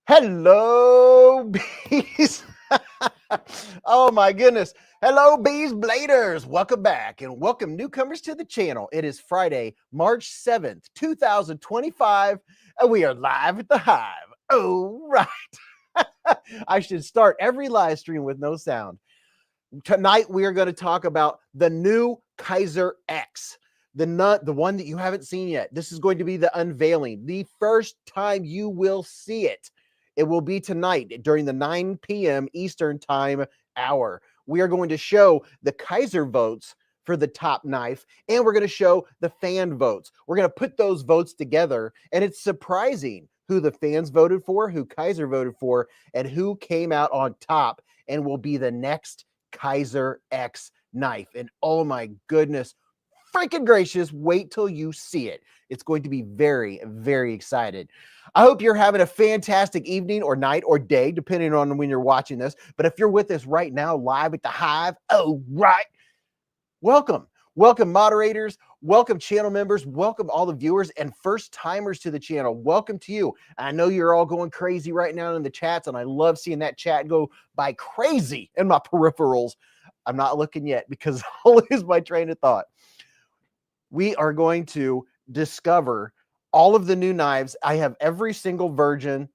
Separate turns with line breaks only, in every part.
Hello, bees. Oh my goodness. Hello, bees bladers. Welcome back and welcome newcomers to the channel. It is Friday, March 7th, 2025, and we are live at the Hive. Oh, right. I should start every live stream with no sound. Tonight, we are going to talk about the new Kaiser X. The one that you haven't seen yet. This is going to be the unveiling. The first time you will see it. It will be tonight during the 9 p.m. Eastern time hour. We are going to show the Kaiser votes for the top knife, and we're going to show the fan votes. We're going to put those votes together, and it's surprising who the fans voted for, who Kaiser voted for, and who came out on top and will be the next Kaiser X knife. And oh my goodness, freaking gracious, wait till you see it. It's going to be very, very excited. I hope you're having a fantastic evening or night or day, depending on when you're watching this. But if you're with us right now, live at the Hive, oh, right. Welcome. Welcome, moderators. Welcome, channel members. Welcome, all the viewers and first timers to the channel. Welcome to you. I know you're all going crazy right now in the chats, and I love seeing that chat go by crazy in my peripherals. I'm not looking yet because I'll lose my train of thought. We are going to discover all of the new knives. I have every single version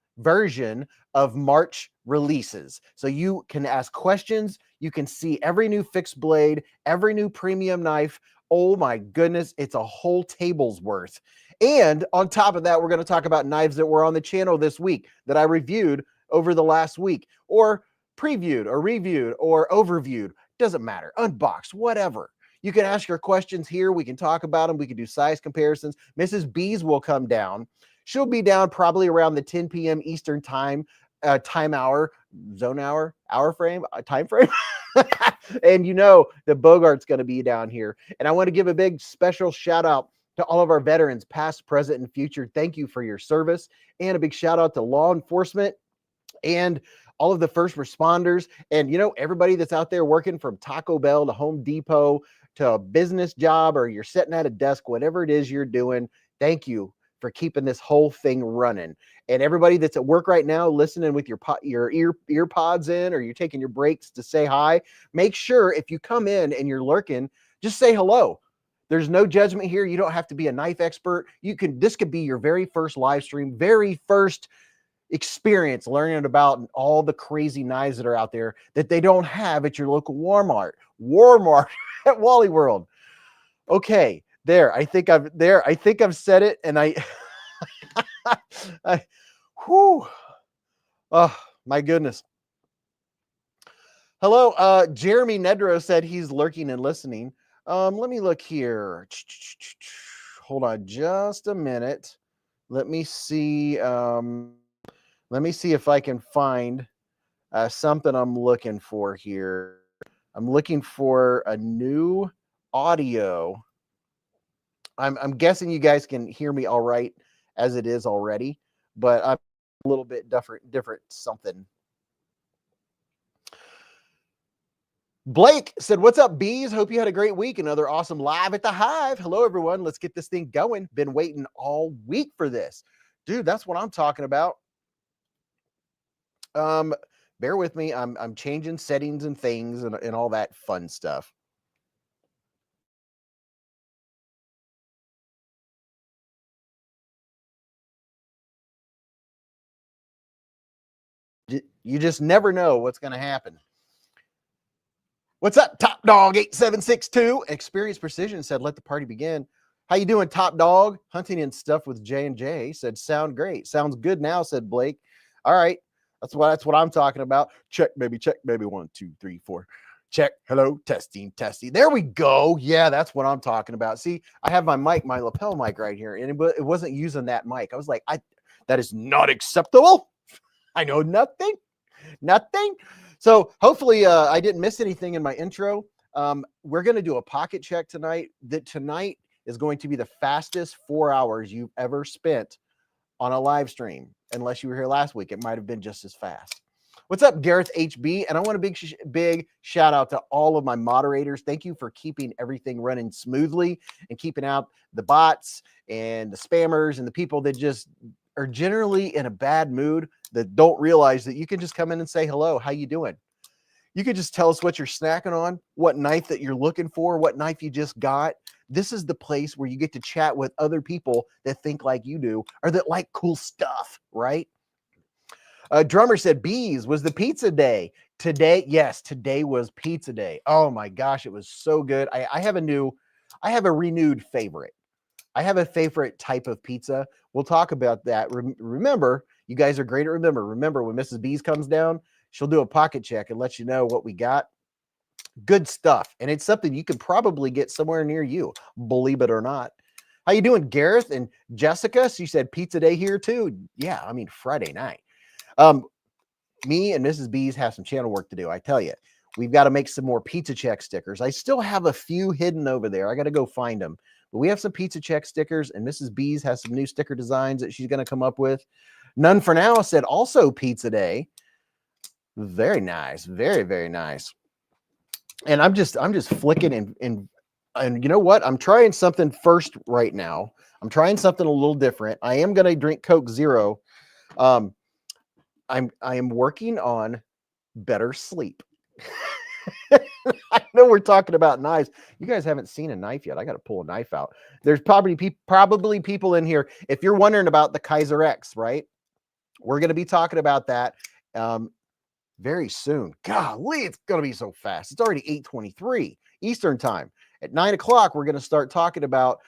of March releases. So you can ask questions. You can see every new fixed blade, every new premium knife. Oh my goodness, it's a whole table's worth. And on top of that, we're going to talk about knives that were on the channel this week that I reviewed over the last week, or previewed or reviewed or overviewed. Doesn't matter. Unboxed, whatever. You can ask your questions here. We can talk about them. We can do size comparisons. Mrs. Beez will come down. She'll be down probably around the 10 p.m. Eastern time, time frame. And you know that Bogart's going to be down here. And I want to give a big special shout out to all of our veterans, past, present, and future. Thank you for your service. And a big shout out to law enforcement and all of the first responders. And, you know, everybody that's out there working from Taco Bell to Home Depot to a business job, or you're sitting at a desk, whatever it is you're doing, thank you for keeping this whole thing running. And everybody that's at work right now, listening with your ear pods in, or you're taking your breaks to say hi, make sure if you come in and you're lurking, just say hello. There's no judgment here. You don't have to be a knife expert. This could be your very first live stream, very first experience learning about all the crazy knives that are out there that they don't have at your local Walmart at Wally World. Okay, I think I've said it, and whew, oh my goodness. Hello, Jeremy Nedro said he's lurking and listening. Let me look here. Hold on just a minute. Let me see. Let me see if I can find something I'm looking for here. I'm looking for a new audio. I'm guessing you guys can hear me all right as it is already, but I'm a little bit different something. Blake said, what's up, bees? Hope you had a great week. Another awesome live at the Hive. Hello, everyone. Let's get this thing going. Been waiting all week for this. Dude, that's what I'm talking about. Bear with me. I'm changing settings and things and all that fun stuff. You just never know what's going to happen. What's up, Top Dog 8762? Experience Precision said, let the party begin. How you doing, Top Dog? Hunting and stuff with J&J said, sound great. Sounds good now, said Blake. All right. That's what I'm talking about. Check, baby. 1, 2, 3, 4. Check. Hello. Testing. There we go. Yeah, that's what I'm talking about. See, I have my lapel mic right here, and it wasn't using that mic. I was like, that is not acceptable. I know nothing. So hopefully I didn't miss anything in my intro. We're going to do a pocket check tonight. Tonight is going to be the fastest 4 hours you've ever spent on a live stream. Unless you were here last week, it might have been just as fast. What's up, Gareth HB? And I want a big shout out to all of my moderators. Thank you for keeping everything running smoothly and keeping out the bots and the spammers and the people that just are generally in a bad mood that don't realize that you can just come in and say hello, how you doing? You could just tell us what you're snacking on, what knife that you're looking for, what knife you just got. This is the place where you get to chat with other people that think like you do or that like cool stuff, right? Drummer said Beez was the pizza day. Today, yes, today was pizza day. Oh my gosh, it was so good. I have a renewed favorite. I have a favorite type of pizza. We'll talk about that. Remember, you guys are great at remember when Mrs. Beez comes down, she'll do a pocket check and let you know what we got. Good stuff. And it's something you could probably get somewhere near you, believe it or not. How you doing, Gareth and Jessica? She said pizza day here too. Yeah, I mean, Friday night. Me and Mrs. Beez have some channel work to do. I tell you, we've got to make some more pizza check stickers. I still have a few hidden over there. I got to go find them. But we have some pizza check stickers, and Mrs. Beez has some new sticker designs that she's going to come up with. None for now said also pizza day. Very nice. Very, very nice. And I'm just flicking and you know what? I'm trying something first right now. I'm trying something a little different. I am going to drink Coke Zero. I am working on better sleep. I know we're talking about knives. You guys haven't seen a knife yet. I got to pull a knife out. There's probably people in here. If you're wondering about the Kaiser X, right? We're going to be talking about that very soon. Golly, it's going to be so fast. It's already 8:23 Eastern time. At 9 o'clock, we're going to start talking about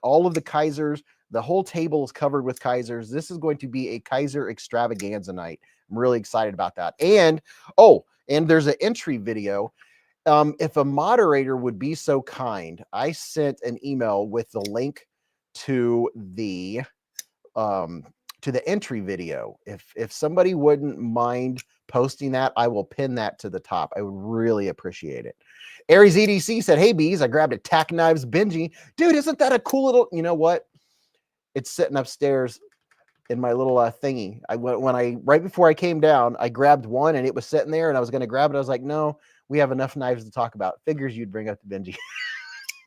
all of the Kizers. The whole table is covered with Kizers. This is going to be a Kaiser extravaganza night. I'm really excited about that. And there's an entry video. If a moderator would be so kind, I sent an email with the link to the entry video. If somebody wouldn't mind posting that, I will pin that to the top. I would really appreciate it. Aries EDC said, hey, Beez, I grabbed a tack knives Benji. Dude, isn't that a cool little, you know what? It's sitting upstairs in my little thingy. Right before I came down, I grabbed one and it was sitting there and I was going to grab it. I was like, no, we have enough knives to talk about. Figures you'd bring up to Benji.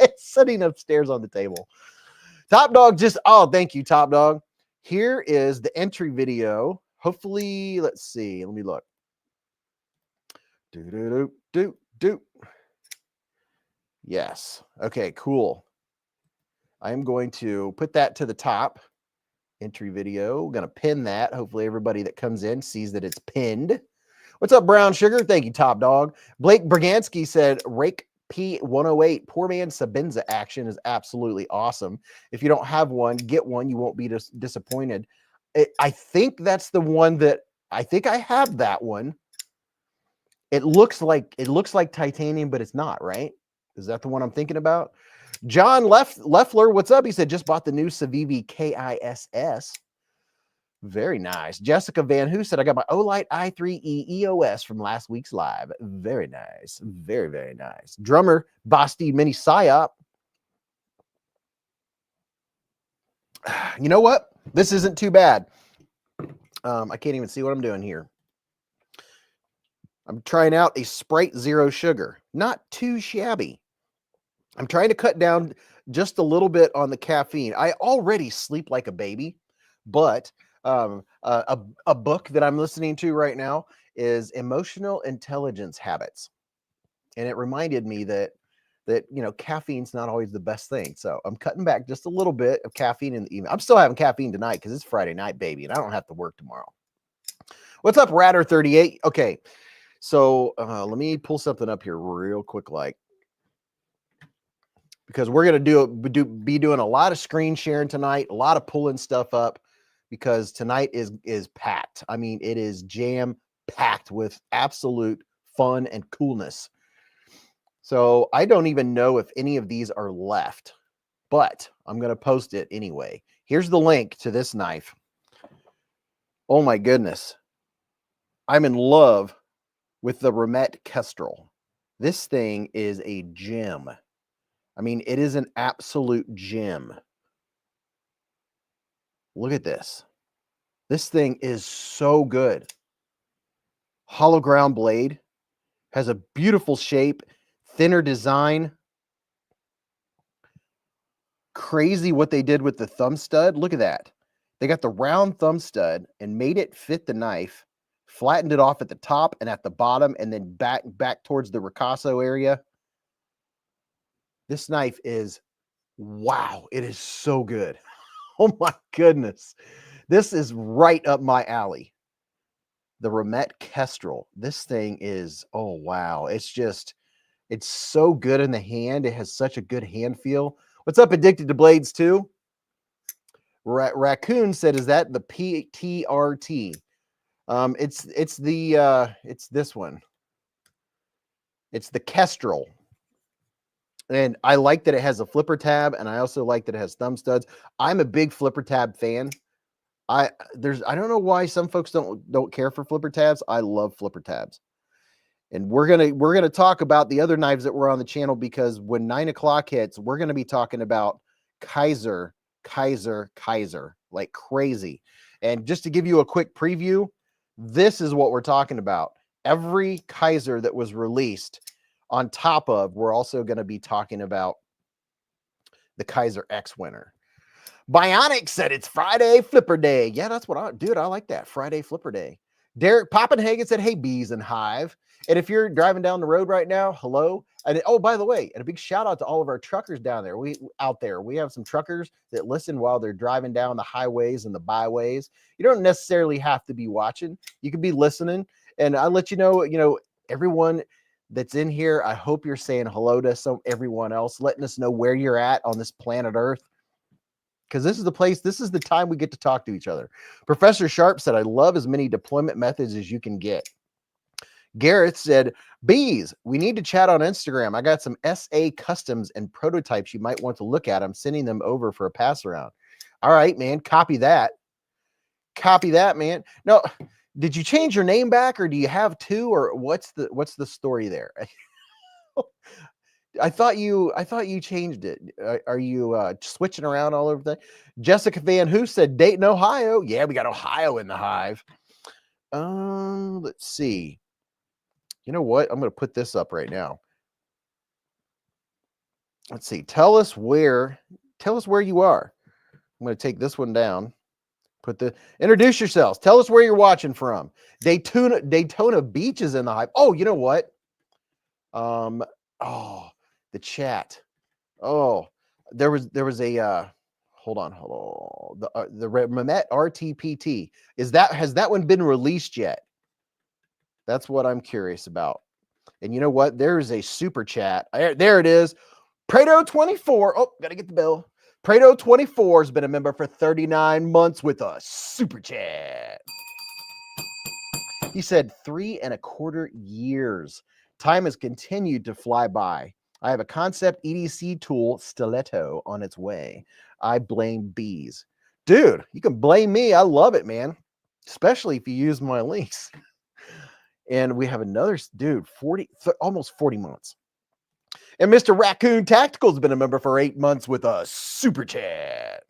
It's sitting upstairs on the table. Top Dog thank you, Top Dog. Here is the entry video. Hopefully, let's see. Let me look. Yes. Okay, cool. I'm going to put that to the top. Entry video. We're going to pin that. Hopefully, everybody that comes in sees that it's pinned. What's up, Brown Sugar? Thank you, Top Dog. Blake Bragansky said, Rake P108, Poor Man Sabenza action is absolutely awesome. If you don't have one, get one. You won't be disappointed. I think that's the one that I think I have that one. It looks like titanium, but it's not, right? Is that the one I'm thinking about? John Leffler, what's up? He said, just bought the new Civivi KISS. Very nice. Jessica Van Who said, I got my Olight i3E EOS from last week's live. Very nice. Very, very nice. Drummer, Basti Mini Psyop. You know what? This isn't too bad. I can't even see what I'm doing here. I'm trying out a Sprite Zero Sugar. Not too shabby. I'm trying to cut down just a little bit on the caffeine. I already sleep like a baby, but a book that I'm listening to right now is Emotional Intelligence Habits. And it reminded me that caffeine's not always the best thing. So I'm cutting back just a little bit of caffeine in the evening. I'm still having caffeine tonight because it's Friday night, baby, and I don't have to work tomorrow. What's up, Ratter38? Okay, so let me pull something up here real quick, because we're gonna be doing a lot of screen sharing tonight, a lot of pulling stuff up, because tonight is packed. I mean, it is jam packed with absolute fun and coolness. So I don't even know if any of these are left, but I'm going to post it anyway. Here's the link to this knife. Oh my goodness. I'm in love with the Remet Kestrel. This thing is a gem. I mean, it is an absolute gem. Look at this. This thing is so good. Hollow ground blade. Has a beautiful shape. Thinner design. Crazy what they did with the thumb stud. Look at that. They got the round thumb stud and made it fit the knife, flattened it off at the top and at the bottom, and then back towards the ricasso area. This knife is, wow, it is so good. Oh my goodness. This is right up my alley. The Remet Kestrel. This thing is, oh wow. It's so good in the hand. It has such a good hand feel. What's up, Addicted to Blades too? Raccoon said, is that the PTRT? It's this one. It's the Kestrel. And I like that it has a flipper tab, and I also like that it has thumb studs. I'm a big flipper tab fan. I don't know why some folks don't care for flipper tabs. I love flipper tabs. And we're gonna talk about the other knives that were on the channel, because when 9 o'clock hits, we're gonna be talking about Kaiser like crazy. And just to give you a quick preview, this is what we're talking about. Every Kaiser that was released, on top of, we're also going to be talking about the Kaiser X winner. Bionic said it's Friday Flipper Day. Yeah, that's what I like that. Friday Flipper Day. Derek Poppenhagen said, hey, Beez and Hive. And if you're driving down the road right now, hello. And oh, by the way, and a big shout out to all of our truckers down there. We have some truckers that listen while they're driving down the highways and the byways. You don't necessarily have to be watching. You can be listening. And I'll let you know, everyone that's in here, I hope you're saying hello to everyone else, letting us know where you're at on this planet Earth. Because this is the place, this is the time we get to talk to each other. Professor Sharp said, I love as many deployment methods as you can get. Gareth said, Beez, we need to chat on Instagram. I got some SA customs and prototypes you might want to look at. I'm sending them over for a pass around. All right, man. Copy that. Copy that, man. No, did you change your name back, or do you have two, or what's the story there? I thought you changed it. Are you switching around all over the? Jessica Van Who said Dayton, Ohio. Yeah, we got Ohio in the hive. Let's see. You know what? I'm going to put this up right now. Let's see. Tell us where you are. I'm going to take this one down. Introduce yourselves. Tell us where you're watching from. Daytona Beach is in the hype. Oh, you know what? The chat. Oh, there was a hold on. The Remet RTPT. Has that one been released yet? That's what I'm curious about. And you know what? There's a super chat. There it is. Prado24. Oh, gotta get the bill. Prado24 has been a member for 39 months with us. Super chat. He said 3.25 years. Time has continued to fly by. I have a concept EDC tool stiletto on its way. I blame Beez. Dude, you can blame me. I love it, man. Especially if you use my links. And we have another dude, almost 40 months. And Mr. Raccoon Tactical has been a member for 8 months with us. Super chat.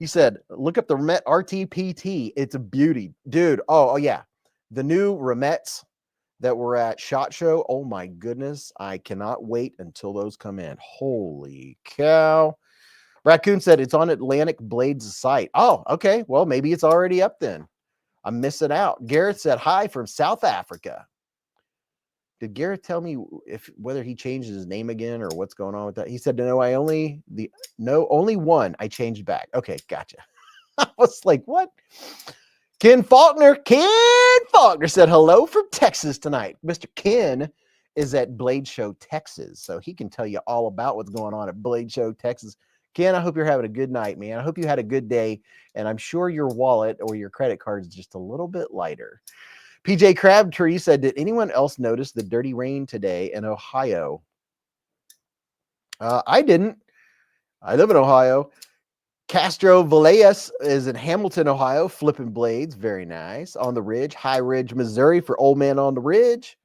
He said, look up the Remet RTPT. It's a beauty. Dude, oh yeah. The new Remets that were at SHOT Show. Oh my goodness. I cannot wait until those come in. Holy cow. Raccoon said it's on Atlantic Blades site. Oh, okay. Well, maybe it's already up then. I'm missing out. Gareth said hi from South Africa. Did Gareth tell me whether he changed his name again or what's going on with that? He said, no, only one I changed back. Okay, gotcha. I was like, what? Ken Faulkner said hello from Texas tonight. Mr. Ken is at Blade Show, Texas, so he can tell you all about what's going on at Blade Show, Texas. Ken, I hope you're having a good night, man. I hope you had a good day, and I'm sure your wallet or your credit card is just a little bit lighter. PJ Crabtree said, did anyone else notice the dirty rain today in Ohio? I didn't. I live in Ohio. Castro Valles is in Hamilton, Ohio, flipping blades. Very nice. On the Ridge, High Ridge, Missouri for Old Man on the Ridge.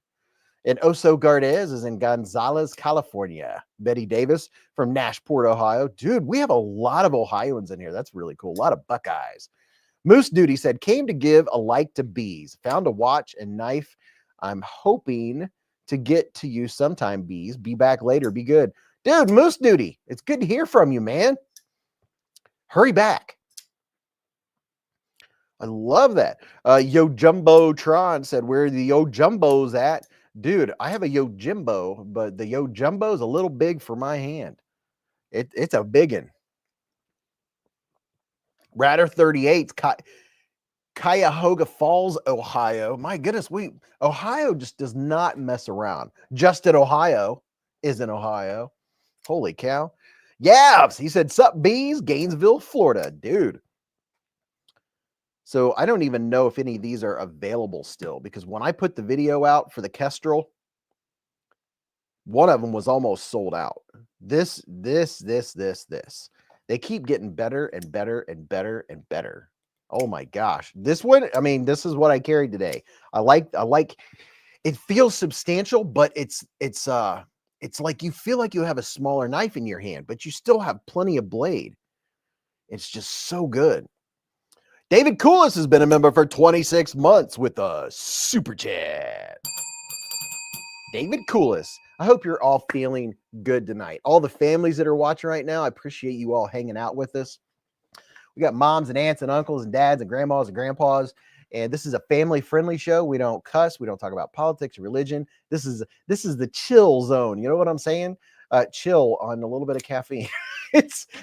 And Oso Gardez is in Gonzales, California. Betty Davis from Nashport, Ohio. Dude, we have a lot of Ohioans in here. That's really cool. A lot of Buckeyes. Moose Duty said, came to give a like to Beez. Found a watch and knife. I'm hoping to get to you sometime, Beez. Be back later. Be good. Dude, Moose Duty, it's good to hear from you, man. Hurry back. I love that. Yo Jumbo Tron said, where are the Yo Jumbos at? Dude, I have a Yo Jimbo, but the Yo Jumbo is a little big for my hand. It's a big one. Ratter 38, Cuyahoga Falls, Ohio. My goodness, Ohio just does not mess around. Justin, Ohio is in Ohio. Holy cow. Yeah, he said, sup, Beez, Gainesville, Florida. Dude. So I don't even know if any of these are available still, because when I put the video out for the Kestrel, one of them was almost sold out. This. They keep getting better and better and better and better. Oh my gosh. This one, I mean, this is what I carried today. I like it feels substantial, but it's like you feel like you have a smaller knife in your hand, but you still have plenty of blade. It's just so good. David Coolis has been a member for 26 months with a super chat. David Coolis, I hope you're all feeling good tonight. All the families that are watching right now, I appreciate you all hanging out with us. We got moms and aunts and uncles and dads and grandmas and grandpas, and this is a family-friendly show. We don't cuss. We don't talk about politics or religion. This is the chill zone. You know what I'm saying? Chill on a little bit of caffeine.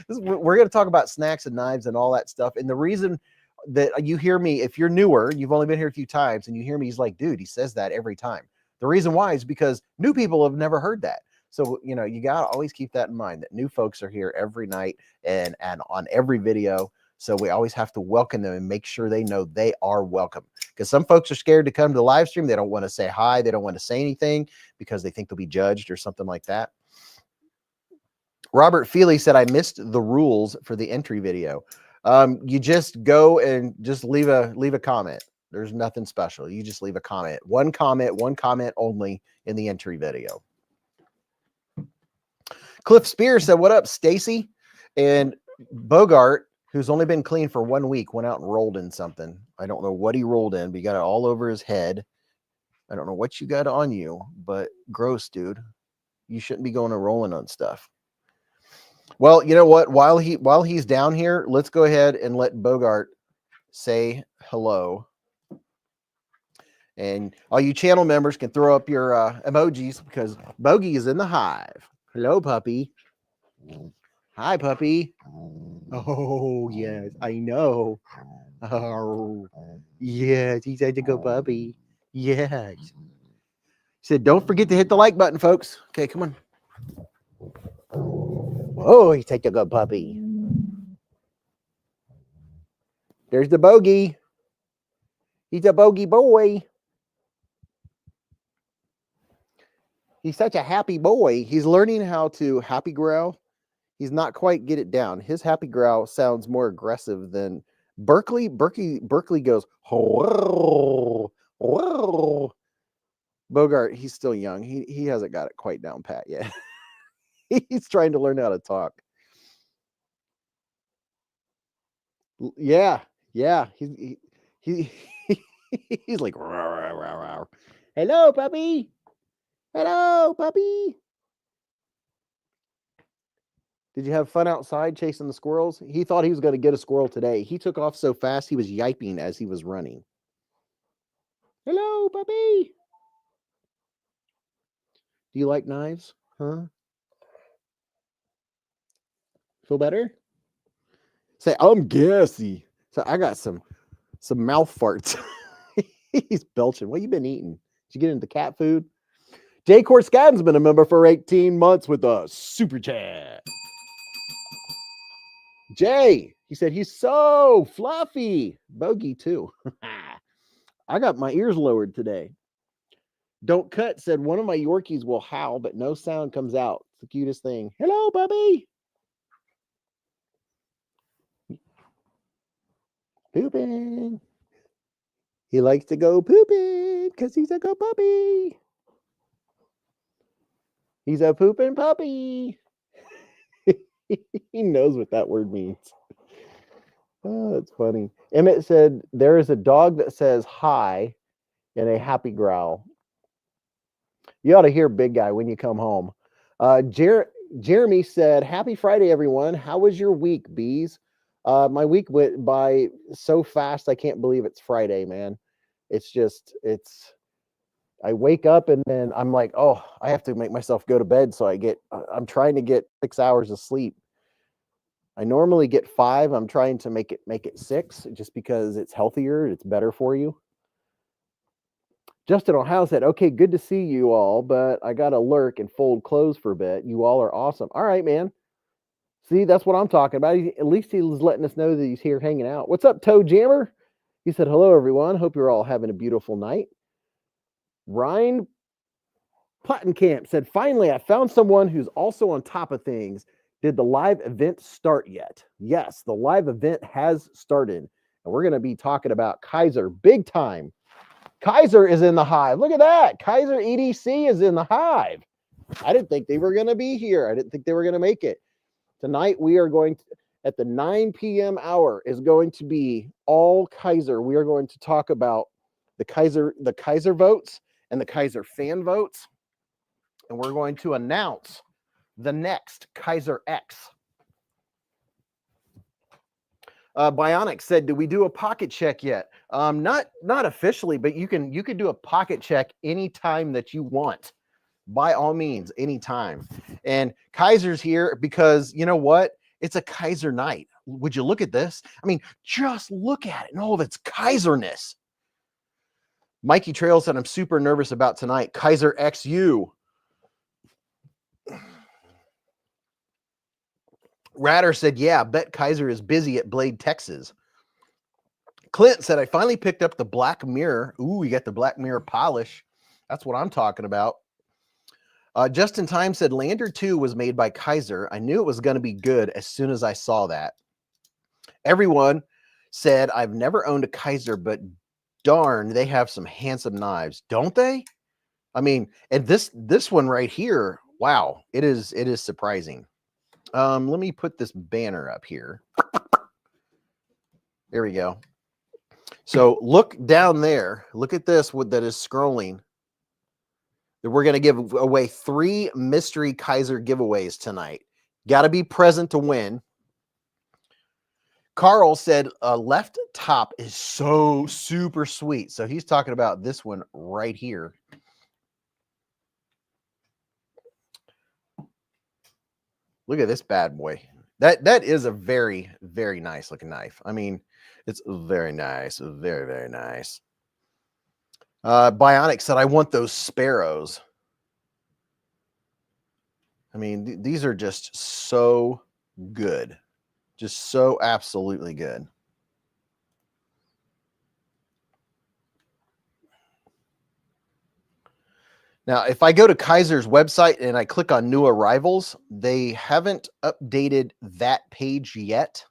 We're going to talk about snacks and knives and all that stuff. And the reason that you hear me, if you're newer, you've only been here a few times, and you hear me, he's like, dude, he says that every time. The reason why is because new people have never heard that. So, you know, you got to always keep that in mind, that new folks are here every night and on every video. So we always have to welcome them and make sure they know they are welcome, because some folks are scared to come to the live stream. They don't want to say hi. They don't want to say anything because they think they'll be judged or something like that. Robert Feely said, I missed the rules for the entry video. You just go and just leave a comment. There's nothing special. You just leave a comment. One comment only in the entry video. Cliff Spears said, what up, Stacy? And Bogart, who's only been clean for 1 week, went out and rolled in something. I don't know what he rolled in, but he got it all over his head. I don't know what you got on you, but gross, dude. You shouldn't be going and rolling on stuff. Well, you know what? While he's down here, let's go ahead and let Bogart say hello. And all you channel members can throw up your emojis, because Bogey is in the hive. Hello, puppy. Hi, puppy. Oh, yes, I know. Oh, yes, he said to go puppy. Yes. He said, don't forget to hit the like button, folks. Okay, come on. Oh, he's such a good puppy. There's the Bogey. He's a bogey boy. He's such a happy boy. He's learning how to happy growl. He's not quite get it down. His happy growl sounds more aggressive than Berkeley. Berkeley goes, whoa, whoa. Bogart, he's still young. He hasn't got it quite down pat yet. He's trying to learn how to talk. Yeah. He's like, rawr, rawr, rawr. Hello, puppy. Hello, puppy. Did you have fun outside chasing the squirrels? He thought he was going to get a squirrel today. He took off so fast, he was yiping as he was running. Hello, puppy. Do you like knives? Huh? Feel better? Say, I'm gassy. So I got some mouth farts. He's belching. What you been eating? Did you get into cat food? Jay Corscadden's been a member for 18 months with a super chat. Jay, he said he's so fluffy. Bogey too. I got my ears lowered today. Don't Cut said one of my Yorkies will howl, but no sound comes out. It's the cutest thing. Hello, puppy. Pooping. He likes to go pooping because he's a good puppy. He's a pooping puppy. He knows what that word means. Oh, that's funny. Emmett said there is a dog that says hi in a happy growl. You ought to hear Big Guy when you come home. Jeremy said, happy Friday, everyone. How was your week, Beez? My week went by so fast. I can't believe it's Friday, man. I wake up and then I'm like, oh, I have to make myself go to bed. So I'm trying to get 6 hours of sleep. I normally get 5. I'm trying to make it 6 just because it's healthier. It's better for you. Justin O'Howe said, okay, good to see you all, but I got to lurk and fold clothes for a bit. You all are awesome. All right, man. See, that's what I'm talking about. At least he was letting us know that he's here hanging out. What's up, Toe Jammer? He said, hello, everyone. Hope you're all having a beautiful night. Ryan Plattenkamp said, finally, I found someone who's also on top of things. Did the live event start yet? Yes, the live event has started. And we're going to be talking about Kaiser big time. Kaiser is in the hive. Look at that. Kaiser EDC is in the hive. I didn't think they were going to be here. I didn't think they were going to make it. Tonight, we are going to, at the 9 p.m. hour, is going to be all Kaiser. We are going to talk about the Kaiser votes and the Kaiser fan votes. And we're going to announce the next Kaiser X. Bionic said, "Did we do a pocket check yet?" Not officially, but you can do a pocket check anytime that you want. By all means, anytime. And Kaiser's here because you know what? It's a Kaiser night. Would you look at this? I mean, just look at it and all of its Kaiserness. Mikey Trail said, "I'm super nervous about tonight." Kaiser XU. Ratter said, yeah, bet Kaiser is busy at Blade, Texas. Clint said, I finally picked up the Black Mirror. Ooh, you got the Black Mirror polish. That's what I'm talking about. Just in Time said, Lander 2 was made by Kaiser. I knew it was going to be good as soon as I saw that. Everyone said, I've never owned a Kaiser, but darn, they have some handsome knives, don't they? I mean, and this one right here, wow, it is surprising. Let me put this banner up here. There we go. So look down there. Look at this that is scrolling. We're going to give away 3 mystery Kaiser giveaways tonight. Got to be present to win. Carl said left top is so super sweet. So he's talking about this one right here. Look at this bad boy. That is a very, very nice looking knife. I mean, it's very nice. Very, very nice. Bionic said, I want those sparrows. I mean, these are just so good. Just so absolutely good. Now, if I go to Kaiser's website and I click on new arrivals, they haven't updated that page yet.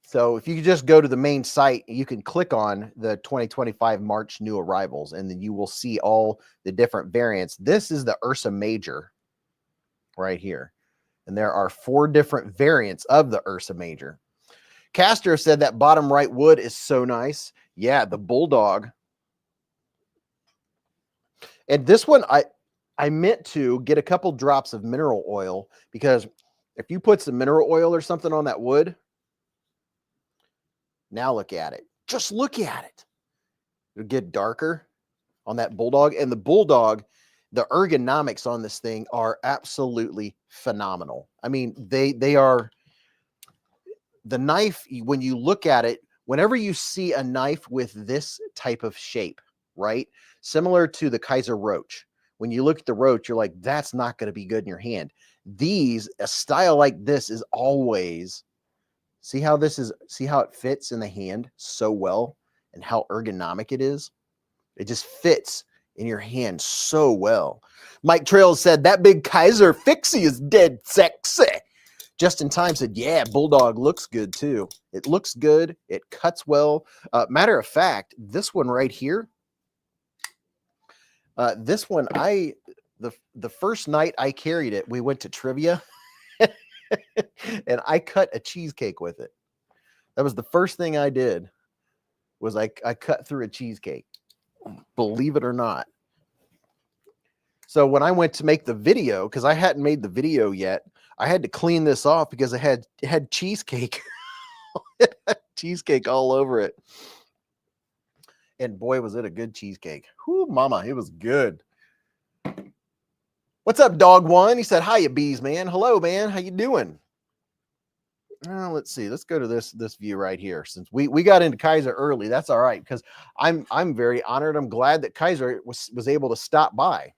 So if you just go to the main site, you can click on the 2025 March new arrivals, and then you will see all the different variants. This is the Ursa Major right here. And there are 4 different variants of the Ursa Major. Castro said that bottom right wood is so nice. Yeah, the Bulldog. And this one, I meant to get a couple drops of mineral oil, because if you put some mineral oil or something on that wood, now look at it. Just look at it. It'll get darker on that Bulldog. And the Bulldog, the ergonomics on this thing are absolutely phenomenal. I mean, they are, the knife, when you look at it, whenever you see a knife with this type of shape, right? Similar to the Kaiser Roach. When you look at the Roach, you're like, that's not going to be good in your hand. A style like this is always, see how it fits in the hand so well and how ergonomic it is? It just fits in your hand so well. Mike Trails said, that big Kaiser fixie is dead sexy. Just in Time said, yeah, Bulldog looks good too. It looks good. It cuts well. Matter of fact, this one right here, this one, the first night I carried it, we went to trivia and I cut a cheesecake with it. That was the first thing I did, was I cut through a cheesecake, believe it or not. So when I went to make the video, because I hadn't made the video yet, I had to clean this off because it had cheesecake Cheesecake all over it. And boy, was it a good cheesecake. Whoo, mama, it was good. What's up, Dog One? He said, hiya, Beez, man. Hello, man. How you doing? Let's see. Let's go to this view right here. Since we got into Kaiser early, that's all right, because I'm very honored. I'm glad that Kaiser was able to stop by.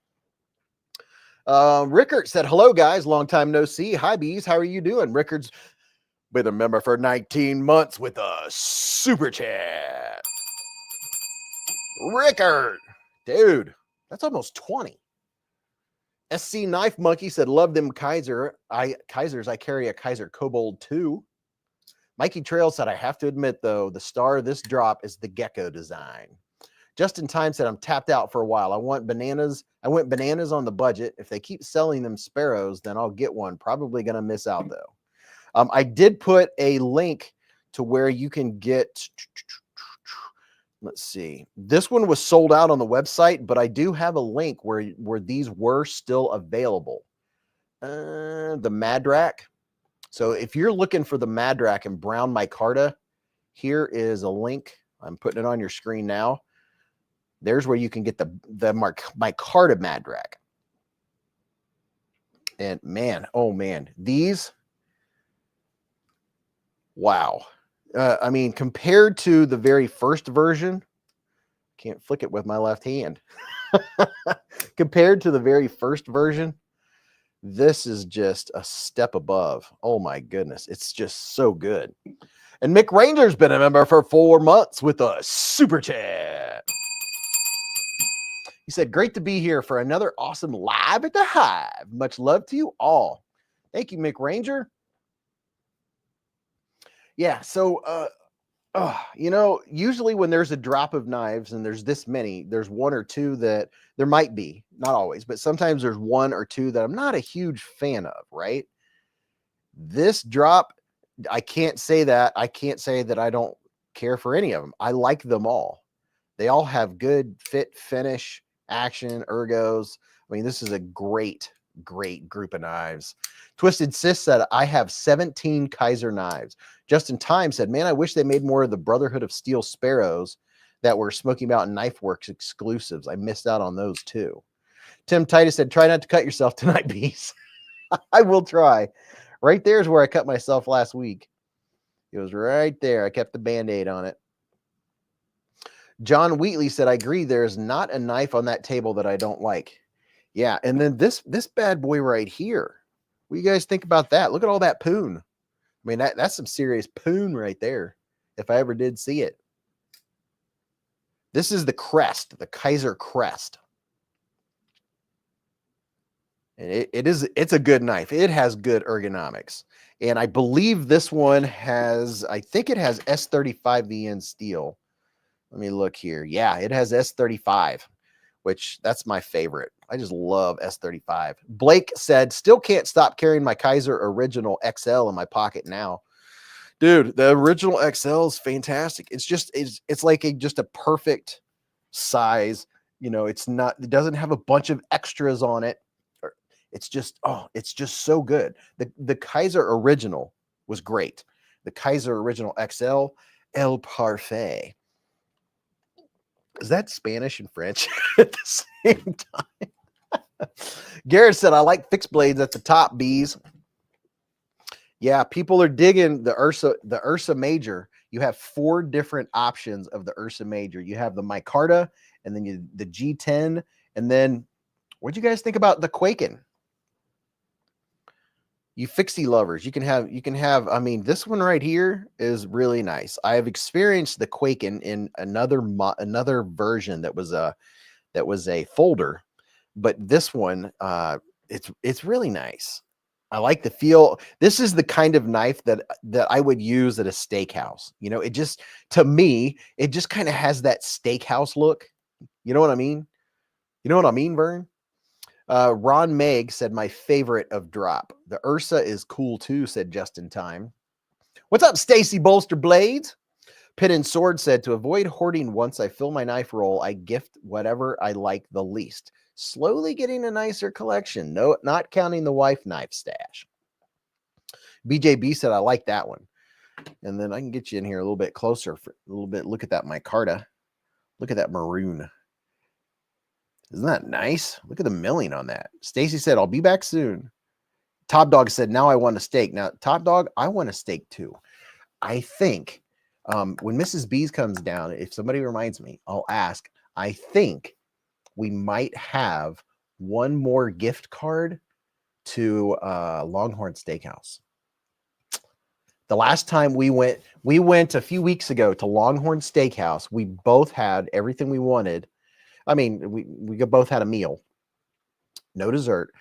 Rickard said, hello, guys. Long time no see. Hi, Beez. How are you doing? Rickard's been a member for 19 months with a super chat. Rickard, dude, that's almost 20. SC Knife Monkey said, love them Kizers. I carry a Kaiser Kobold 2. Mikey Trail said, I have to admit, though, the star of this drop is the gecko design. Justin Time said, I'm tapped out for a while. I went bananas on the budget. If they keep selling them sparrows, then I'll get one. Probably going to miss out, though. I did put a link to where you can get... Let's see. This one was sold out on the website, but I do have a link where these were still available. The Madrak. So if you're looking for the Madrak and brown micarta, here is a link. I'm putting it on your screen now. There's where you can get the micarta Madrak. And man, oh man, these, wow. I mean, compared to the very first version, can't flick it with my left hand. Compared to the very first version, this is just a step above. Oh my goodness, it's just so good. And Mick Ranger's been a member for 4 months with a super chat. He said, great to be here for another awesome Live at the Hive. Much love to you all. Thank you, Mick Ranger. Yeah, so, you know, usually when there's a drop of knives and there's this many, there's one or two that there might be, not always, but sometimes there's one or two that I'm not a huge fan of, right? This drop, I can't say that. I can't say that I don't care for any of them. I like them all. They all have good fit, finish, action, ergos. I mean, this is a great group of knives. Twisted Sis said, I have 17 Kaiser knives. Justin Time said, man, I wish they made more of the Brotherhood of Steel Sparrows that were Smoky Mountain Knife Works exclusives. I missed out on those too. Tim Titus said, try not to cut yourself tonight, Beez. I will try. Right there's where I cut myself last week. It was right there. I kept the Band-Aid on it. John Wheatley said, I agree. There's not a knife on that table that I don't like. Yeah, and then this bad boy right here. What do you guys think about that? Look at all that poon. I mean, that's some serious poon right there, if I ever did see it. This is the crest, the Kaiser crest. And it's a good knife. It has good ergonomics. And I believe this one has, I think it has S35VN steel. Let me look here. Yeah, it has S35, which that's my favorite. I just love S35. Blake said, still can't stop carrying my Kaiser Original XL in my pocket now. Dude, the Original XL is fantastic. It's just, it's like just a perfect size. You know, it doesn't have a bunch of extras on it. It's just, oh, it's just so good. The Kaiser Original was great. The Kaiser Original XL, El Parfait. Is that Spanish and French at the same time? Garrett said, I like fixed blades at the top, Beez. Yeah, people are digging the Ursa Major. You have 4 different options of the Ursa Major. You have the micarta, and then the G10, and then what'd you guys think about the Quaken? You fixie lovers, you can have, I mean, this one right here is really nice. I have experienced the Quaken in another version that was a folder, but this one, it's really nice. I like the feel. This is the kind of knife that I would use at a steakhouse. You know, it just, to me, it just kind of has that steakhouse look. You know what I mean? You know what I mean, Vern? Ron Meg said, my favorite of drop. The Ursa is cool too, said Justin Time. What's up, Stacy Bolster Blades? Pit and Sword said, to avoid hoarding once I fill my knife roll, I gift whatever I like the least. Slowly getting a nicer collection. No, not counting the wife knife stash. BJB said, I like that one. And then I can get you in here a little bit closer for a little bit. Look at that micarta. Look at that maroon. Isn't that nice? Look at the milling on that. Stacy said, I'll be back soon. Top Dog said, now I want a steak. Now, Top Dog, I want a steak too. I think when Mrs. Beez comes down, if somebody reminds me, I'll ask. I think we might have one more gift card to Longhorn Steakhouse. The last time we went a few weeks ago to Longhorn Steakhouse. We both had everything we wanted. I mean, we both had a meal, no dessert,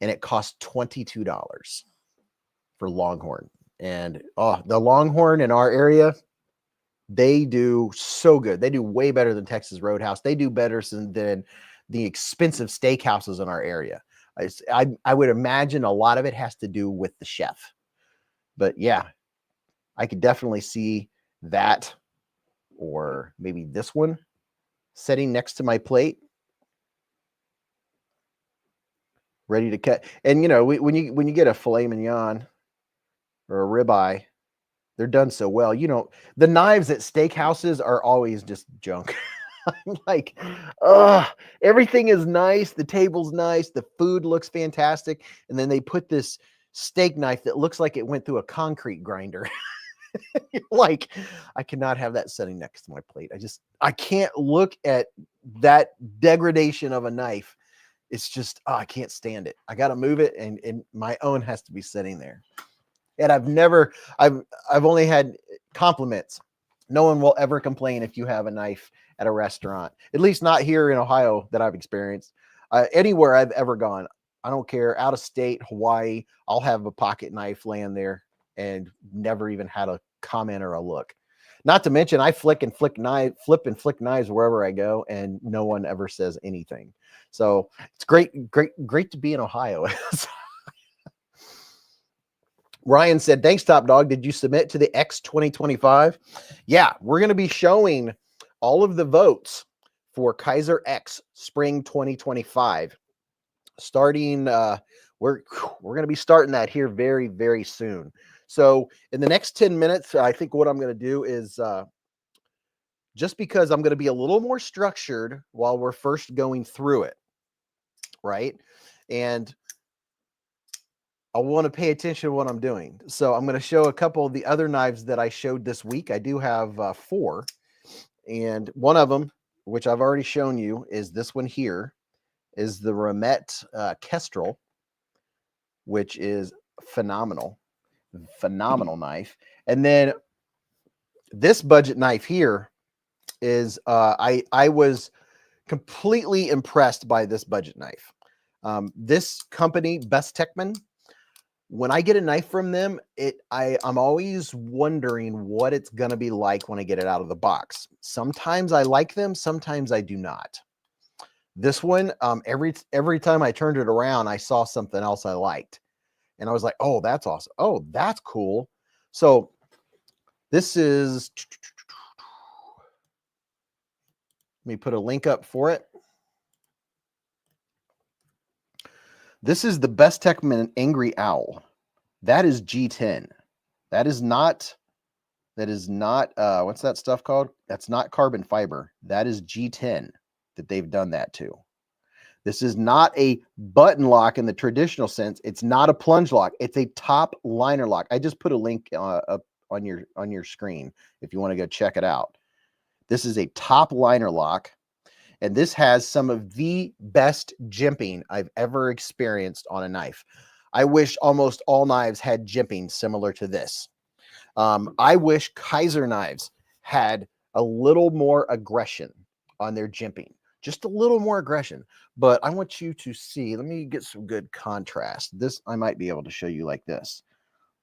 and it cost $22 for Longhorn. And the Longhorn in our area, they do so good. They do way better than Texas Roadhouse. They do better than the expensive steakhouses in our area. I would imagine a lot of it has to do with the chef. But yeah, I could definitely see that, or maybe this one sitting next to my plate, ready to cut. And you know, when you get a filet mignon or a ribeye, they're done so well. You know, the knives at steakhouses are always just junk. I'm like, everything is nice. The table's nice. The food looks fantastic. And then they put this steak knife that looks like it went through a concrete grinder. Like, I cannot have that sitting next to my plate. I can't look at that degradation of a knife. It's just, I can't stand it. I got to move it, and my own has to be sitting there. And I've only had compliments. No one will ever complain if you have a knife at a restaurant, at least not here in Ohio that I've experienced. Anywhere I've ever gone, I don't care, out of state, Hawaii, I'll have a pocket knife laying there and never even had a comment or a look. Not to mention, I flip and flick knives wherever I go, and no one ever says anything. So it's great to be in Ohio. Ryan said, thanks, Top Dog. Did you submit to the X 2025? Yeah, we're going to be showing all of the votes for Kaiser X Spring 2025. Starting, we're going to be starting that here very, very soon. So in the next 10 minutes, I think what I'm going to do is, just because I'm going to be a little more structured while we're first going through it, right? And I want to pay attention to what I'm doing. So I'm going to show a couple of the other knives that I showed this week. I do have 4. And one of them, which I've already shown you, is this one here, is the Ramet Kestrel, which is phenomenal knife. And then this budget knife here is, I was completely impressed by this budget knife. This company, Bestechman, when I get a knife from them, I'm always wondering what it's going to be like when I get it out of the box. Sometimes I like them, sometimes I do not. This one, every time I turned it around, I saw something else I liked. And I was like, oh, that's awesome. Oh, that's cool. So this is, let me put a link up for it. This is the Bestechman Angry Owl. That is G10. That is not, what's that stuff called? That's not carbon fiber. That is G10 that they've done that to. This is not a button lock in the traditional sense. It's not a plunge lock. It's a top liner lock. I just put a link up on your screen if you want to go check it out. This is a top liner lock, and this has some of the best jimping I've ever experienced on a knife. I wish almost all knives had jimping similar to this. I wish Kaiser knives had a little more aggression on their jimping. Just a little more aggression. But I want you to see, let me get some good contrast. This, I might be able to show you like this.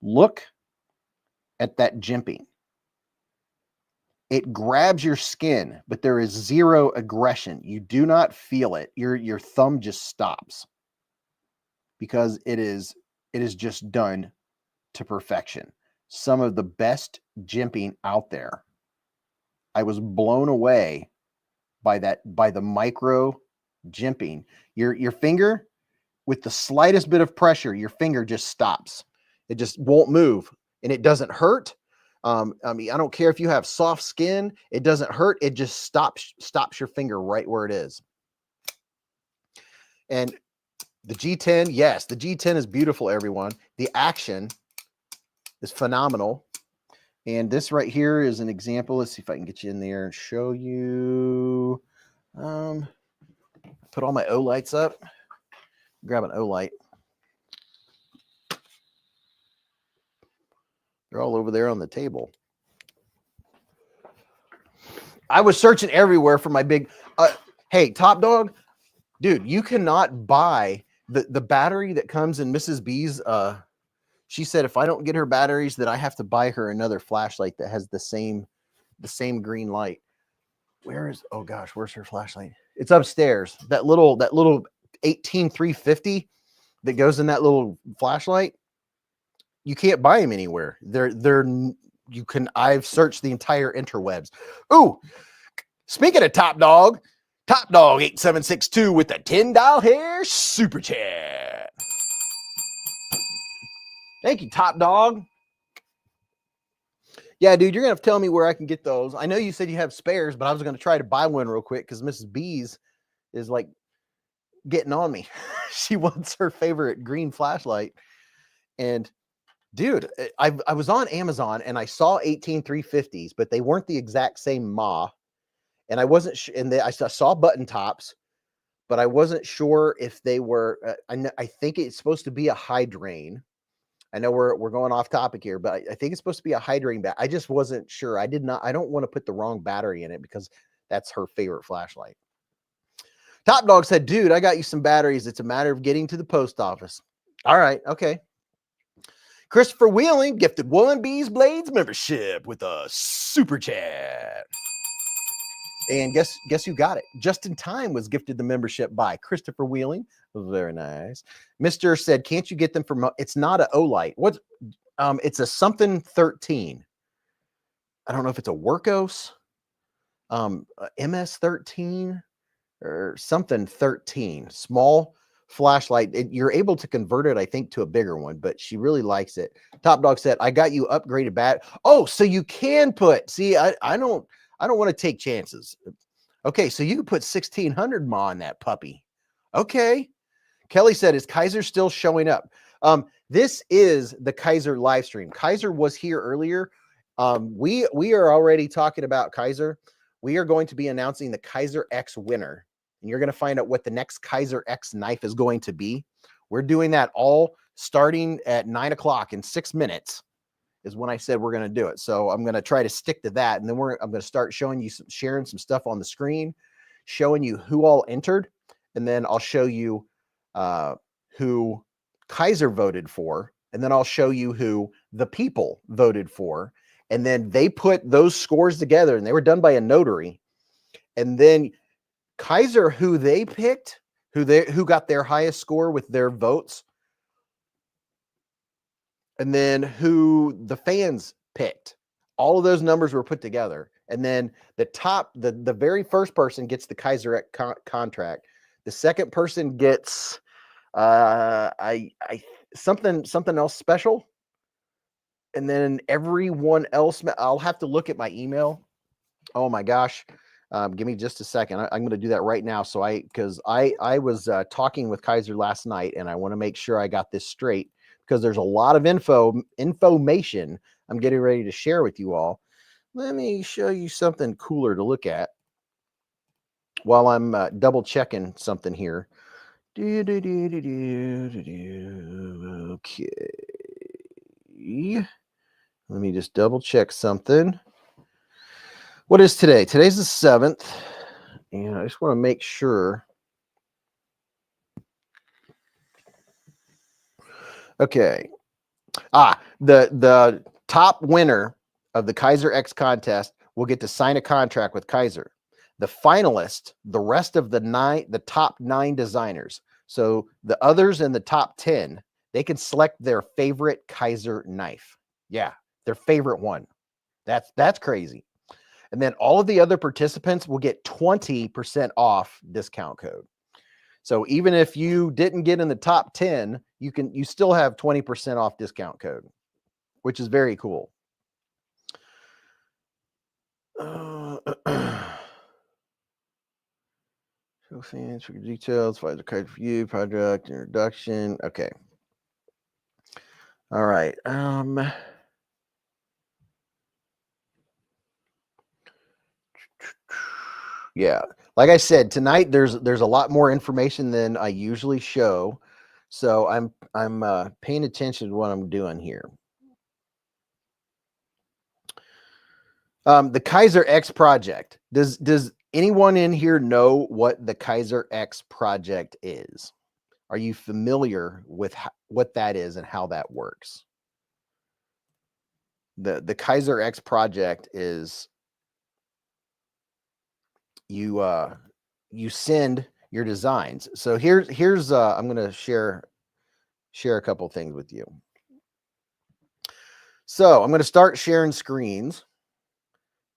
Look at that jimping. It grabs your skin, but there is zero aggression. You do not feel it. Your thumb just stops because it is just done to perfection. Some of the best jimping out there. I was blown away by the micro jimping. Your finger, with the slightest bit of pressure, your finger just stops. It just won't move, and it doesn't hurt. I mean, I don't care if you have soft skin, it doesn't hurt. It just stops your finger right where it is. And the G10, yes, the G10 is beautiful, everyone. The action is phenomenal. And this right here is an example. Let's see if I can get you in there and show you. Put all my O lights up. Grab an O light. They're all over there on the table. I was searching everywhere for my big, hey, Top Dog, dude, you cannot buy the battery that comes in Mrs. B's. She said if I don't get her batteries, that I have to buy her another flashlight that has the same green light. Where is, oh gosh, where's her flashlight? It's upstairs. That little 18350 that goes in that little flashlight. You can't buy them anywhere. I've searched the entire interwebs. Ooh, speaking of Top Dog 8762 with the $10 hair super chat. Thank you, Top Dog. Yeah, dude, you're going to have to tell me where I can get those. I know you said you have spares, but I was going to try to buy one real quick because Mrs. Beez is like getting on me. She wants her favorite green flashlight. And dude, I was on Amazon and I saw 18350s, but they weren't the exact same Ma. And I wasn't I saw button tops, but I wasn't sure if they were, I think it's supposed to be a high drain. I know we're going off topic here, but I think it's supposed to be a high drain bat. I just wasn't sure. I don't want to put the wrong battery in it because that's her favorite flashlight. Top Dog said, dude, I got you some batteries. It's a matter of getting to the post office. All right. Okay. Christopher Wheeling gifted one BeezBlades membership with a super chat. And guess who got it? Just in Time was gifted the membership by Christopher Wheeling. Very nice. Mr. said, can't you get them from, it's not a O-Light. What's, it's a something 13. I don't know if it's a Workos, MS13 or something 13. Small flashlight. You're able to convert it, I think, to a bigger one, but she really likes it. Top Dog said, I got you upgraded bat. Oh, so you can put, see, I don't want to take chances. Okay, so you can put 1600 Ma on that puppy. Okay. Kelly said, is Kaiser still showing up? This is the Kaiser live stream. Kaiser was here earlier. We are already talking about Kaiser. We are going to be announcing the Kaiser X winner. And you're going to find out what the next Kaiser X knife is going to be. We're doing that all starting at 9 o'clock in 6 minutes is when I said we're going to do it. So I'm going to try to stick to that. And then I'm going to start showing you sharing some stuff on the screen, showing you who all entered. And then I'll show you who Kaiser voted for. And then I'll show you who the people voted for. And then they put those scores together and they were done by a notary. And then Kaiser, who they picked, who got their highest score with their votes, and then who the fans picked. All of those numbers were put together. And then the very first person gets the Kaiser X contract. The second person gets something else special. And then everyone else, I'll have to look at my email. Oh my gosh. Give me just a second. I'm going to do that right now. So because I was talking with Kaiser last night and I want to make sure I got this straight because there's a lot of information I'm getting ready to share with you all. Let me show you something cooler to look at while I'm double checking something here. Okay. Let me just double check something. What is today? Today's the 7th. And I just want to make sure. Okay. The top winner of the Kaiser X contest will get to sign a contract with Kaiser. The finalist, the rest of the top 9 designers. So the others in the top 10, they can select their favorite Kaiser knife. Yeah, their favorite one. That's crazy. And then all of the other participants will get 20% off discount code. So even if you didn't get in the top 10, you still have 20% off discount code, which is very cool. Show scenes for details, find the code for you, project, introduction. Okay. All right. Yeah. Like I said, tonight there's a lot more information than I usually show. So I'm paying attention to what I'm doing here. The Kaiser X project. Does anyone in here know what the Kaiser X project is? Are you familiar with what that is and how that works? The Kaiser X project is you send your designs. So here's I'm going to share a couple things with you. So I'm going to start sharing screens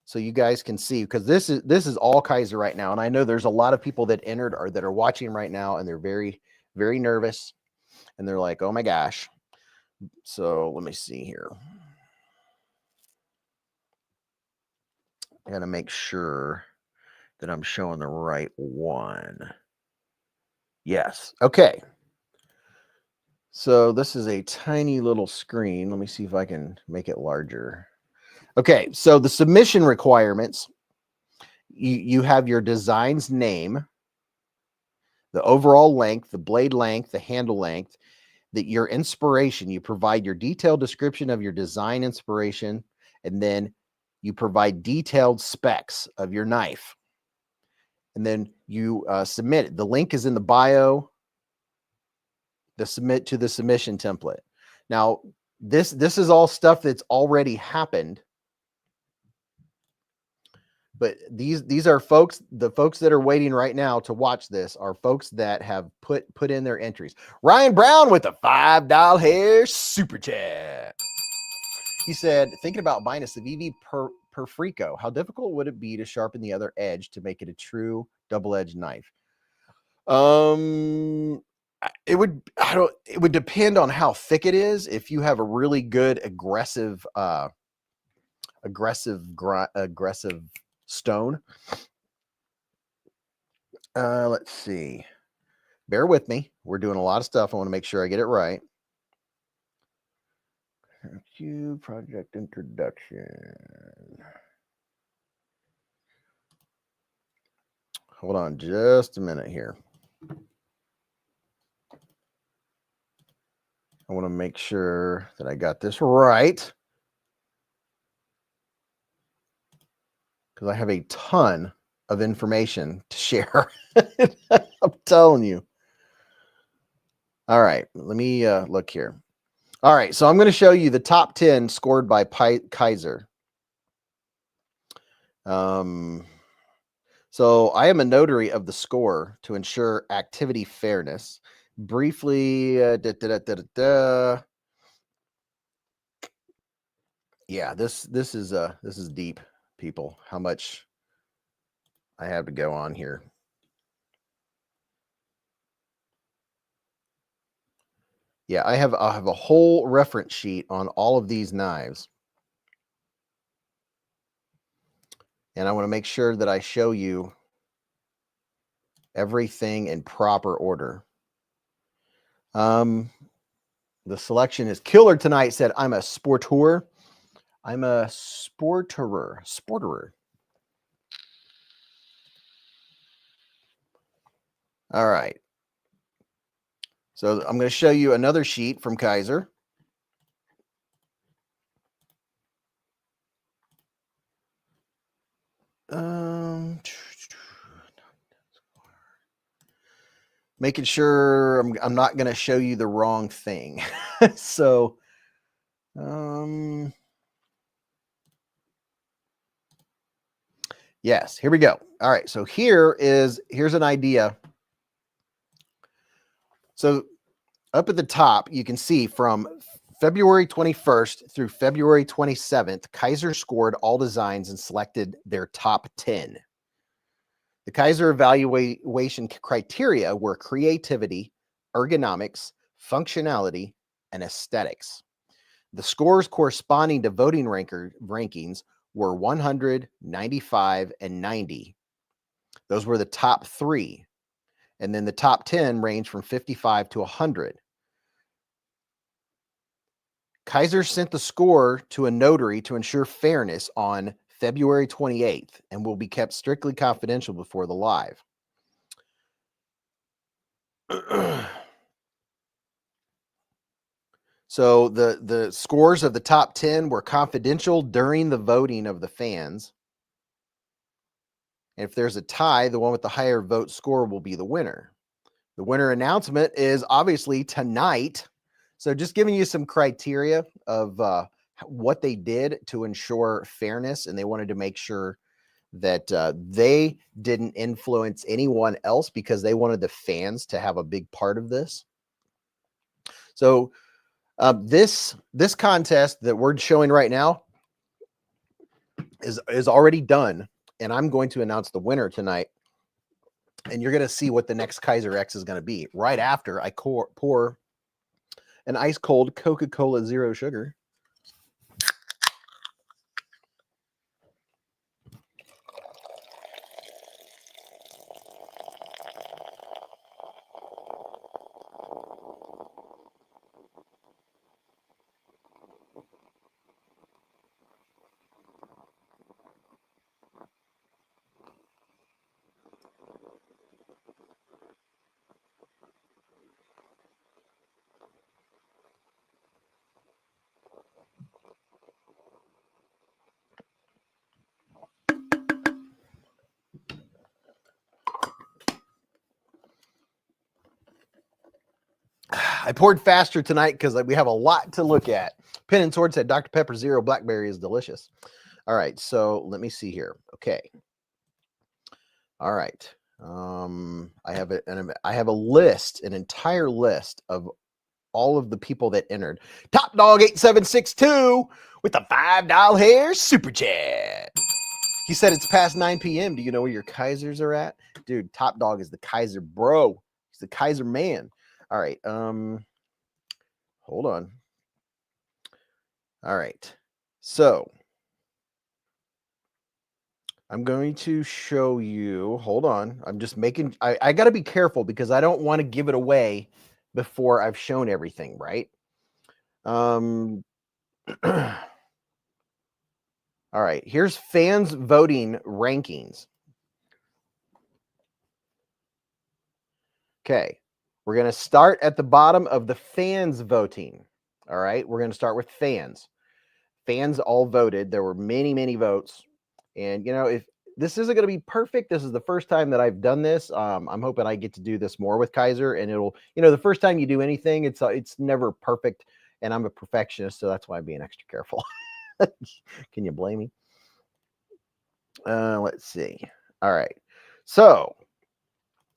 so you guys can see, because this is all Kaiser right now, and I know there's a lot of people that entered or that are watching right now, and they're very, very nervous, and they're like, oh my gosh. So let me see here. I got to make sure that I'm showing the right one. Yes. Okay. So this is a tiny little screen. Let me see if I can make it larger. Okay. So the submission requirements, you have your design's name, the overall length, the blade length, the handle length, that your inspiration, you provide your detailed description of your design inspiration, and then you provide detailed specs of your knife. And then you submit it. The link is in the bio, the submit to the submission template. Now, this is all stuff that's already happened. But these are folks, the folks that are waiting right now to watch this are folks that have put in their entries. Ryan Brown with a $5 super chat. He said, thinking about buying a Civivi per Frico, how difficult would it be to sharpen the other edge to make it a true double-edged knife? It would depend on how thick it is. If you have a really good aggressive stone. Let's see. Bear with me. We're doing a lot of stuff. I want to make sure I get it right. BladeHQ project introduction. Hold on just a minute here. I want to make sure that I got this right, because I have a ton of information to share. I'm telling you. All right, let me look here. All right, so I'm going to show you the top 10 scored by Kaiser. So I am a notary of the score to ensure activity fairness. Briefly, yeah, this is deep, people. How much I have to go on here. Yeah, I have a whole reference sheet on all of these knives. And I want to make sure that I show you everything in proper order. The selection is killer tonight. Said, I'm a sporter. I'm a sporterer. All right. So I'm going to show you another sheet from Kaiser. Making sure I'm not going to show you the wrong thing. So, yes, here we go. All right. So here's an idea. So up at the top, you can see from February 21st through February 27th, Kaiser scored all designs and selected their top 10. The Kaiser evaluation criteria were creativity, ergonomics, functionality, and aesthetics. The scores corresponding to voting rankings were 100, 95, and 90. Those were the top 3. And then the top 10 range from 55 to 100. Kaiser sent the score to a notary to ensure fairness on February 28th and will be kept strictly confidential before the live. So the scores of the top 10 were confidential during the voting of the fans. And if there's a tie, the one with the higher vote score will be the winner. The winner announcement is obviously tonight. So just giving you some criteria of what they did to ensure fairness, and they wanted to make sure that they didn't influence anyone else because they wanted the fans to have a big part of this. So this contest that we're showing right now is already done, and I'm going to announce the winner tonight. And you're going to see what the next Kaiser X is going to be right after I pour an ice cold Coca-Cola Zero Sugar. I poured faster tonight because we have a lot to look at. Pen and Sword said Dr. Pepper Zero Blackberry is delicious. All right, so let me see here. Okay. All right. I have a list, an entire list of all of the people that entered. Top Dog 8762 with the $5 hair super chat. He said it's past 9 p.m. Do you know where your Kizers are at? Dude, Top Dog is the Kaiser bro. He's the Kaiser man. All right. Hold on. All right. So I'm going to show you. Hold on. I'm just making. I got to be careful because I don't want to give it away before I've shown everything, right? All right. Here's fans voting rankings. Okay. We're going to start at the bottom of the fans voting. All right. We're going to start with fans. Fans all voted. There were many, many votes. And, you know, if this isn't going to be perfect, this is the first time that I've done this. I'm hoping I get to do this more with Kaiser, and it'll, you know, the first time you do anything, it's never perfect. And I'm a perfectionist, so that's why I'm being extra careful. Can you blame me? Let's see. All right. So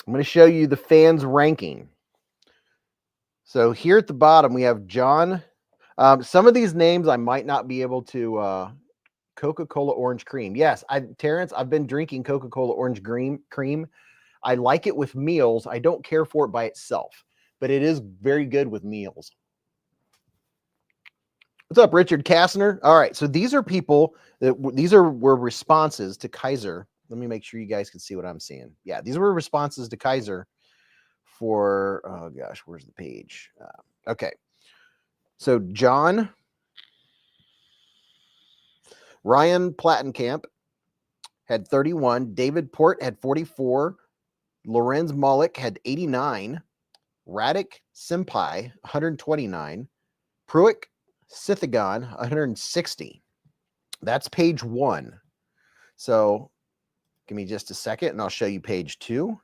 I'm going to show you the fans ranking. So here at the bottom, we have John. Some of these names I might not be able to. Coca-Cola Orange Cream. Yes, Terrence, I've been drinking Coca-Cola Orange Cream. I like it with meals. I don't care for it by itself, but it is very good with meals. What's up, Richard Kastner? All right, so these are people that were responses to Kaiser. Let me make sure you guys can see what I'm seeing. Yeah, these were responses to Kaiser for, oh gosh, where's the page? Okay, so John, Ryan Plattenkamp had 31. David Port had 44. Lorenz Malik had 89. Radic Senpai, 129. Pruick Sithagon, 160. That's page 1. So give me just a second, and I'll show you page 2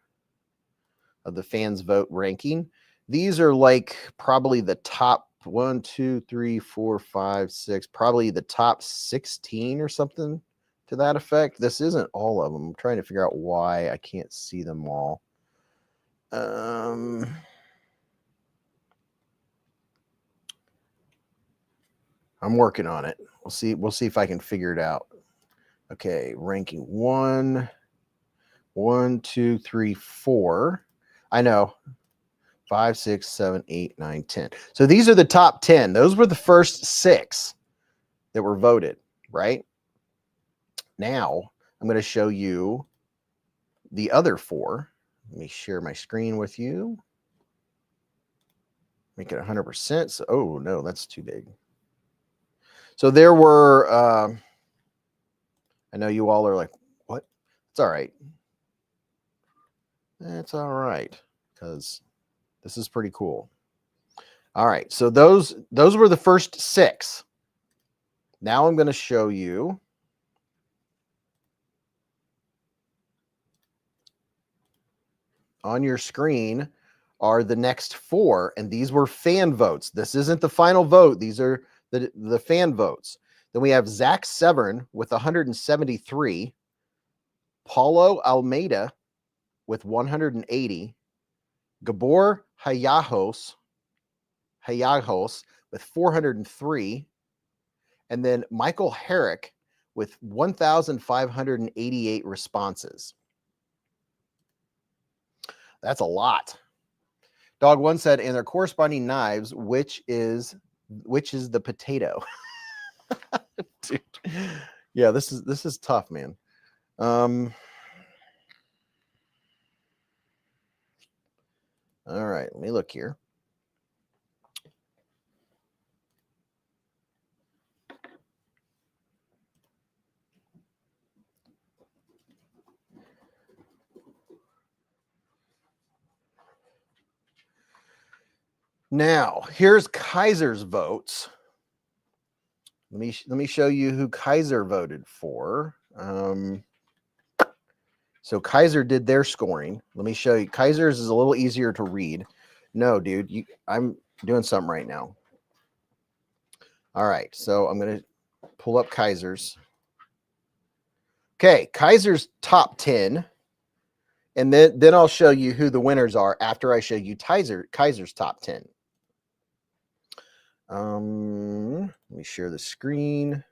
of the fans vote ranking. These are like probably the top 1, 2, 3, 4, 5, 6, probably the top 16 or something to that effect. This isn't all of them. I'm trying to figure out why I can't see them all. I'm working on it. We'll see if I can figure it out. Okay, ranking 1, 2, 3, 4. I know. 5, 6, 7, 8, 9, 10. So these are the top 10. Those were the first 6 that were voted, right? Now I'm going to show you the other 4. Let me share my screen with you. Make it 100%. So, oh no, that's too big. So there were, I know you all are like, what? It's all right. It's all right, because this is pretty cool. All right, so those were the first 6. Now I'm going to show you on your screen are the next 4, and these were fan votes. This isn't the final vote. These are the fan votes. Then we have Zach Severn with 173, Paulo Almeida with 180, Gabor Hayajos with 403, and then Michael Herrick with 1,588 responses. That's a lot. Dog One said, and their corresponding knives, which is the potato. Dude. Yeah, this is tough, man. All right, let me look here. Now, here's Kaiser's votes. Let me show you who Kaiser voted for. So Kaiser did their scoring. Let me show you. Kaiser's is a little easier to read. No, dude, I'm doing something right now. All right, so I'm going to pull up Kaiser's. Okay, Kaiser's top 10. And then I'll show you who the winners are after I show you Kaiser's top 10. Let me share the screen.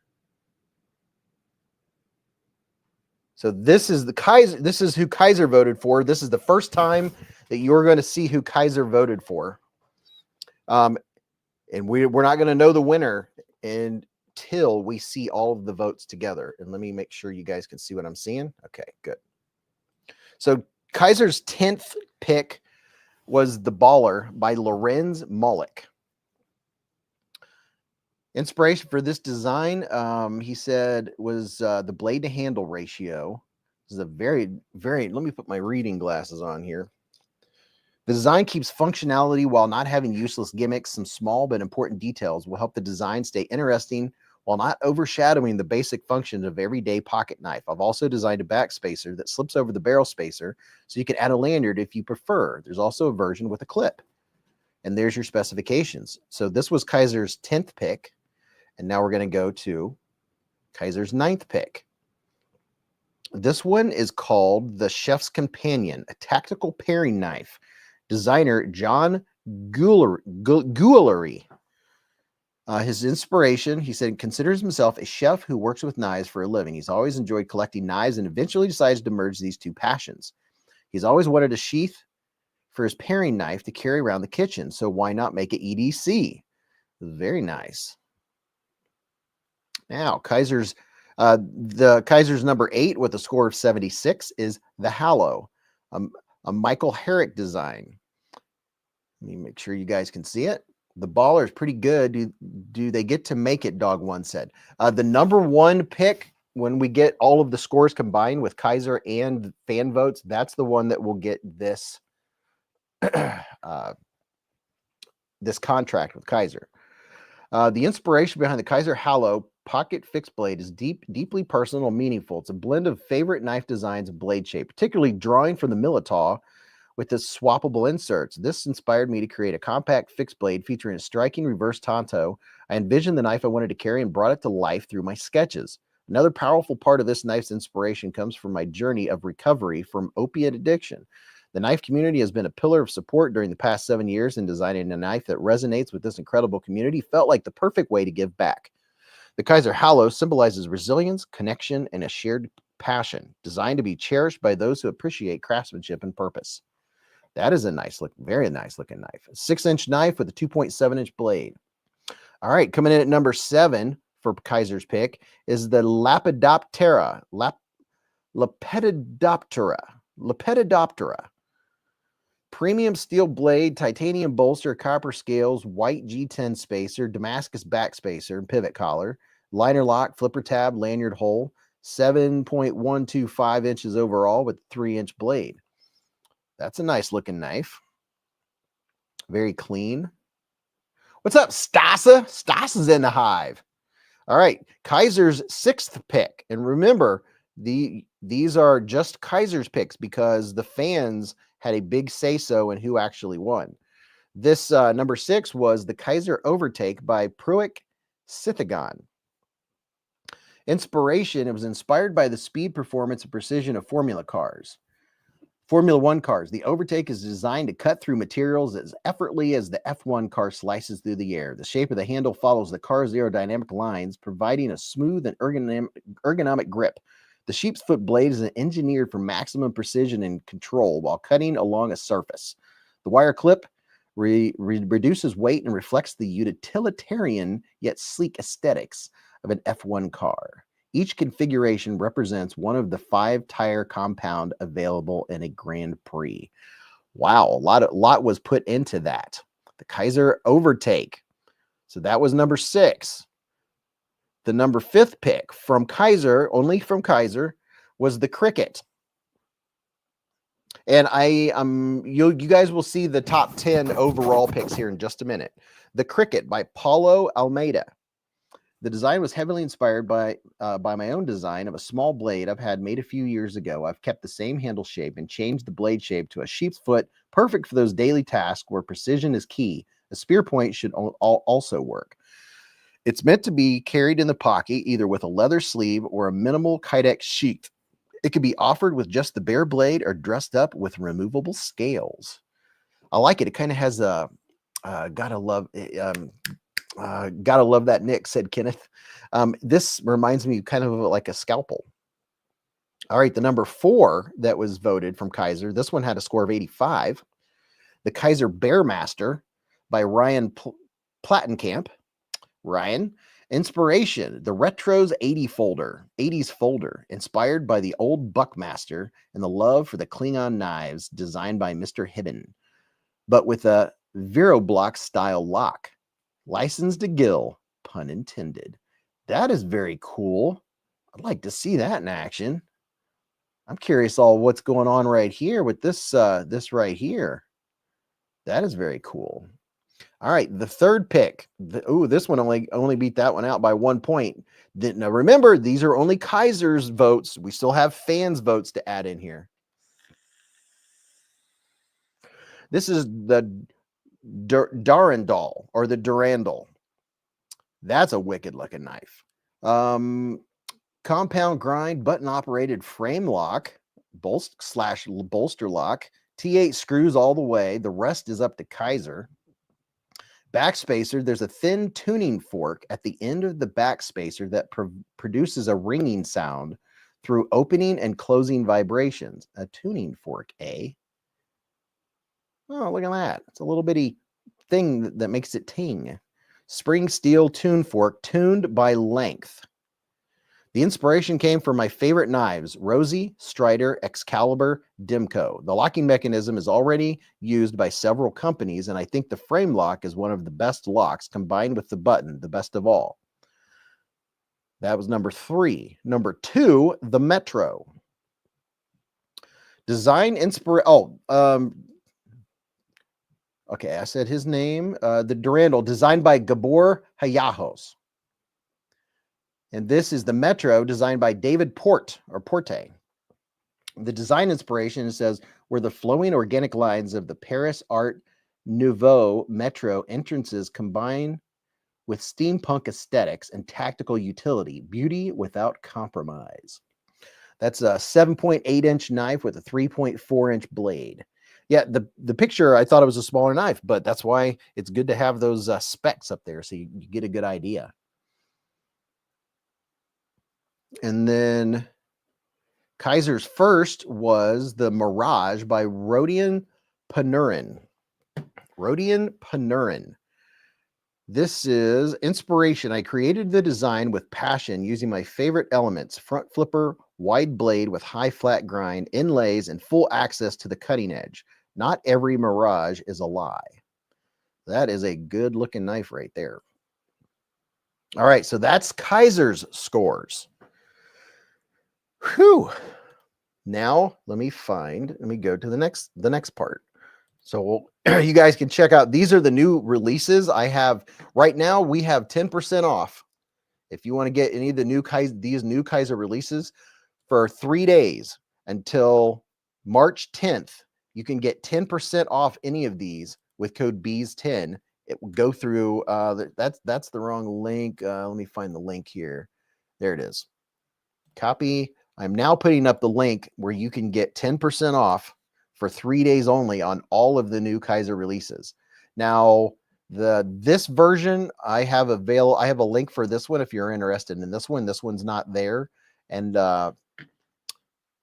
So this is the Kaiser. This is who Kaiser voted for. This is the first time that you're going to see who Kaiser voted for. And we're not going to know the winner until we see all of the votes together. And let me make sure you guys can see what I'm seeing. Okay, good. So Kaiser's 10th pick was The Baller by Lorenz Malik. Inspiration for this design, he said, was the blade to handle ratio. This is a very, very, let me put my reading glasses on here. The design keeps functionality while not having useless gimmicks. Some small but important details will help the design stay interesting while not overshadowing the basic functions of everyday pocket knife. I've also designed a back spacer that slips over the barrel spacer so you can add a lanyard if you prefer. There's also a version with a clip. And there's your specifications. So this was Kaiser's 10th pick. And now we're going to go to Kaiser's 9th pick. This one is called the Chef's Companion, a tactical paring knife. Designer John Guillery. His inspiration, he said, considers himself a chef who works with knives for a living. He's always enjoyed collecting knives and eventually decides to merge these two passions. He's always wanted a sheath for his paring knife to carry around the kitchen, so why not make it EDC? Very nice. Now, Kaiser's number 8 with a score of 76 is the Hallow, a Michael Herrick design. Let me make sure you guys can see it. The Baller is pretty good. Do they get to make it? Dog One said. The number 1 pick, when we get all of the scores combined with Kaiser and fan votes, that's the one that will get this this contract with Kaiser. The inspiration behind the Kaiser Hallow pocket fixed blade is deeply personal and meaningful. It's a blend of favorite knife designs and blade shape, particularly drawing from the Militaw with the swappable inserts. This inspired me to create a compact fixed blade featuring a striking reverse tanto. I envisioned the knife I wanted to carry and brought it to life through my sketches. Another powerful part of this knife's inspiration comes from my journey of recovery from opiate addiction. The knife community has been a pillar of support during the past 7 years, and designing a knife that resonates with this incredible community felt like the perfect way to give back. The Kaiser Hallow symbolizes resilience, connection, and a shared passion, designed to be cherished by those who appreciate craftsmanship and purpose. That is a nice look, very nice looking knife. A 6-inch knife with a 2.7-inch blade. All right, coming in at number 7 for Kaiser's pick is the Lepidoptera. Premium steel blade, titanium bolster, copper scales, white G10 spacer, Damascus back spacer, and pivot collar, liner lock, flipper tab, lanyard hole, 7.125 inches overall with 3-inch blade. That's a nice looking knife. Very clean. What's up, Stasa? Stasa's in the hive. All right, Kaiser's 6th pick. And remember, these are just Kaiser's picks because the fans had a big say-so in who actually won. This number 6 was the Kaiser Overtake by Pruitt Sithagon. Inspiration, it was inspired by the speed, performance, and precision of Formula One cars. The Overtake is designed to cut through materials as effortlessly as the F1 car slices through the air. The shape of the handle follows the car's aerodynamic lines, providing a smooth and ergonomic grip. The sheep's foot blade is engineered for maximum precision and control while cutting along a surface. The wire clip reduces weight and reflects the utilitarian yet sleek aesthetics of an F1 car. Each configuration represents one of the 5-tire compound available in a Grand Prix. Wow, a lot was put into that. The Kaiser Overtake. So that was number 6. The number 5th pick from Kaiser, only from Kaiser, was the Cricket. And you guys will see the top 10 overall picks here in just a minute. The Cricket by Paulo Almeida. The design was heavily inspired by my own design of a small blade I've had made a few years ago. I've kept the same handle shape and changed the blade shape to a sheep's foot, perfect for those daily tasks where precision is key. A spear point should also work. It's meant to be carried in the pocket, either with a leather sleeve or a minimal Kydex sheath. It could be offered with just the bare blade or dressed up with removable scales. I like it. It kind of has a gotta love that, Nick, said Kenneth. This reminds me kind of like a scalpel. All right, the number 4 that was voted from Kaiser, this one had a score of 85. The Kaiser Bearmaster by Ryan Plattenkamp. Ryan, inspiration, the Retro's 80s folder, inspired by the old Buckmaster and the love for the Klingon knives designed by Mr. Hibben, but with a Viroblock style lock. Licensed to Gill, pun intended. That is very cool. I'd like to see that in action. I'm curious what's going on right here with this right here. That is very cool. All right, the 3rd pick. This one only beat that one out by 1 point. Now remember, these are only Kaiser's votes. We still have fans' votes to add in here. This is the Durandal or the Durandal. That's a wicked looking knife. Compound grind, button operated frame lock, bolster lock, T8 screws all the way. The rest is up to Kaiser. Backspacer, there's a thin tuning fork at the end of the backspacer that produces a ringing sound through opening and closing vibrations. A tuning fork, eh? Oh, look at that. It's a little bitty thing that makes it ting. Spring steel tune fork tuned by length. The inspiration came from my favorite knives, Rosie, Strider, Excalibur, Dimco. The locking mechanism is already used by several companies, and I think the frame lock is one of the best locks, combined with the button, the best of all. That was number 3. Number 2, the Metro. Design okay, I said his name. The Durandal, designed by Gabor Hayajos. And this is the Metro, designed by David Porte. The design inspiration, it says, were the flowing organic lines of the Paris Art Nouveau Metro entrances combined with steampunk aesthetics and tactical utility, beauty without compromise. That's a 7.8-inch knife with a 3.4-inch blade. Yeah, the picture, I thought it was a smaller knife, but that's why it's good to have those specs up there so you get a good idea. And then Kaiser's first was the Mirage by Rodion Panurin. This is inspiration. I created the design with passion using my favorite elements: front flipper, wide blade with high flat grind, inlays, and full access to the cutting edge. Not every mirage is a lie. That is a good looking knife right there. All right, so that's Kaiser's scores. Whew. Now let me go to the next part. So you guys can check out, these are the new releases I have right now. We have 10% off. If you want to get any of the these new Kaiser releases for 3 days until March 10th, you can get 10% off any of these with code Beez10. It will go through, that's the wrong link. Let me find the link here. There it is. Copy. I'm now putting up the link where you can get 10% off for 3 days only on all of the new Kaiser releases. Now, this version I have a link for this one if you're interested in this one. This one's not there. And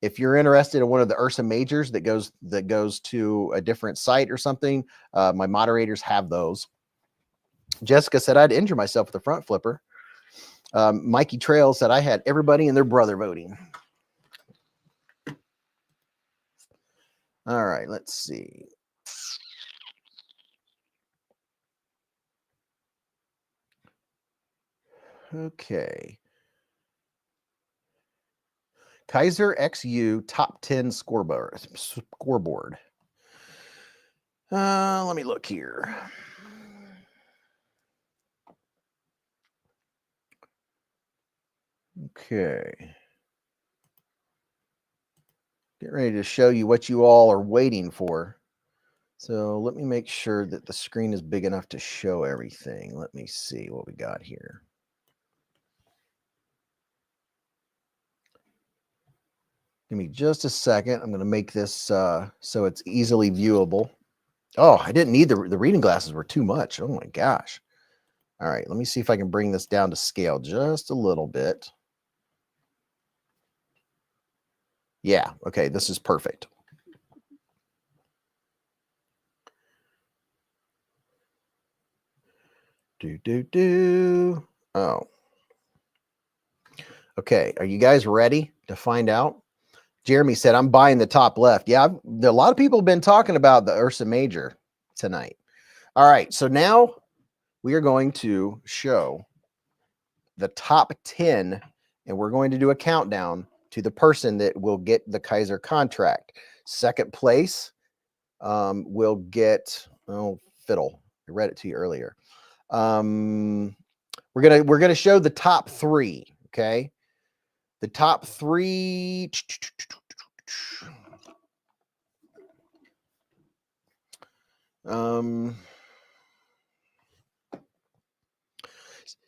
if you're interested in one of the Ursa Majors that goes to a different site or something, my moderators have those. Jessica said I'd injure myself with a front flipper. Mikey Trail said I had everybody and their brother voting. All right, let's see. Okay. Kaiser XU top 10 scoreboard. Let me look here. Okay. Get ready to show you what you all are waiting for. So let me make sure that the screen is big enough to show everything. Let me see what we got here. Give me just a second. I'm going to make this so it's easily viewable. Oh, I didn't need the reading glasses were too much. Oh my gosh. All right, let me see if I can bring this down to scale just a little bit. Yeah, okay, this is perfect. Oh. Okay, are you guys ready to find out? Jeremy said, I'm buying the top left. Yeah, a lot of people have been talking about the Ursa Major tonight. All right, so now we are going to show the top 10, and we're going to do a countdown to the person that will get the Kaiser contract. Second place will get, oh, fiddle. I read it to you earlier. We're gonna show the top 3, okay? The top 3.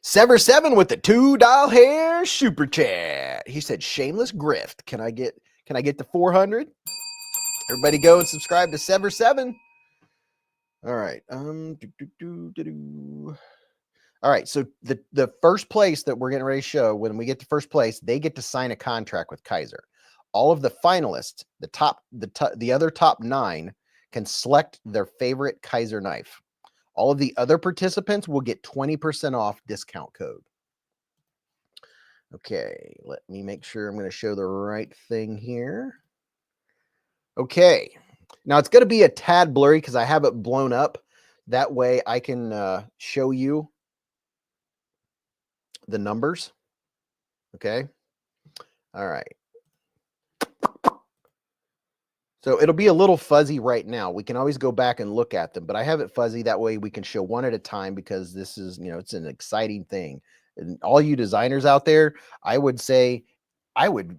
Sever7 with the $2 hair super chat. He said, shameless grift. Can I get to 400? Everybody go and subscribe to Sever7. All right. All right. So the first place that we're getting ready to show, when we get to first place, they get to sign a contract with Kaiser. All of the finalists, the other top 9 can select their favorite Kaiser knife. All of the other participants will get 20% off discount code. Okay, let me make sure I'm going to show the right thing here. Okay, now it's going to be a tad blurry because I have it blown up. That way I can show you the numbers. Okay, all right. So it'll be a little fuzzy right now. We can always go back and look at them, but I have it fuzzy. That way we can show one at a time because this is, it's an exciting thing. And all you designers out there, I would say I would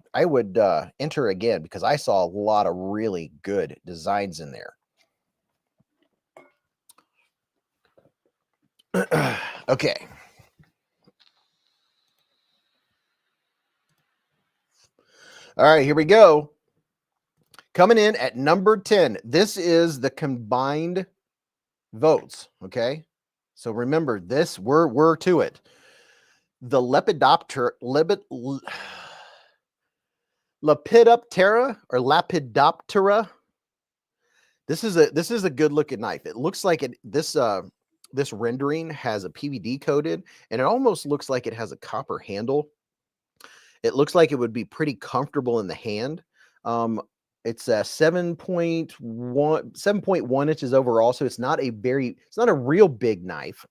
enter again because I saw a lot of really good designs in there. Okay. All right, here we go. Coming in at number 10. This is the combined votes, okay? So remember this, we're to it. The Lepidoptera or Lepidoptera. This is a good looking knife. It looks like this this rendering has a PVD coated, and it almost looks like it has a copper handle. It looks like it would be pretty comfortable in the hand. It's a 7.1 inches overall, so it's not a real big knife,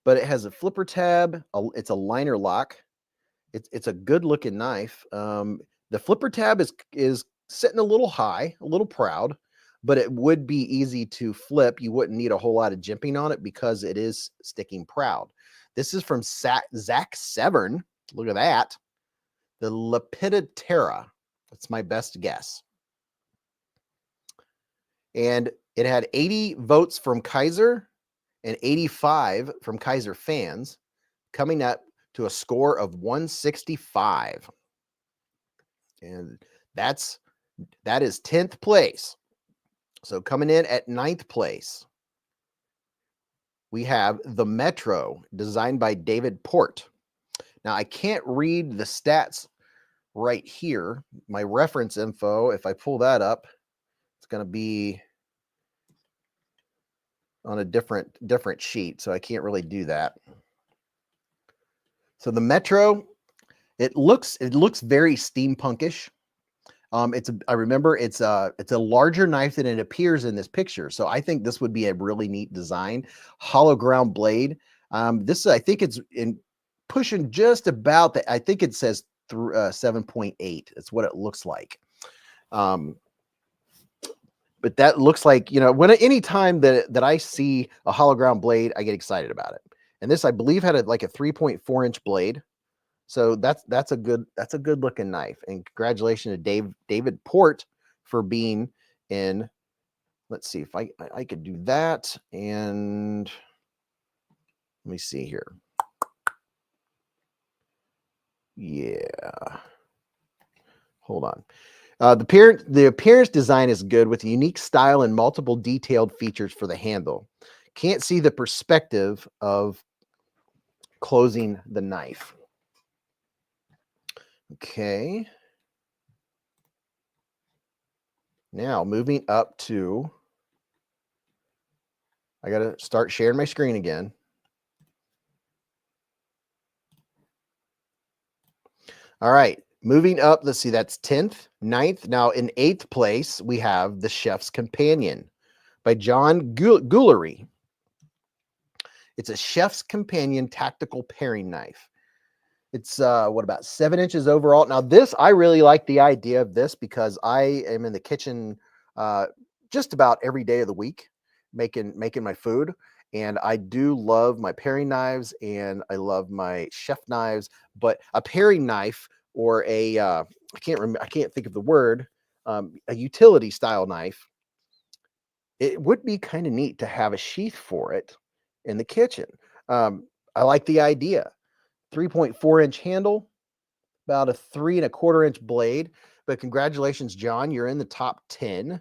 but it has a flipper tab. It's a liner lock. It's a good looking knife. The flipper tab is sitting a little high, a little proud, but it would be easy to flip. You wouldn't need a whole lot of jimping on it because it is sticking proud. This is from Zach Severn. Look at that. The Lepidoptera. That's my best guess. And it had 80 votes from Kaiser and 85 from Kaiser fans, coming up to a score of 165. And that is 10th place. So coming in at 9th place, we have the Metro, designed by David Port. Now, I can't read the stats right here. My reference info, if I pull that up, it's going to be on a different sheet, so I can't really do that. So the Metro, it looks very steampunkish. I remember it's a larger knife than it appears in this picture. So I think this would be a really neat design. Hollow ground blade. This, I think it's in pushing just about I think it says through 7.8. It's what it looks like. But that looks like, any time that I see a hollow ground blade, I get excited about it. And this, I believe, had like a 3.4 inch blade. So that's a good looking knife. And congratulations to David Port for being in. Let's see if I could do that. And let me see here. Yeah. Hold on. The appearance design is good with a unique style and multiple detailed features for the handle. Can't see the perspective of closing the knife. Okay. Now moving up to, I got to start sharing my screen again. All right, moving up, let's see, that's 10th, 9th. Now in 8th place, we have The Chef's Companion by John Guillery. It's a Chef's Companion tactical paring knife. It's about 7 inches overall. Now this, I really like the idea of this because I am in the kitchen just about every day of the week making my food. And I do love my paring knives and I love my chef knives, but a paring knife or I can't think of the word, a utility style knife, it would be kind of neat to have a sheath for it in the kitchen. I like the idea. 3.4 inch handle, about a 3.25 inch blade. But congratulations, John, you're in the top 10.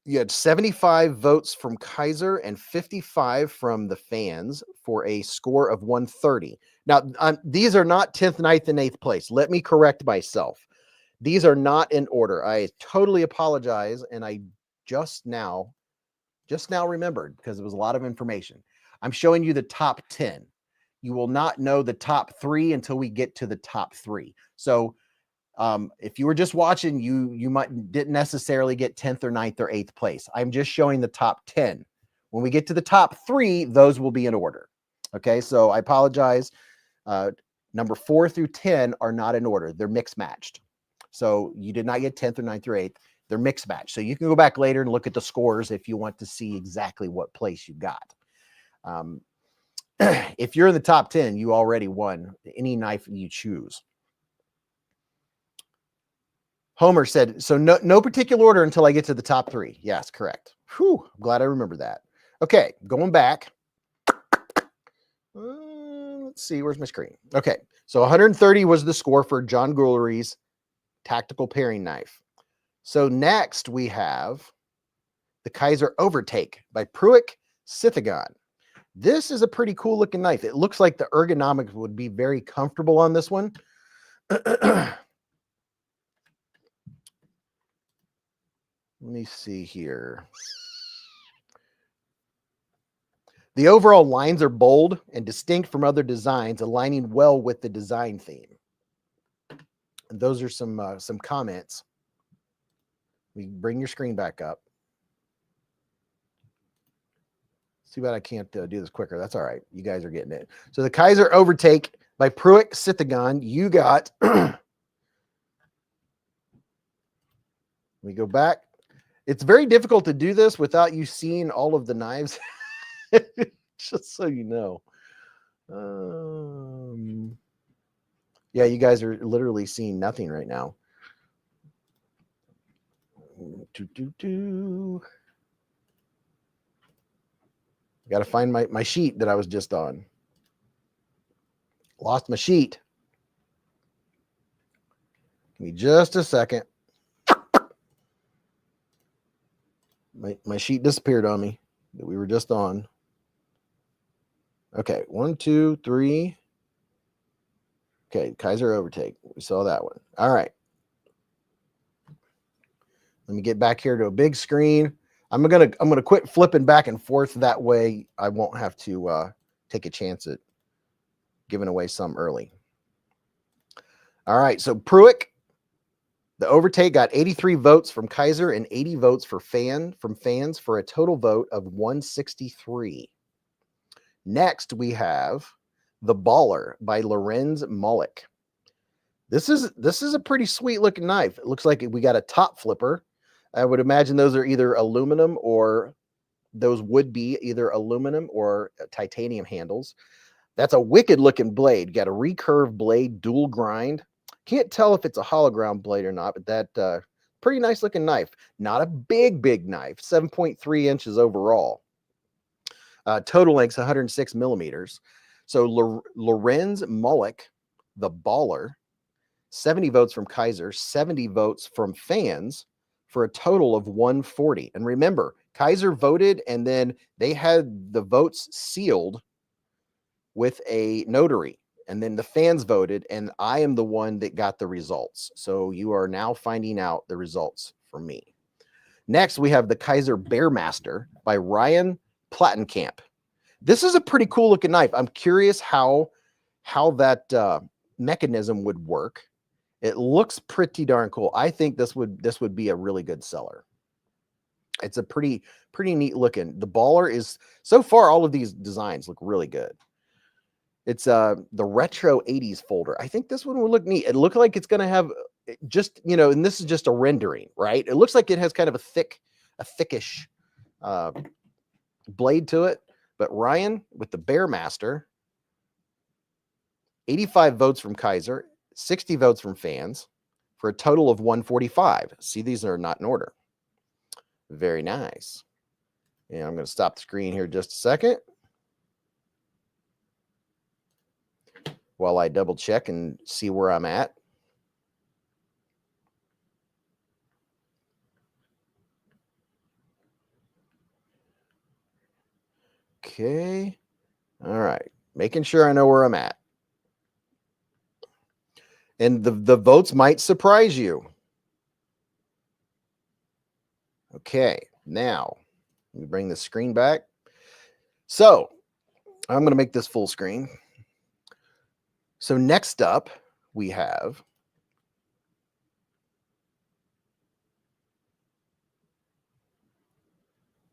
You had 75 votes from Kaiser and 55 from the fans for a score of 130. Now, these are not 10th, 9th, and 8th place. Let me correct myself. These are not in order. I totally apologize, and I just now remembered because it was a lot of information. I'm showing you the top 10. You will not know the top 3 until we get to the top 3. So if you were just watching, you didn't necessarily get 10th or 9th or 8th place. I'm just showing the top 10. When we get to the top 3, those will be in order. Okay, so I apologize. Number 4 through 10 are not in order. They're mixed matched. So you did not get 10th or 9th or 8th. They're mixed matched. So you can go back later and look at the scores if you want to see exactly what place you got. If you're in the top 10, you already won any knife you choose. Homer said, so no particular order until I get to the top 3. Yes, correct. Whew, I'm glad I remember that. Okay, going back. Let's see, where's my screen? Okay, so 130 was the score for John Guillery's tactical paring knife. So next we have the Kaiser Overtake by Pruitt Sithagon. This is a pretty cool looking knife. It looks like the ergonomics would be very comfortable on this one. Let me see here. The overall lines are bold and distinct from other designs, aligning well with the design theme. And those are some comments. We bring your screen back up. Too bad I can't do this quicker. That's all right. You guys are getting it. So the Kaiser Overtake by Pruitt Cithagon. You got. We go back. It's very difficult to do this without you seeing all of the knives. Just so you know. Yeah, you guys are literally seeing nothing right now. Got to find my sheet that I was just on. Lost my sheet. Give me just a second. My sheet disappeared on me that we were just on. Okay, 1, 2, 3. Okay, Kaiser Overtake. We saw that one. All right. Let me get back here to a big screen. I'm gonna quit flipping back and forth. That way I won't have to take a chance at giving away some early. All right, so Pruitt, the Overtake got 83 votes from Kaiser and 80 votes from fans for a total vote of 163. Next, we have the Baller by Lorenz Mullick. This is a pretty sweet looking knife. It looks like we got a top flipper. I would imagine those are either aluminum or those would be either aluminum or titanium handles. That's a wicked looking blade. Got a recurve blade, dual grind. Can't tell if it's a hollow ground blade or not, but that pretty nice looking knife. Not a big knife, 7.3 inches overall. Total length's 106 millimeters. So Lorenz Mullick, the Baller, 70 votes from Kaiser, 70 votes from fans for a total of 140. And remember, Kaiser voted and then they had the votes sealed with a notary. And then the fans voted, and I am the one that got the results. So you are now finding out the results from me. Next, we have the Kaiser Bearmaster by Ryan Plattenkamp. This is a pretty cool looking knife. I'm curious how that mechanism would work. It looks pretty darn cool. I think this would be a really good seller. It's a pretty neat looking. The Baller is, so far all of these designs look really good. It's the retro 80s folder. I think this one will look neat. It looks like it's going to have just, and this is just a rendering, right? It looks like it has kind of a thickish blade to it. But Ryan with the Bearmaster, 85 votes from Kaiser, 60 votes from fans for a total of 145. See, these are not in order. Very nice. And I'm going to stop the screen here just a second while I double check and see where I'm at. Okay. All right. Making sure I know where I'm at. And the votes might surprise you. Okay. Now, let me bring the screen back. So, I'm going to make this full screen. So, next up, we have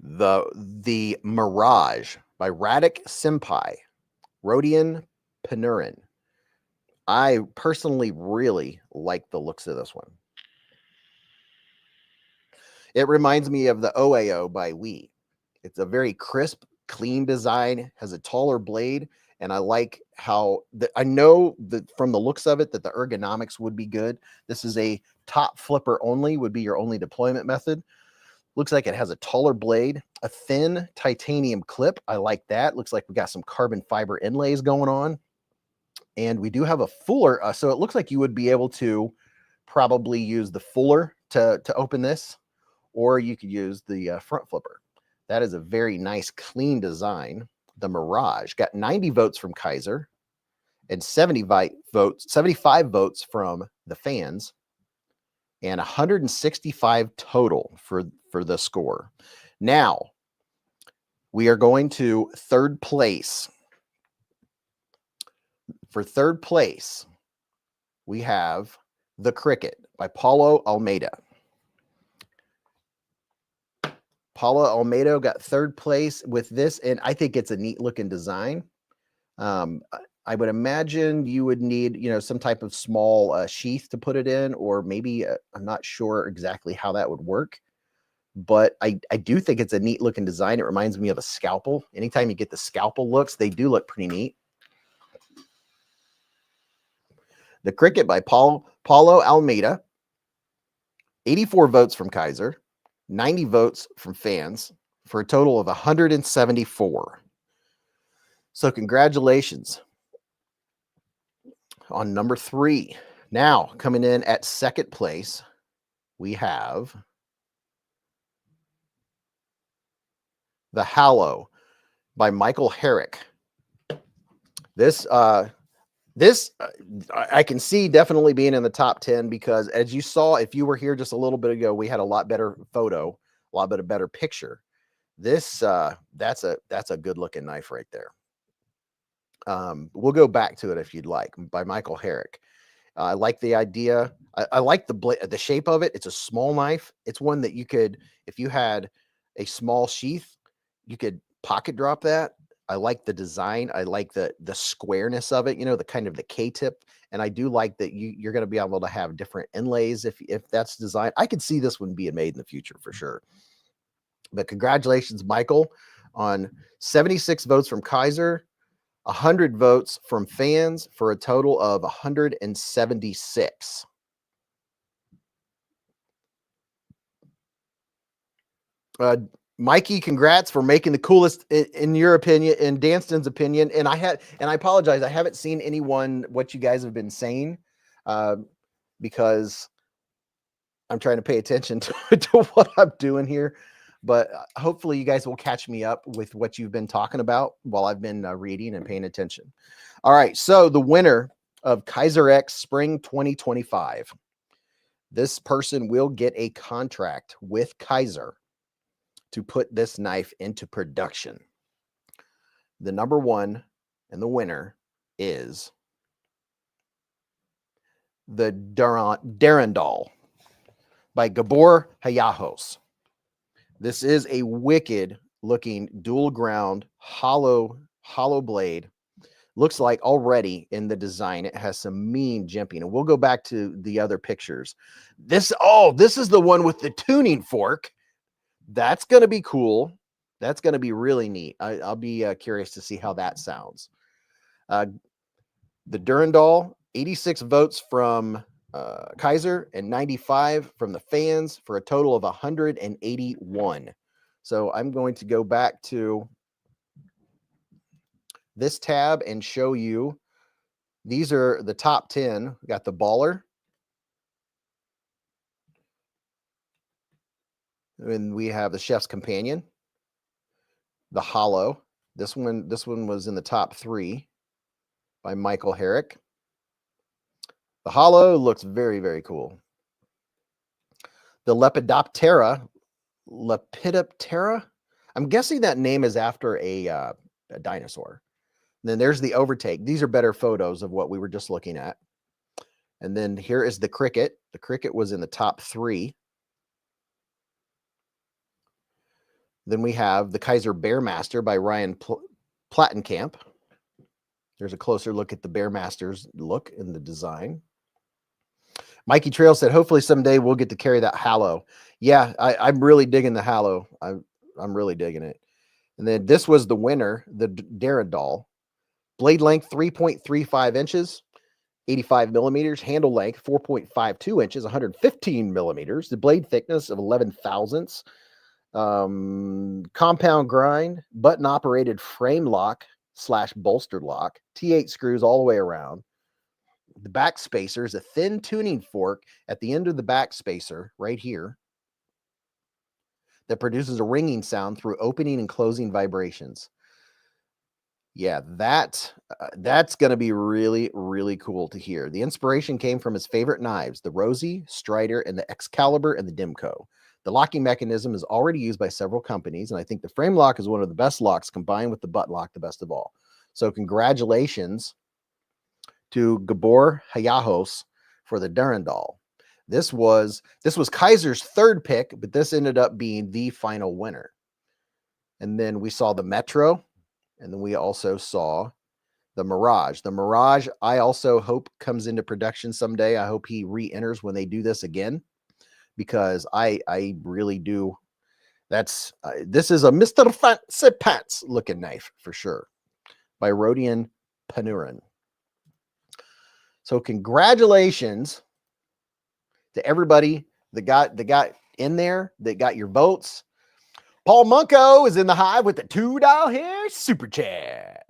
the Mirage by Radek Senpai, Rodion Penurin. I personally really like the looks of this one. It reminds me of the OAO by Wii. It's a very crisp, clean design, has a taller blade, and I like how I know that from the looks of it that the ergonomics would be good. This is a top flipper only, would be your only deployment method. Looks like it has a taller blade, a thin titanium clip. I like that. Looks like we got some carbon fiber inlays going on. And we do have a fuller. So it looks like you would be able to probably use the fuller to open this, or you could use the front flipper. That is a very nice, clean design. The Mirage got 90 votes from Kaiser and 75 votes from the fans, and 165 total for the score. Now, We are going to third place. For third place, we have The Cricket by Paulo Almeida. Paulo Almeida got third place with this, and I think it's a neat looking design. I would imagine you would need, some type of small sheath to put it in, or maybe I'm not sure exactly how that would work, but I do think it's a neat looking design. It reminds me of a scalpel. Anytime you get the scalpel looks, they do look pretty neat. The Cricket by Paulo Almeida. 84 votes from Kaiser, 90 votes from fans, for a total of 174. So congratulations on number 3. Now, coming in at second place, we have The Hallow by Michael Herrick. This I can see definitely being in the top 10, because as you saw, if you were here just a little bit ago, we had a lot better photo, a lot better picture. This that's a good looking knife right there. We'll go back to it if you'd like, by Michael Herrick. I like the idea. I like the shape of it. It's a small knife. It's one that you could, if you had a small sheath, you could pocket drop that. I like the design. I like the squareness of it, the kind of the K-tip. And I do like that you're going to be able to have different inlays if that's designed. I could see this one being made in the future for sure. But congratulations, Michael, on 76 votes from Kaiser, 100 votes from fans, for a total of 176. Mikey, congrats for making the coolest, in your opinion, in Danston's opinion. And I apologize, I haven't seen what you guys have been saying, because I'm trying to pay attention to what I'm doing here. But hopefully you guys will catch me up with what you've been talking about while I've been reading and paying attention. All right, so the winner of Kaiser X Spring 2025, this person will get a contract with Kaiser to put this knife into production. The number 1 and the winner is the Darendal by Gabor Hayahos. This is a wicked looking dual ground hollow blade. Looks like already in the design it has some mean jimping, and we'll go back to the other pictures. This is the one with the tuning fork. That's going to be cool. That's going to be really neat. I'll be curious to see how that sounds. The Durandal, 86 votes from Kaiser and 95 from the fans, for a total of 181. So I'm going to go back to this tab and show you. These are the top 10. We got the Baller. And we have the Chef's Companion. The Hollow. This one was in the top 3 by Michael Herrick. The Hollow looks very, very cool. The Lepidoptera. I'm guessing that name is after a dinosaur. And then there's the Overtake. These are better photos of what we were just looking at. And then here is the Cricket. The Cricket was in the top 3. Then we have the Kaiser Bearmaster by Ryan Plattenkamp. There's a closer look at the Bearmaster's look in the design. Mikey Trail said, hopefully someday we'll get to carry that Hallow. Yeah, I'm really digging the Hallow. I'm really digging it. And then this was the winner, the Darendal. Blade length 3.35 inches, 85 millimeters. Handle length 4.52 inches, 115 millimeters. The blade thickness of 11 thousandths. Compound grind, button operated frame lock / bolster lock. T8 screws all the way around. The back spacer is a thin tuning fork at the end of the back spacer right here that produces a ringing sound through opening and closing vibrations. Yeah, that's going to be really, really cool to hear. The inspiration came from his favorite knives, the Rosie, Strider, and the Excalibur and the Dimco. The locking mechanism is already used by several companies, and I think the frame lock is one of the best locks, combined with the butt lock, the best of all. So congratulations to Gabor Hayahos for the Durandal. This was Kaiser's third pick, but this ended up being the final winner. And then we saw the Metro, and then we also saw the Mirage. The Mirage, I also hope comes into production someday. I hope he re-enters when they do this again, because I really do. That's this is a Mr. Fancy Pants looking knife for sure, by Rodion Panurin. So congratulations to everybody that got in there, that got your votes. Paul Munko is in the hive with the $2 here super chat.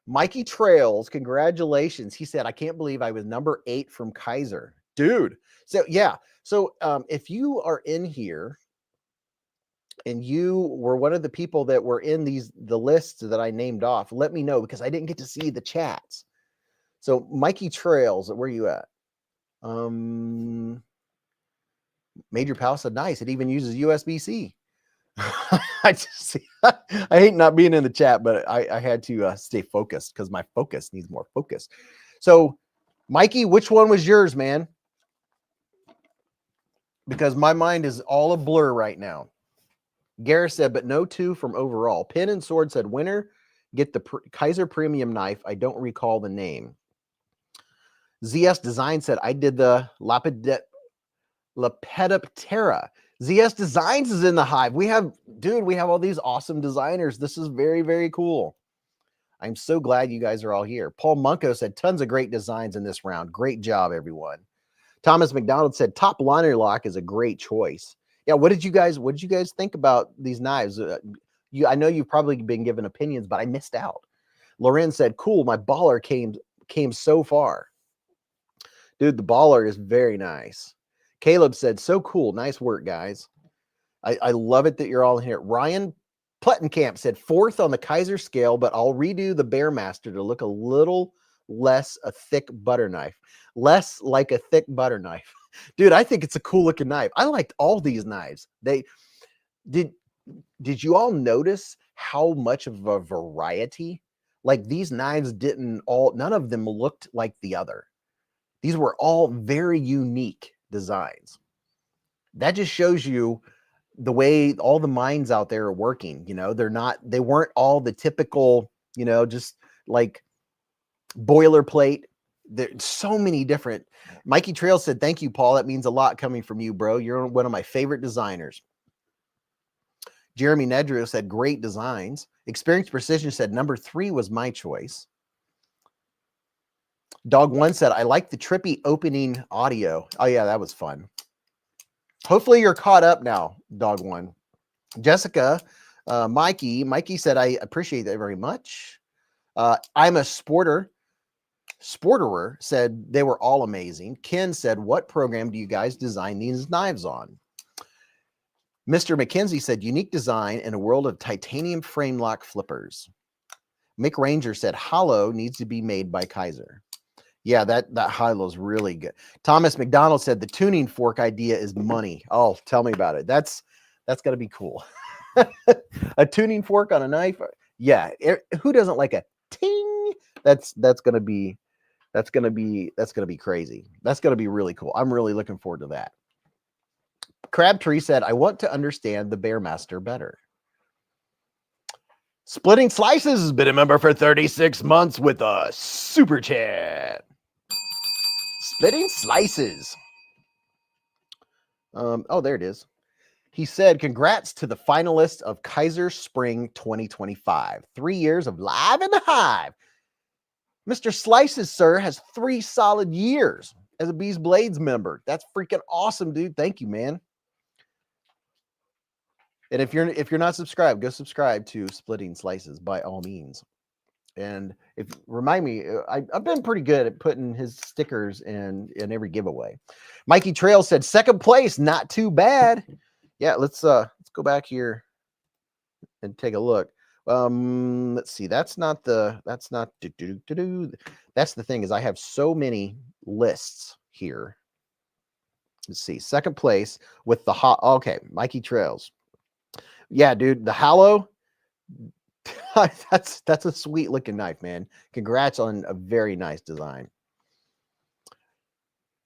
Mikey Trails, congratulations. He said, I can't believe I was number 8 from Kaiser. Dude. So yeah. So if you are in here and you were one of the people that were in the lists that I named off, let me know, because I didn't get to see the chats. So Mikey Trails, where are you at? Major Pal said, nice. It even uses USB-C. I hate not being in the chat, but I had to stay focused, because my focus needs more focus. So Mikey, which one was yours, man? Because my mind is all a blur right now. Gareth said, but no 2 from overall. Pin and Sword said, winner, get the Kaiser premium knife. I don't recall the name. ZS Design said, I did the Lepidoptera. ZS Designs is in the hive. We have all these awesome designers. This is very, very cool. I'm so glad you guys are all here. Paul Munko said, tons of great designs in this round. Great job, everyone. Thomas McDonald said, top liner lock is a great choice. Yeah, what did you guys think about these knives? I know you've probably been given opinions, but I missed out. Loren said, cool, my baller came so far. Dude, the baller is very nice. Caleb said, so cool. Nice work, guys. I love it that you're all here. Ryan Plettenkamp said, 4th on the Kaiser scale, but I'll redo the Bearmaster to look a little less a thick butter knife. Less like a thick butter knife. Dude, I think it's a cool looking knife. I liked all these knives. Did you all notice how much of a variety? Like, these knives none of them looked like the other. These were all very unique designs. That just shows you the way all the minds out there are working. You know, they weren't all the typical, you know, just like boilerplate. There's so many different. Mikey Trail said, thank you, Paul. That means a lot coming from you, bro. You're one of my favorite designers. Jeremy Nedro said, great designs. Experience Precision said, number 3 was my choice. Dog One said, I like the trippy opening audio. Oh yeah, that was fun. Hopefully you're caught up now, Dog One. Jessica, Mikey said, I appreciate that very much. I'm a Sporterer said they were all amazing. Ken said, what program do you guys design these knives on? Mr. McKenzie said, unique design in a world of titanium frame lock flippers. Mick Ranger said, hollow needs to be made by Kaiser. Yeah, that hollow is really good. Thomas McDonald said, the tuning fork idea is money. Oh, tell me about it. That's got to be cool. A tuning fork on a knife. Yeah. Who doesn't like a ting? That's going to be crazy. That's going to be really cool. I'm really looking forward to that. Crabtree said, I want to understand the Bearmaster better. Splitting Slices has been a member for 36 months with a super chat. Splitting Slices. Oh, there it is. He said, congrats to the finalists of Kaiser Spring 2025. 3 years of live in the hive. Mr. Slices, sir, has 3 solid years as a BeezBlades member. That's freaking awesome, dude. Thank you, man. And if you're not subscribed, go subscribe to Splitting Slices by all means. And remind me, I've been pretty good at putting his stickers in every giveaway. Mikey Trail said, second place, not too bad. Yeah, let's go back here and take a look. Let's see. That's the thing, is I have so many lists here Let's see. Second place with the hot. Okay, Mikey Trails. Yeah, dude, the Hallow. that's a sweet looking knife, man. Congrats on a very nice design.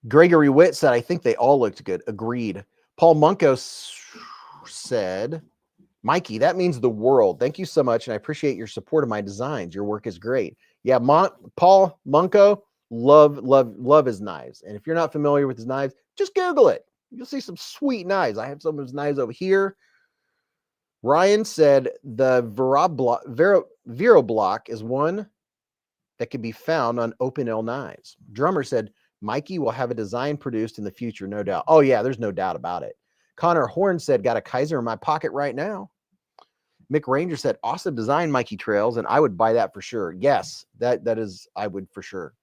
Gregory Witt said, I think they all looked good. Agreed. Paul Munko said, Mikey, that means the world. Thank you so much, and I appreciate your support of my designs. Your work is great. Yeah, Paul Munko, love his knives. And if you're not familiar with his knives, just Google it. You'll see some sweet knives. I have some of his knives over here. Ryan said the Vero block is one that can be found on Open L knives. Drummer said, Mikey will have a design produced in the future, no doubt. Oh, yeah, there's no doubt about it. Connor Horn said, got a Kaiser in my pocket right now. Mick Ranger said, awesome design, Mikey Trails, and I would buy that for sure. Yes, that is, I would for sure.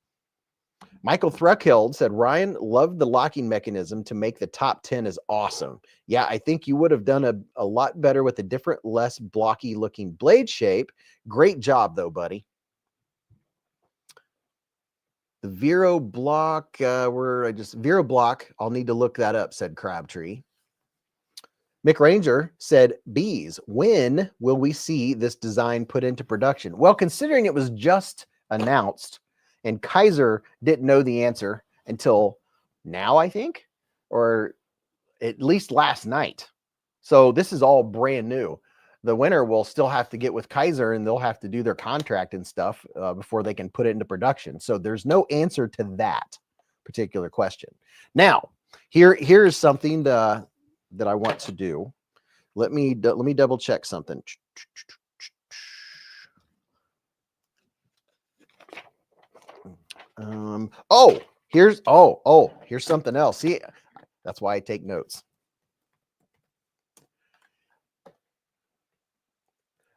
Michael Thruckhild said, Ryan, loved the locking mechanism to make the top 10 is awesome. Yeah, I think you would have done a lot better with a different, less blocky looking blade shape. Great job, though, buddy. The Vero block, Vero block, I'll need to look that up, said Crabtree. Mick Ranger said, Beez, when will we see this design put into production? Well, considering it was just announced and Kaiser didn't know the answer until now, I think, or at least last night. So this is all brand new. The winner will still have to get with Kaiser and they'll have to do their contract and stuff before they can put it into production. So there's no answer to that particular question. Now, here's something that I want to do. Let me double check something. Here's something else. See, that's why I take notes.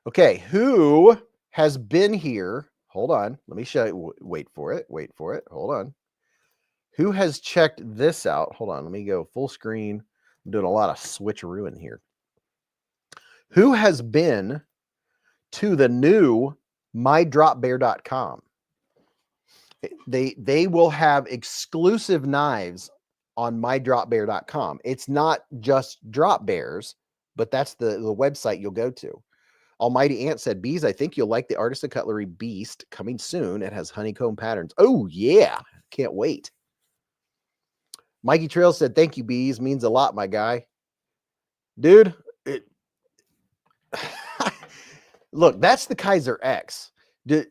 Okay, who has been here? Hold on. Let me show you. Wait for it. Hold on. Who has checked this out? Hold on. Let me go full screen. I'm doing a lot of switcheroo in here. Who has been to the new mydropbear.com? They will have exclusive knives on mydropbear.com. It's not just drop bears, but that's the website you'll go to. Almighty Ant said, Beez, I think you'll like the Artisan Cutlery Beast coming soon. It has honeycomb patterns. Oh, yeah. Can't wait. Mikey Trail said, thank you, Beez. Means a lot, my guy. Dude, look, that's the Kaiser X.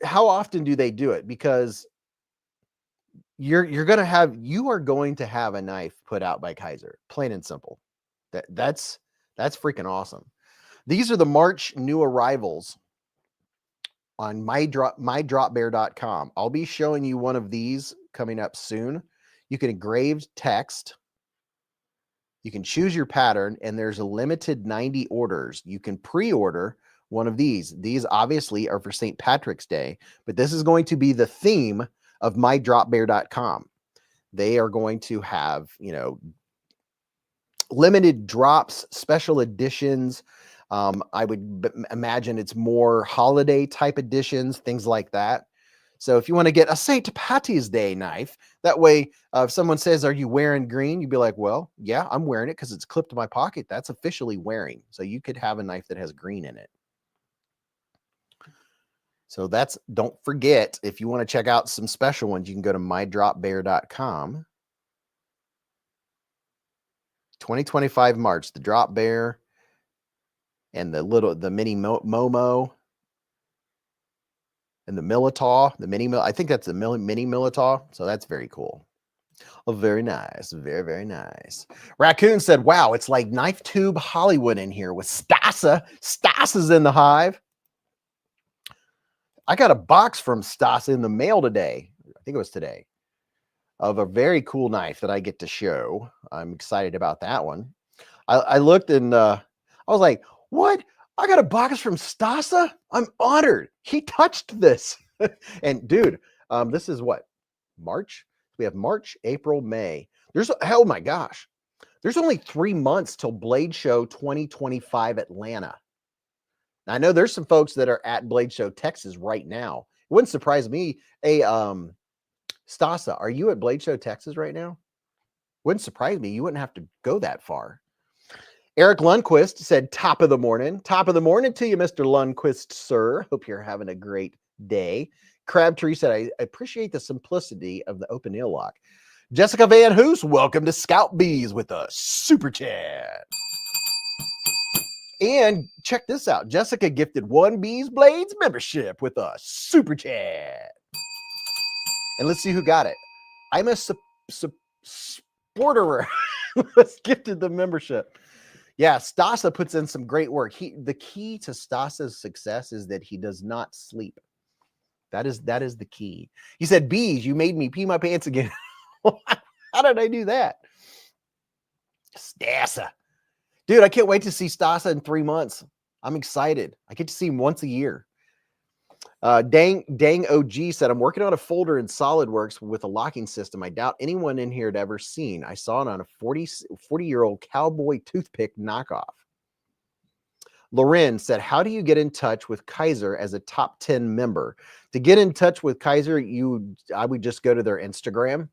How often do they do it? Because you are going to have a knife put out by Kaiser, plain and simple. That's freaking awesome. These are the March new arrivals on mydropbear.com. I'll be showing you one of these coming up soon. You can engrave text. You can choose your pattern, and there's a limited 90 orders. You can pre-order one of these. These obviously are for St. Patrick's Day, but this is going to be the theme of mydropbear.com. They are going to have, limited drops, special editions. I would imagine it's more holiday type editions, things like that. So if you want to get a St. Patty's Day knife, that way, if someone says, are you wearing green? You'd be like, well, yeah, I'm wearing it because it's clipped to my pocket. That's officially wearing. So you could have a knife that has green in it. So don't forget, if you want to check out some special ones, you can go to mydropbear.com. 2025 March, the Drop Bear and the mini Momo and the Militaw, I think that's the mini Militaw. So that's very cool. Oh, very nice. Very, very nice. Raccoon said, wow, it's like Knife Tube Hollywood in here with Stasa. Stasa's in the hive. I got a box from Stasa in the mail today. I think it was today, of a very cool knife that I get to show. I'm excited about that one. I looked and I was like, what? I got a box from Stasa? I'm honored. He touched this. And dude, this is what? March? We have March, April, May. Oh my gosh. There's only 3 months till Blade Show 2025 Atlanta. Now, I know there's some folks that are at Blade Show Texas right now. It wouldn't surprise me. Hey, Stasa, are you at Blade Show Texas right now? Wouldn't surprise me. You wouldn't have to go that far. Eric Lundquist said, top of the morning. Top of the morning to you, Mr. Lundquist, sir. Hope you're having a great day. Crabtree said, I appreciate the simplicity of the open nail lock. Jessica Van Hoos, welcome to Scout Bees with a super chat. And check this out. Jessica gifted one BeezBlades membership with a super chat. And let's see who got it. I'm a supporter. Was gifted the membership. Yeah, Stasa puts in some great work. The key to Stasa's success is that he does not sleep. That is the key. He said, Beez, you made me pee my pants again. How did I do that? Stasa. Dude, I can't wait to see Stasa in 3 months. I'm excited. I get to see him once a year. Dang OG said, I'm working on a folder in SolidWorks with a locking system I doubt anyone in here had ever seen. I saw it on a 40-year-old cowboy toothpick knockoff. Loren said, how do you get in touch with Kaiser as a top 10 member? To get in touch with Kaiser, I would just go to their Instagram.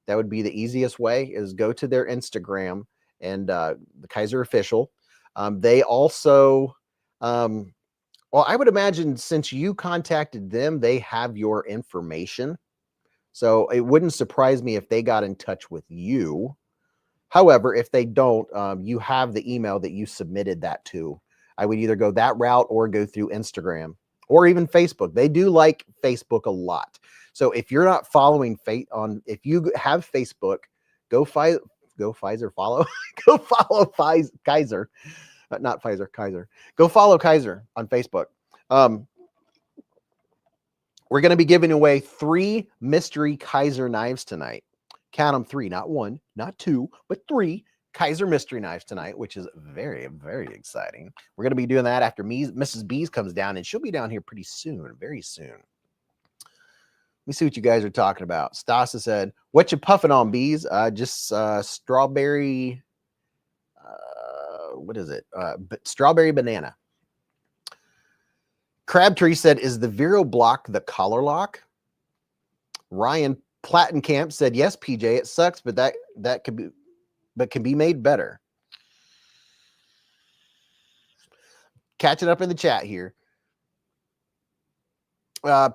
That would be the easiest way, is go to their Instagram and the Kaiser official. They also, well, I would imagine since you contacted them, they have your information. So it wouldn't surprise me if they got in touch with you. However, if they don't, you have the email that you submitted that to. I would either go that route or go through Instagram or even Facebook. They do like Facebook a lot. So if you're not following if you have Facebook, go follow Kaiser, not Pfizer, Kaiser. Go follow Kaiser on Facebook. We're going to be giving away 3 mystery Kaiser knives tonight. Count them, 3, not 1, not 2, but 3 Kaiser mystery knives tonight, which is very, very exciting. We're going to be doing that after Mrs. Beez comes down, and she'll be down here pretty soon, very soon. Let me see what you guys are talking about. Stasa said, what you puffing on, Beez? Just strawberry, what is it? Strawberry banana. Crabtree said, is the Vero block the collar lock? Ryan Plattenkamp said, yes, PJ, it sucks, but that could be, but can be made better. Catching up in the chat here.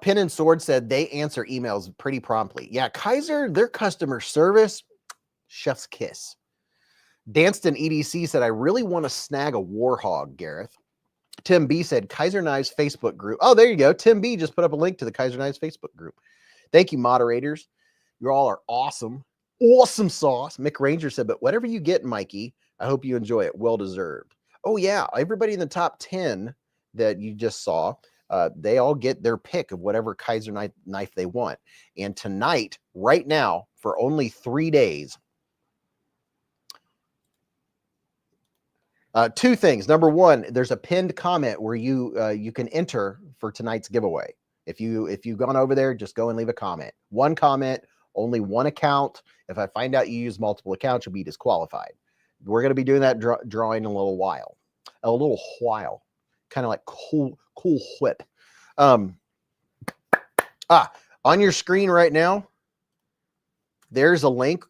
Pin and Sword said they answer emails pretty promptly. Yeah, Kaiser, their customer service, chef's kiss. Danston EDC said, I really want to snag a Warhog, Gareth. Tim B said, Kaiser Knives Facebook group. Oh, there you go. Tim B just put up a link to the Kaiser Knives Facebook group. Thank you, moderators. You all are awesome. Awesome sauce. Mick Ranger said, but whatever you get, Mikey, I hope you enjoy it. Well deserved. Oh, yeah. Everybody in the top 10 that you just saw, they all get their pick of whatever Kaiser knife they want. And tonight, right now, for only 3 days, 2 things. Number 1, there's a pinned comment where you can enter for tonight's giveaway. If you've gone over there, just go and leave a comment. 1 comment, only 1 account. If I find out you use multiple accounts, you'll be disqualified. We're going to be doing that drawing in a little while. Kind of like cool whip. On your screen right now, there's a link.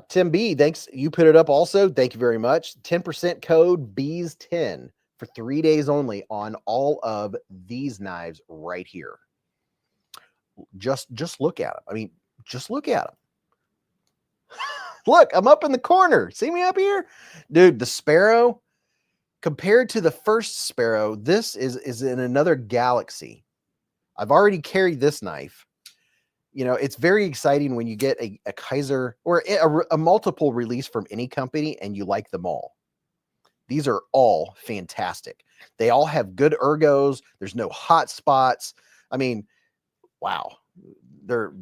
Tim B, thanks. You put it up also. Thank you very much. 10% code Beez10 for 3 days only on all of these knives right here. Just look at them. I mean, just look at them. Look, I'm up in the corner. See me up here? Dude, the Sparrow, compared to the first Sparrow, this is in another galaxy. I've already carried this knife. You know, it's very exciting when you get a Kaiser or a multiple release from any company and you like them all. These are all fantastic. They all have good ergos. There's no hot spots. I mean, wow. They're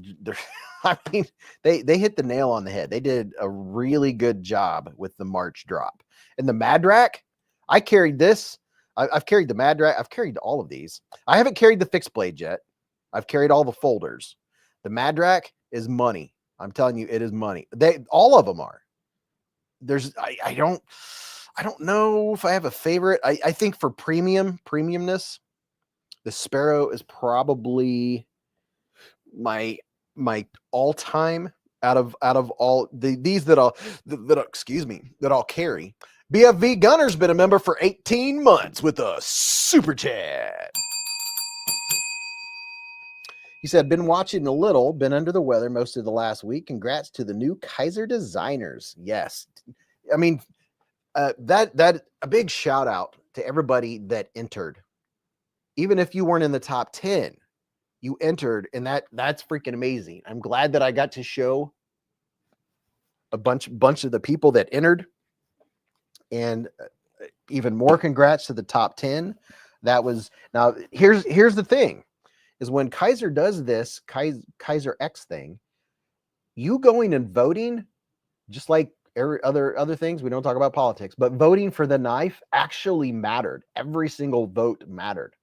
I mean, they hit the nail on the head. They did a really good job with the March drop. And the Madrak, I carried this. I've carried the Madrak. I've carried all of these. I haven't carried the fixed blade yet. I've carried all the folders. The Madrak is money. I'm telling you, it is money. All of them are. I don't know if I have a favorite. I think for premiumness, the Sparrow is probably my all-time out of all these that I'll carry. BFV Gunner's been a member for 18 months with a super chat. He said, been watching a little, been under the weather most of the last week. Congrats to the new Kaiser designers. Yes. I mean, that a big shout out to everybody that entered. Even if you weren't in the top 10, you entered, and that's freaking amazing. I'm glad that I got to show a bunch of the people that entered, and even more congrats to the top 10. That was, now here's the thing, is when Kaiser does this Kaiser X thing, you going and voting, just like every other things, we don't talk about politics, but voting for the knife actually mattered. Every single vote mattered.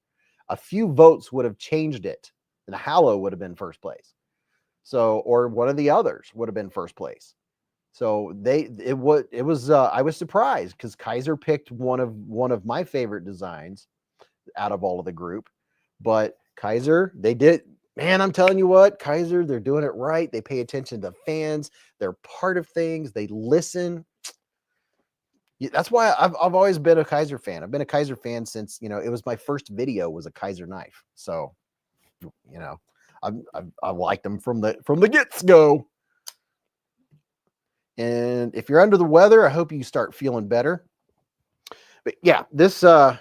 A few votes would have changed it, and the Hallow would have been first place. So, or one of the others would have been first place. So it was I was surprised because Kaiser picked one of my favorite designs out of all of the group. But Kaiser, they did, man, I'm telling you what, Kaiser, they're doing it right. They pay attention to fans. They're part of things. They listen. That's why I've always been a Kaiser fan. I've been a Kaiser fan since, it was my first video was a Kaiser knife. So, I liked them from the get-go. And if you're under the weather, I hope you start feeling better. But yeah, this one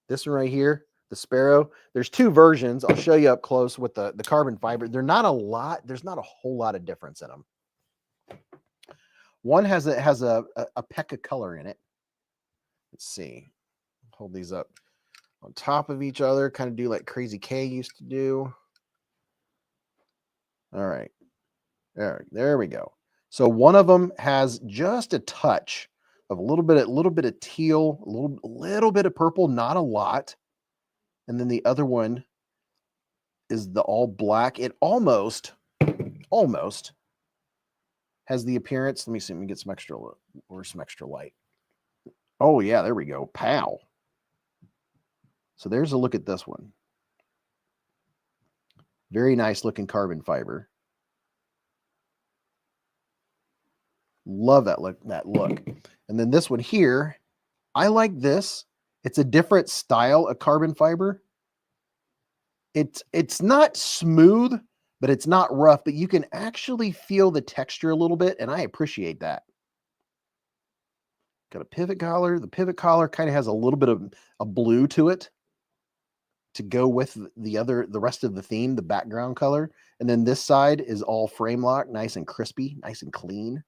right here, the Sparrow, there's two versions. I'll show you up close with the carbon fiber. There's not a whole lot of difference in them. One has a peck of color in it. Let's see. Hold these up on top of each other, kind of do like Crazy K used to do. All right. There we go. So one of them has just a touch of a little bit of teal, a little bit of purple, not a lot. And then the other one is the all black. It almost has the appearance. Let me see. Let me get some extra light. Oh yeah, there we go. Pow. So there's a look at this one. Very nice looking carbon fiber. Love that look. And then this one here, I like this. It's a different style of carbon fiber. It's not smooth, but it's not rough, but you can actually feel the texture a little bit, and I appreciate that. Got a pivot collar. The pivot collar kind of has a little bit of a blue to it to go with the rest of the theme, the background color. And then this side is all frame lock, nice and crispy, nice and clean.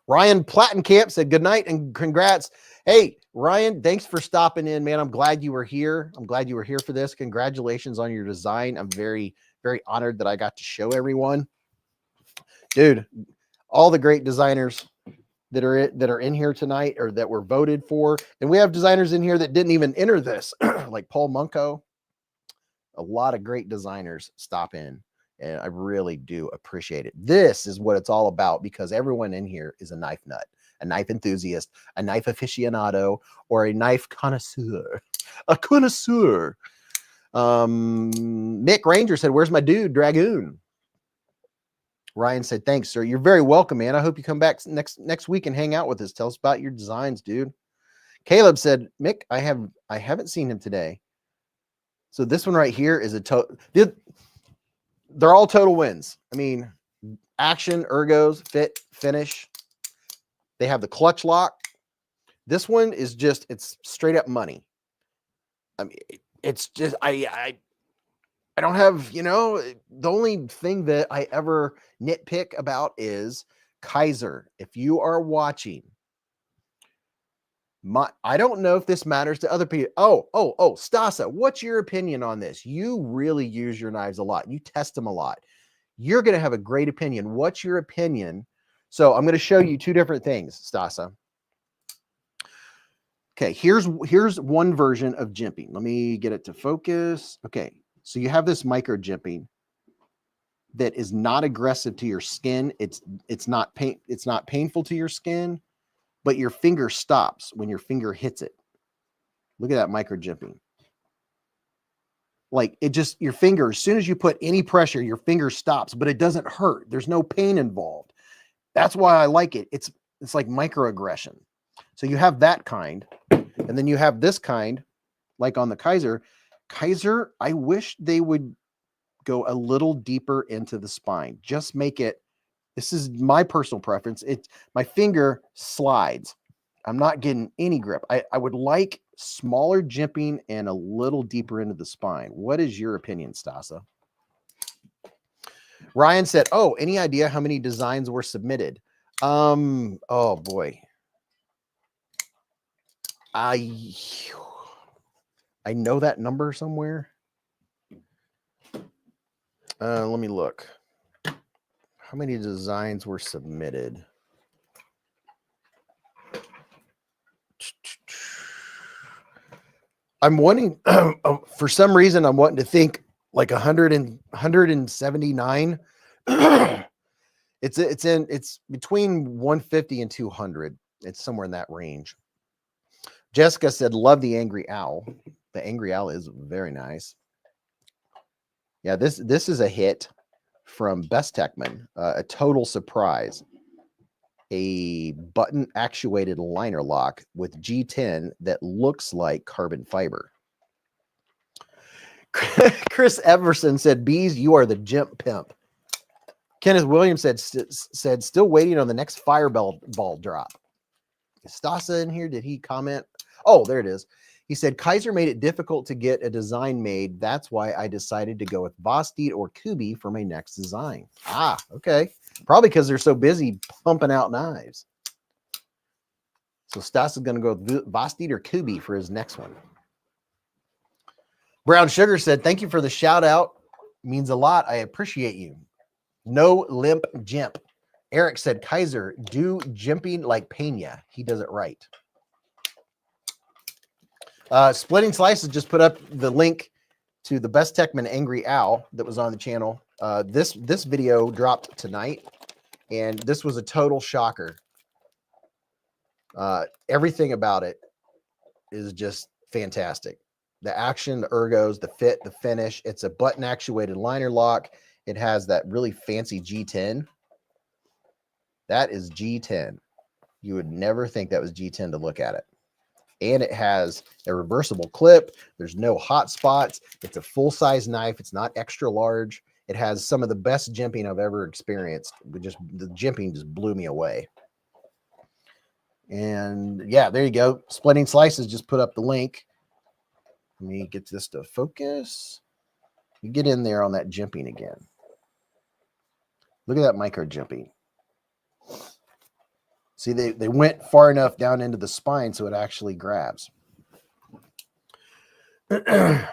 Ryan Plattenkamp said good night and congrats. Hey, Ryan, thanks for stopping in, man. I'm glad you were here. I'm glad you were here for this. Congratulations on your design. I'm very, very honored that I got to show everyone. Dude, all the great designers that are in here tonight or that were voted for. And we have designers in here that didn't even enter this, like Paul Munko. A lot of great designers stop in. And I really do appreciate it. This is what it's all about, because everyone in here is a knife nut, a knife enthusiast, a knife aficionado, or a knife connoisseur. A connoisseur. Mick Ranger said, where's my dude, Dragoon? Ryan said, thanks, sir. You're very welcome, man. I hope you come back next week and hang out with us. Tell us about your designs, dude. Caleb said, Mick, I haven't seen him today. So this one right here is a total... They're all total wins. I mean, action, ergos, fit, finish. They have the clutch lock. This one is just, it's straight up money. I mean, it's just, I don't have, the only thing that I ever nitpick about is Kaiser. If you are watching, I don't know if this matters to other people. Oh, Stasa, what's your opinion on this? You really use your knives a lot. You test them a lot. You're going to have a great opinion. What's your opinion? So I'm going to show you two different things, Stasa. Okay, here's one version of jimping. Let me get it to focus. Okay, so you have this micro jimping that is not aggressive to your skin. It's not painful to your skin. But your finger stops when your finger hits it. Look at that micro jimping. like it just, your finger, as soon as you put any pressure, your finger stops, but it doesn't hurt. There's no pain involved. That's why I like it. It's like microaggression. So you have that kind, and then you have this kind, like on the Kaiser. Kaiser, I wish they would go a little deeper into the spine. Just make it, this is my personal preference. My finger slides. I'm not getting any grip. I would like smaller jimping and a little deeper into the spine. What is your opinion, Stasa? Ryan said, oh, any idea how many designs were submitted? Oh boy. I know that number somewhere. Let me look. How many designs were submitted? I'm wanting, for some reason, I'm wanting to think like 179. It's between 150 and 200. It's somewhere in that range. Jessica said, love the angry owl. The angry owl is very nice. Yeah, this is a hit from Bestechman, a total surprise. A button actuated liner lock with G10 that looks like carbon fiber. Chris Everson said, Beez, you are the gimp pimp. Kenneth Williams said still waiting on the next fireball drop. Is Stasa in here? Did he comment? Oh, there it is. He said, Kaiser made it difficult to get a design made. That's why I decided to go with Bosteit or Kubi for my next design. Ah, okay. Probably because they're so busy pumping out knives. So Stas is going to go with Bosteit or Kubi for his next one. Brown Sugar said, thank you for the shout out. Means a lot. I appreciate you. No limp jimp. Eric said, Kaiser, do jimping like Pena. He does it right. Splitting Slices just put up the link to the Bestechman Angry Owl that was on the channel. This video dropped tonight, and this was a total shocker. Everything about it is just fantastic. The action, the ergos, the fit, the finish. It's a button actuated liner lock. It has that really fancy G10. That is G10. You would never think that was G10 to look at it. And it has a reversible clip. There's no hot spots. It's a full-size knife. It's not extra large. It has some of the best jimping I've ever experienced. The jimping just blew me away. And yeah, there you go. Splitting Slices just put up the link. Let me get this to focus. You get in there on that jimping again. Look at that micro jimping. See, they went far enough down into the spine so it actually grabs. Pin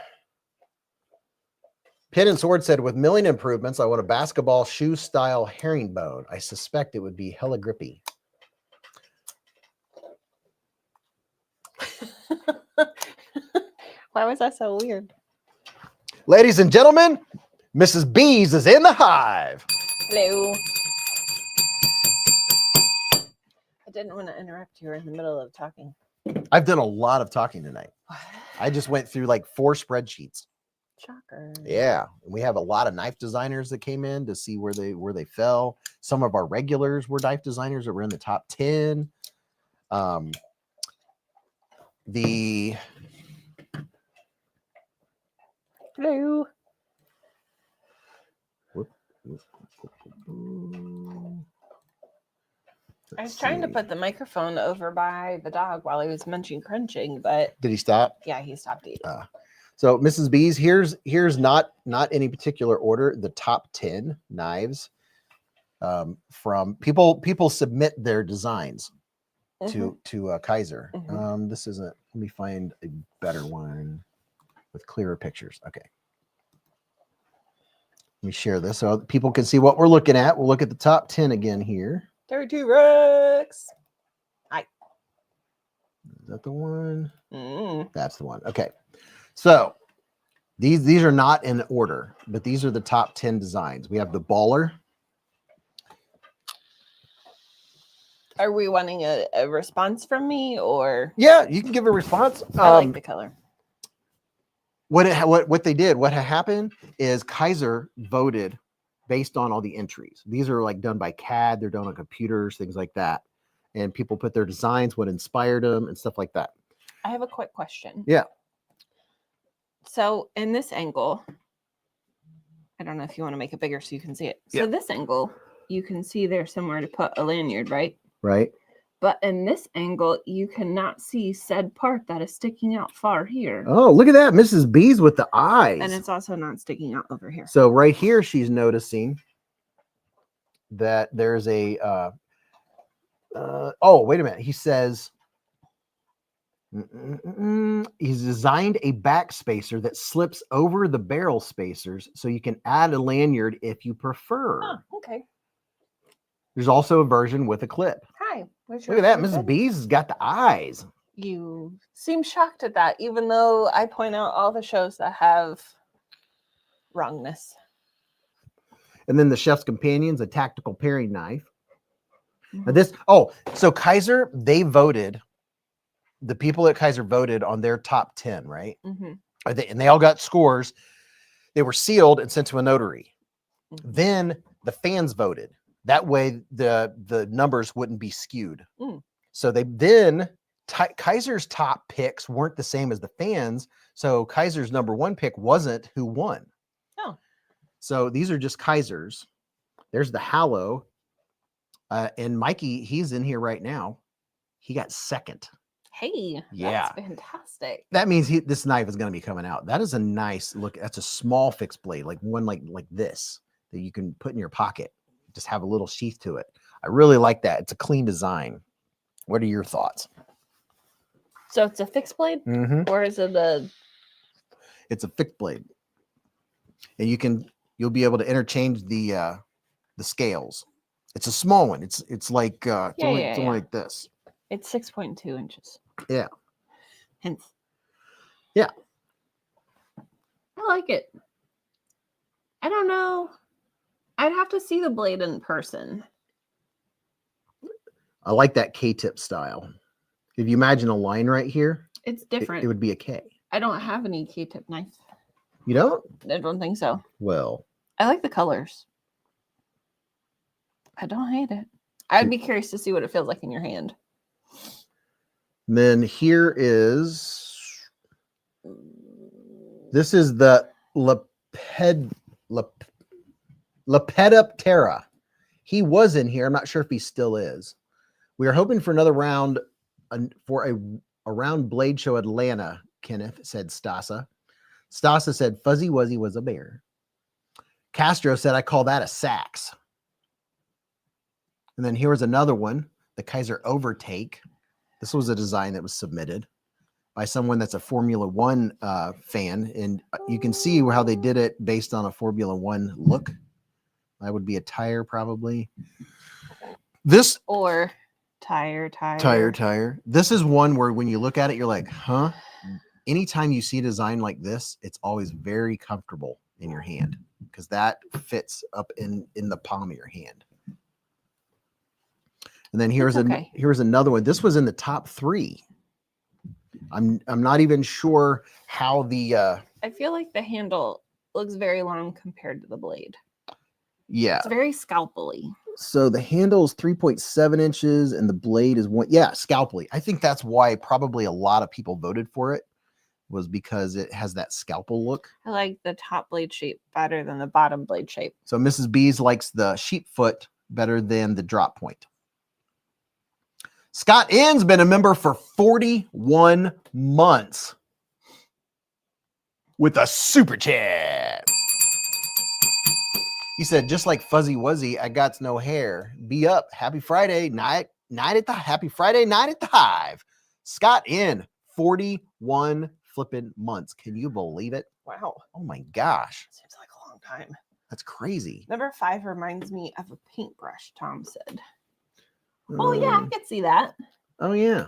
and Sword said, with milling improvements, I want a basketball shoe style herringbone. I suspect it would be hella grippy.
Why was that so weird?
Ladies and gentlemen, Mrs. Beez is in the hive.
Hello. I didn't want to interrupt you in the middle of talking.
I've done a lot of talking tonight. I just went through like 4 spreadsheets.
Shocker.
Yeah, we have a lot of knife designers that came in to see where they fell. Some of our regulars were knife designers that were in the top 10.
Hello. I was trying to put the microphone over by the dog while he was munching, crunching, but
did he stop?
Yeah, he stopped eating.
So Mrs. Beez, here's not any particular order, the top 10 knives from people submit their designs to Kaiser. This isn't, let me find a better one with clearer pictures. Okay. Let me share this so people can see what we're looking at. We'll look at the top 10 again here.
32 Rex. Hi.
Is that the one? That's the one. Okay. So these are not in order, but these are the top 10 designs. We have the Baller.
Are we wanting a response from me or?
Yeah, you can give a response.
I like the color.
what they did, what had happened is Kaiser voted based on all the entries. These are like done by CAD, they're done on computers, things like that. And people put their designs, what inspired them, and stuff like that.
I have a quick question.
Yeah.
So in this angle, I don't know if you want to make it bigger so you can see it. So this angle, you can see there's somewhere to put a lanyard, right?
Right.
But in this angle, you cannot see said part that is sticking out far here.
Oh, look at that. Mrs. Beez with the eyes.
And it's also not sticking out over here.
So right here, she's noticing that there's a, oh, wait a minute. He says, he's designed a back spacer that slips over the barrel spacers so you can add a lanyard if you prefer.
Oh, okay.
There's also a version with a clip.
Hi.
Look at that. Mrs. Beez has got the eyes.
You seem shocked at that, even though I point out all the shows that have wrongness.
And then the Chef's Companion's a tactical paring knife. Now this, oh, so Kaiser, they voted, the people at Kaiser voted on their top 10, right? And they all got scores. They were sealed and sent to a notary. Then the fans voted. That way the numbers wouldn't be skewed. So they then, Kaiser's top picks weren't the same as the fans. So Kaiser's number one pick wasn't who won.
Oh.
So these are just Kaisers. There's the Hallow. And Mikey, he's in here right now. He got second.
Hey,
yeah,
that's fantastic.
That means this knife is going to be coming out. That is a nice look. That's a small fixed blade, like one like this that you can put in your pocket. Just have a little sheath to it. I really like that. It's a clean design. What are your thoughts?
So it's a fixed blade, or is it a?
It's a fixed blade, and you'll be able to interchange the scales. It's a small one. It's like it's only like this.
It's 6.2 inches.
Yeah.
Hence.
Yeah.
I like it. I don't know. I'd have to see the blade in person.
I like that K-tip style. If you imagine a line right here,
it's different.
It would be a K.
I don't have any K-tip knife.
You don't?
I don't think so.
Well,
I like the colors. I don't hate it. I'd be curious to see what it feels like in your hand.
Then here is, this is the Lepidoptera. He was in here. I'm not sure if he still is. We are hoping for another round for a round blade show Atlanta, Kenneth, said Stasa. Stasa said Fuzzy Wuzzy was a bear. Castro said, I call that a sax. And then here was another one, the Kaiser Overtake. This was a design that was submitted by someone that's a Formula One fan. And you can see how they did it based on a Formula One look. That would be a tire, probably. This
or tire.
This is one where when you look at it, you're like, huh? Anytime you see a design like this, it's always very comfortable in your hand because that fits up in the palm of your hand. And then here's another one. This was in the top 3. I'm not even sure how the
I feel like the handle looks very long compared to the blade.
Yeah.
It's very scalpely.
So the handle is 3.7 inches and the blade is scalpely. I think that's why probably a lot of people voted for it, was because it has that scalpel look.
I like the top blade shape better than the bottom blade shape.
So Mrs. Beez likes the sheep foot better than the drop point. Scott N's been a member for 41 months with a super chat. He said, just like Fuzzy Wuzzy, I got no hair. Be up. Happy Friday night at the happy Friday night at the Hive. Scott N, 41 flipping months. Can you believe it?
Wow.
Oh my gosh.
Seems like a long time.
That's crazy.
Number 5 reminds me of a paintbrush, Tom said. Oh yeah, I could see that.
Oh yeah.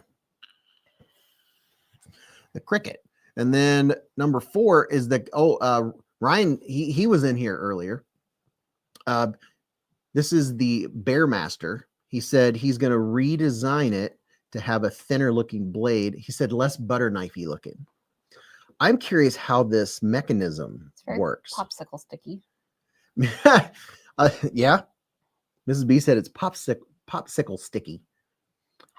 The cricket. And then number 4 is the Ryan, he was in here earlier. This is the Bearmaster. He said he's going to redesign it to have a thinner looking blade. He said less butter knifey looking. I'm curious how this mechanism
It's very
works.
popsicle sticky.
Yeah. Mrs. B said it's popsicle sticky.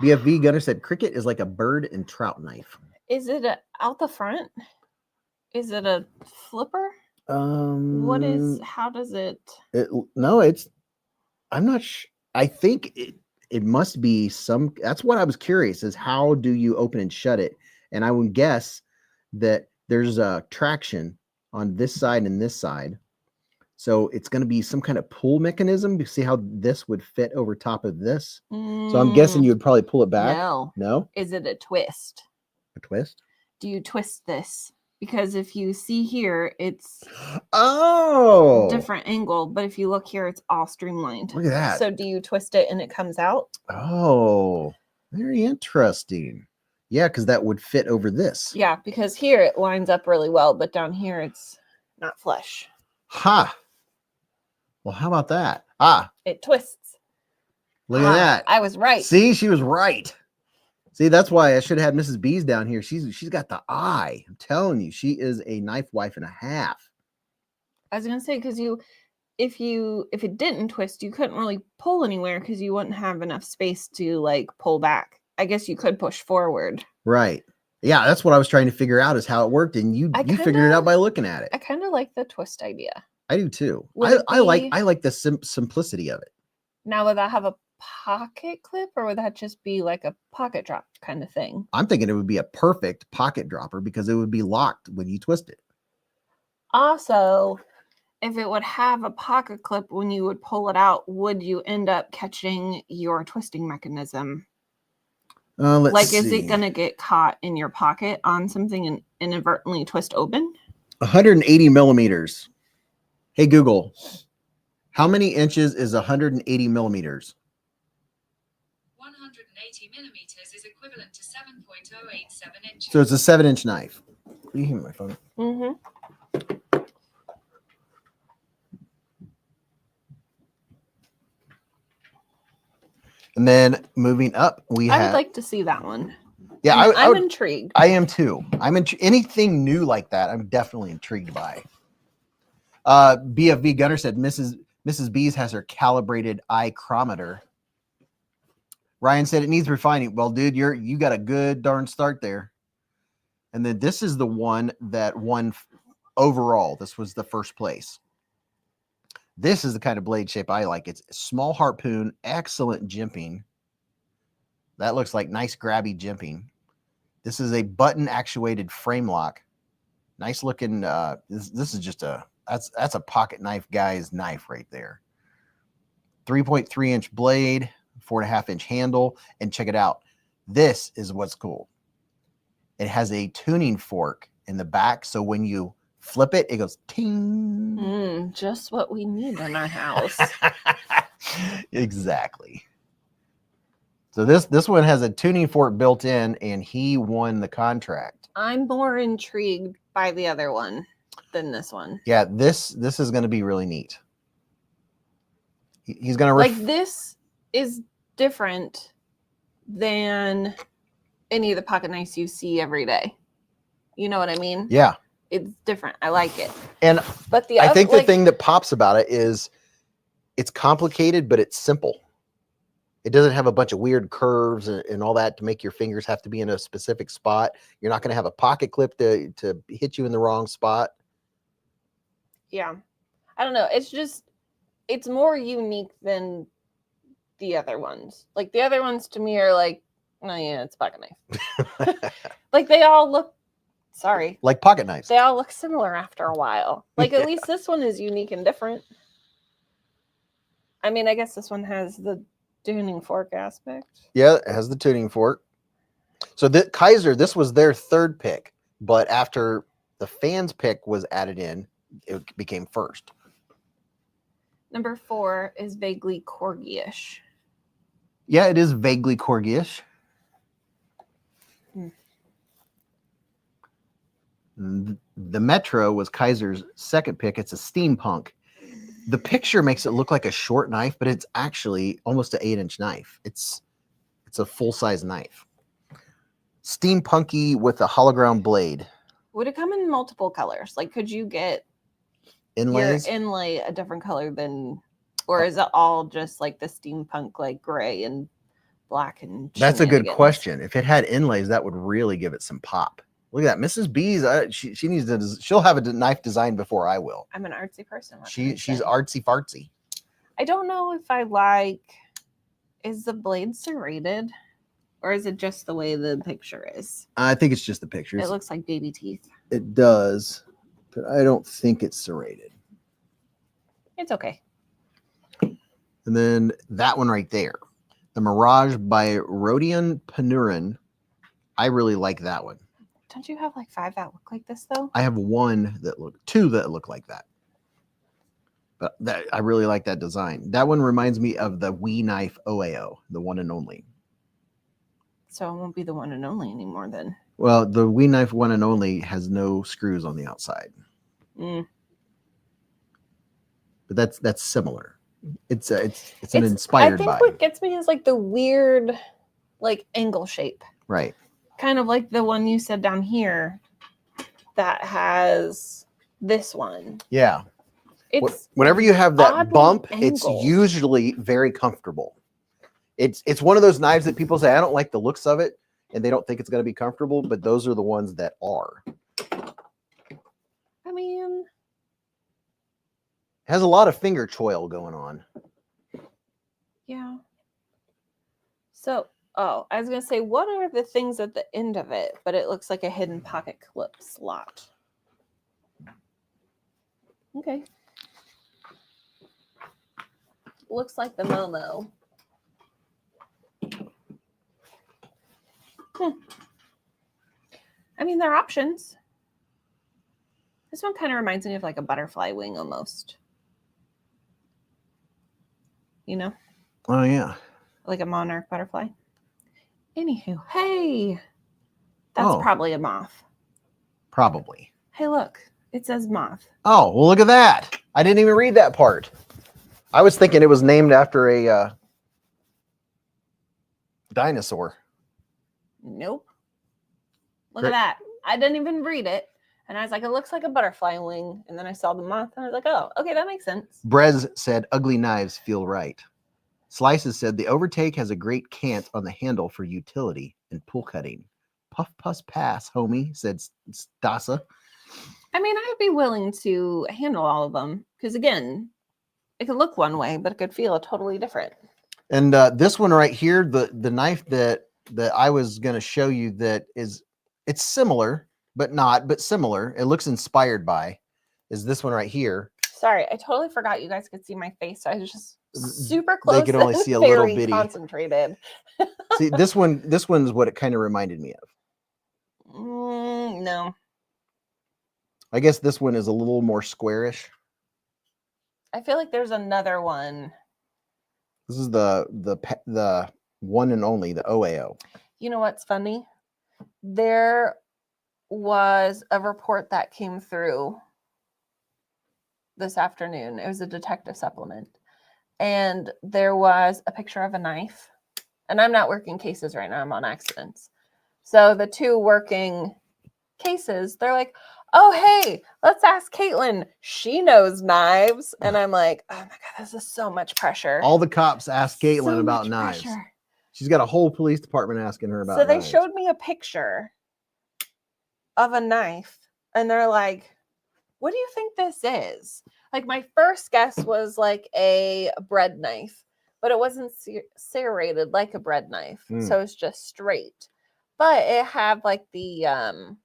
BFV Gunner said cricket is like a bird and trout knife.
Is it out the front? Is it a flipper? How does it?
No, it's, I'm not sure. I think it must be some, that's what I was curious is how do you open and shut it? And I would guess that there's a traction on this side and this side. So it's going to be some kind of pull mechanism. You see how this would fit over top of this? So I'm guessing you would probably pull it back. No?
Is it a twist?
A twist?
Do you twist this? Because if you see here, it's
different
angle. But if you look here, it's all streamlined.
Look at that.
So do you twist it and it comes out?
Oh, very interesting. Yeah, because that would fit over this.
Yeah, because here it lines up really well, but down here it's not flush.
Ha! Well, how about that?
It twists.
Look at that.
I was right.
See, she was right. See, that's why I should have had Mrs. Beez down here. She's got the eye. I'm telling you, she is a knife wife and a half.
I was gonna say because if it didn't twist, you couldn't really pull anywhere because you wouldn't have enough space to like pull back. I guess you could push forward.
Right. Yeah, that's what I was trying to figure out is how it worked, and you figured it out by looking at it.
I kind of like the twist idea.
I do too. I like the simplicity of it.
Now, would that have a pocket clip, or would that just be like a pocket drop kind of thing?
I'm thinking it would be a perfect pocket dropper because it would be locked when you twist it.
Also, if it would have a pocket clip when you would pull it out, would you end up catching your twisting mechanism?
Let's see.
Is it going to get caught in your pocket on something and inadvertently twist open?
180 millimeters. Hey, Google, how many inches is 180 millimeters?
180 millimeters is equivalent to 7.087 inches.
So it's a 7-inch knife. Can you hear my phone?
Mm-hmm.
And then moving up,
I would like to see that one.
Yeah,
I'm intrigued.
I am too. Anything new like that, I'm definitely intrigued by. BFV Gunner said Mrs. Beez has her calibrated eye chronometer. Ryan said it needs refining. Well, dude, you got a good darn start there. And then this is the one that won overall. This was the first place. This is the kind of blade shape I like. It's small harpoon, excellent jimping. That looks like nice grabby jimping. This is a button actuated frame lock. Nice looking. This is just that's a pocket knife guy's knife right there. 3.3 inch blade, 4.5 inch handle, and check it out. This is what's cool. It has a tuning fork in the back, so when you flip it, it goes ting.
Just what we need in our house.
Exactly. So this one has a tuning fork built in, and he won the contract.
I'm more intrigued by the other one than this one.
Yeah, this is going to be really neat. He's going to
like this is different than any of the pocket knives you see every day. You know what I mean?
Yeah.
It's different. I like it.
And
but
I think the thing that pops about it is it's complicated, but it's simple. It doesn't have a bunch of weird curves and all that to make your fingers have to be in a specific spot. You're not going to have a pocket clip to hit you in the wrong spot.
Yeah. I don't know. It's more unique than the other ones. Like the other ones to me are like, oh yeah, it's a pocket knife. Like they all look,
like pocket knives.
They all look similar after a while. Like at least this one is unique and different. I mean, I guess this one has the tuning fork aspect.
Yeah, it has the tuning fork. So the Kaiser, this was their third pick, but after the fans pick was added in, it became first.
Number 4 is vaguely corgi-ish.
Yeah, it is vaguely corgi-ish. The Metro was Kaiser's second pick. It's a steampunk. The picture makes it look like a short knife, but it's actually almost an 8-inch knife. It's a full-size knife. Steampunky with a hologram blade.
Would it come in multiple colors? Like, could you get
Inlays.
your inlay a different color than, or is it all just like the steampunk, like gray and black and
That's a good
shenanigans?
question. If it had inlays, that would really give it some pop. Look at that, Mrs. Beez. She needs to. She'll have a knife designed before I will.
I'm an artsy person. What can I
She's
say?
artsy fartsy.
I don't know if I like. Is the blade serrated, or is it just the way the picture is?
I think it's just the pictures.
It looks like baby teeth.
It does, but I don't think it's serrated.
It's okay.
And then that one right there, the Mirage by Rodion Panurin. I really like that one.
Don't you have like 5 that look like this though?
I have two that look like that. But I really like that design. That one reminds me of the Wee Knife OAO, the one and only.
So it won't be the one and only anymore then.
Well, the Wee Knife one and only has no screws on the outside.
Mm.
But that's similar. It's an inspired
I think
by.
what gets me is like the weird, like angle shape,
Right.
kind of like the one you said down here that has this one.
Yeah.
It's
Whenever you have that
oddly
bump, it's
angled.
usually very comfortable. It's one of those knives that people say, I don't like the looks of it, and they don't think it's going to be comfortable, but those are the ones that are.
I mean,
It has a lot of finger choil going on.
yeah. So, I was gonna say, what are the things at the end of it? But it looks like a hidden pocket clip slot. Okay. Looks like the Momo. I mean, there are options. This one kind of reminds me of like a butterfly wing almost. You know?
Oh, yeah.
Like a monarch butterfly. Anywho, hey, that's
Oh.
probably a moth.
Probably.
Hey, look, it says moth.
Oh, well, look at that. I didn't even read that part. I was thinking it was named after a dinosaur.
Nope. Look
Great.
at that. I didn't even read it. And I was like, it looks like a butterfly wing. And then I saw the moth and I was like, oh, okay, that makes sense.
Brez said, ugly knives feel right. Slices said, the overtake has a great cant on the handle for utility and pull cutting. Puff, puss, pass, homie, said Stasa.
I mean, I'd be willing to handle all of them. Because again, it could look one way, but it could feel totally different.
And this one right here, the knife that I was going to show you it's similar, but similar. It looks inspired by, is this one right here.
Sorry, I totally forgot you guys could see my face. So I was just super close.
They could only
and
see a little
very
bitty.
concentrated.
See, this one is what it kind of reminded me of.
No.
I guess this one is a little more squarish.
I feel like there's another one.
This is the one and only, the OAO.
You know what's funny? There was a report that came through this afternoon. It was a detective supplement. And there was a picture of a knife. And I'm not working cases right now. I'm on accidents. So the two working cases, they're like, oh, hey, let's ask Caitlin. She knows knives. And I'm like, oh my God, this is so much pressure.
All the cops asked Caitlin
So
about
much
knives.
pressure.
She's got a whole police department asking her about
So they
knives.
showed me a picture of a knife and they're like, what do you think this is? Like my first guess was like a bread knife, but it wasn't serrated like a bread knife. So it's just straight, but it had like the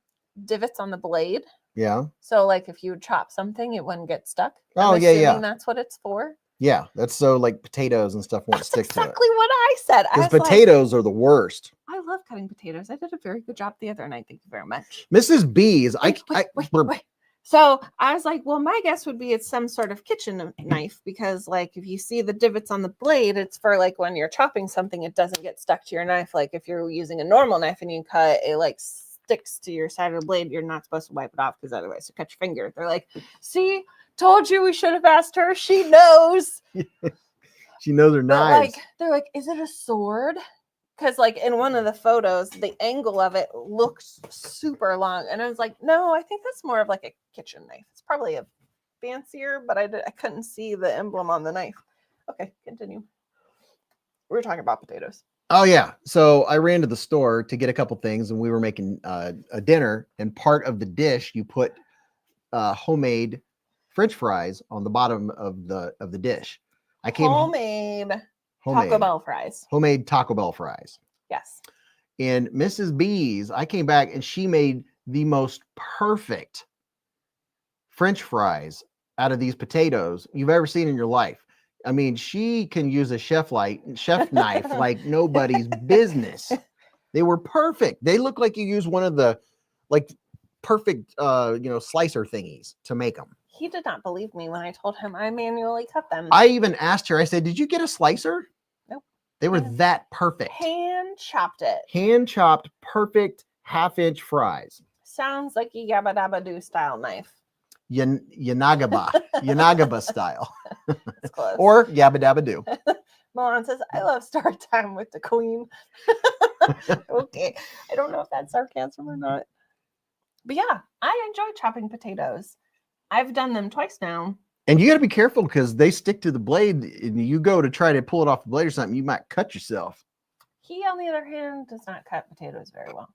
divots on the blade.
Yeah.
So like if you would chop something, it wouldn't get stuck.
Oh,
I'm
yeah, yeah.
assuming that's what it's for.
Yeah, that's so like potatoes and stuff won't
That's
stick
exactly
to it.
what I said. I
Because
was like,
potatoes are the worst.
I love cutting potatoes. I did a very good job the other night. Thank you very much.
Mrs. Beez,
Wait. So I was like, well, my guess would be it's some sort of kitchen knife because, like, if you see the divots on the blade, it's for like when you're chopping something, it doesn't get stuck to your knife. Like if you're using a normal knife and you cut, it like sticks to your side of the blade. You're not supposed to wipe it off because otherwise you cut your finger. They're like, see, told you we should have asked her. She knows.
She knows her
But
knives.
like, they're like, is it a sword? because like in one of the photos, the angle of it looks super long, and I was like, no, I think that's more of like a kitchen knife. It's probably a fancier, but I couldn't see the emblem on the knife. Okay, continue. We were talking about potatoes.
Oh yeah. So I ran to the store to get a couple things, and we were making a dinner. And part of the dish, you put homemade French fries on the bottom of the dish. I came
Homemade Taco Bell fries.
Homemade Taco Bell fries.
Yes.
And Mrs. Beez, I came back and she made the most perfect French fries out of these potatoes you've ever seen in your life. I mean, she can use a chef knife like nobody's business. They were perfect. They look like you use one of the like perfect slicer thingies to make them.
He did not believe me when I told him I manually cut them.
I even asked her, I said, did you get a slicer?
Nope.
They were that perfect.
Hand chopped it.
Hand chopped, perfect half-inch fries.
Sounds like a Yabba Dabba Doo style knife.
Yanagaba style.
It's close.
Or Yabba Dabba Doo.
Milan says, I love Star Time with the Queen. Okay. I don't know if that's sarcasm or not. But yeah, I enjoy chopping potatoes. I've done them twice now.
And you got to be careful because they stick to the blade, and you go to try to pull it off the blade or something, you might cut yourself.
He, on the other hand, does not cut potatoes very well.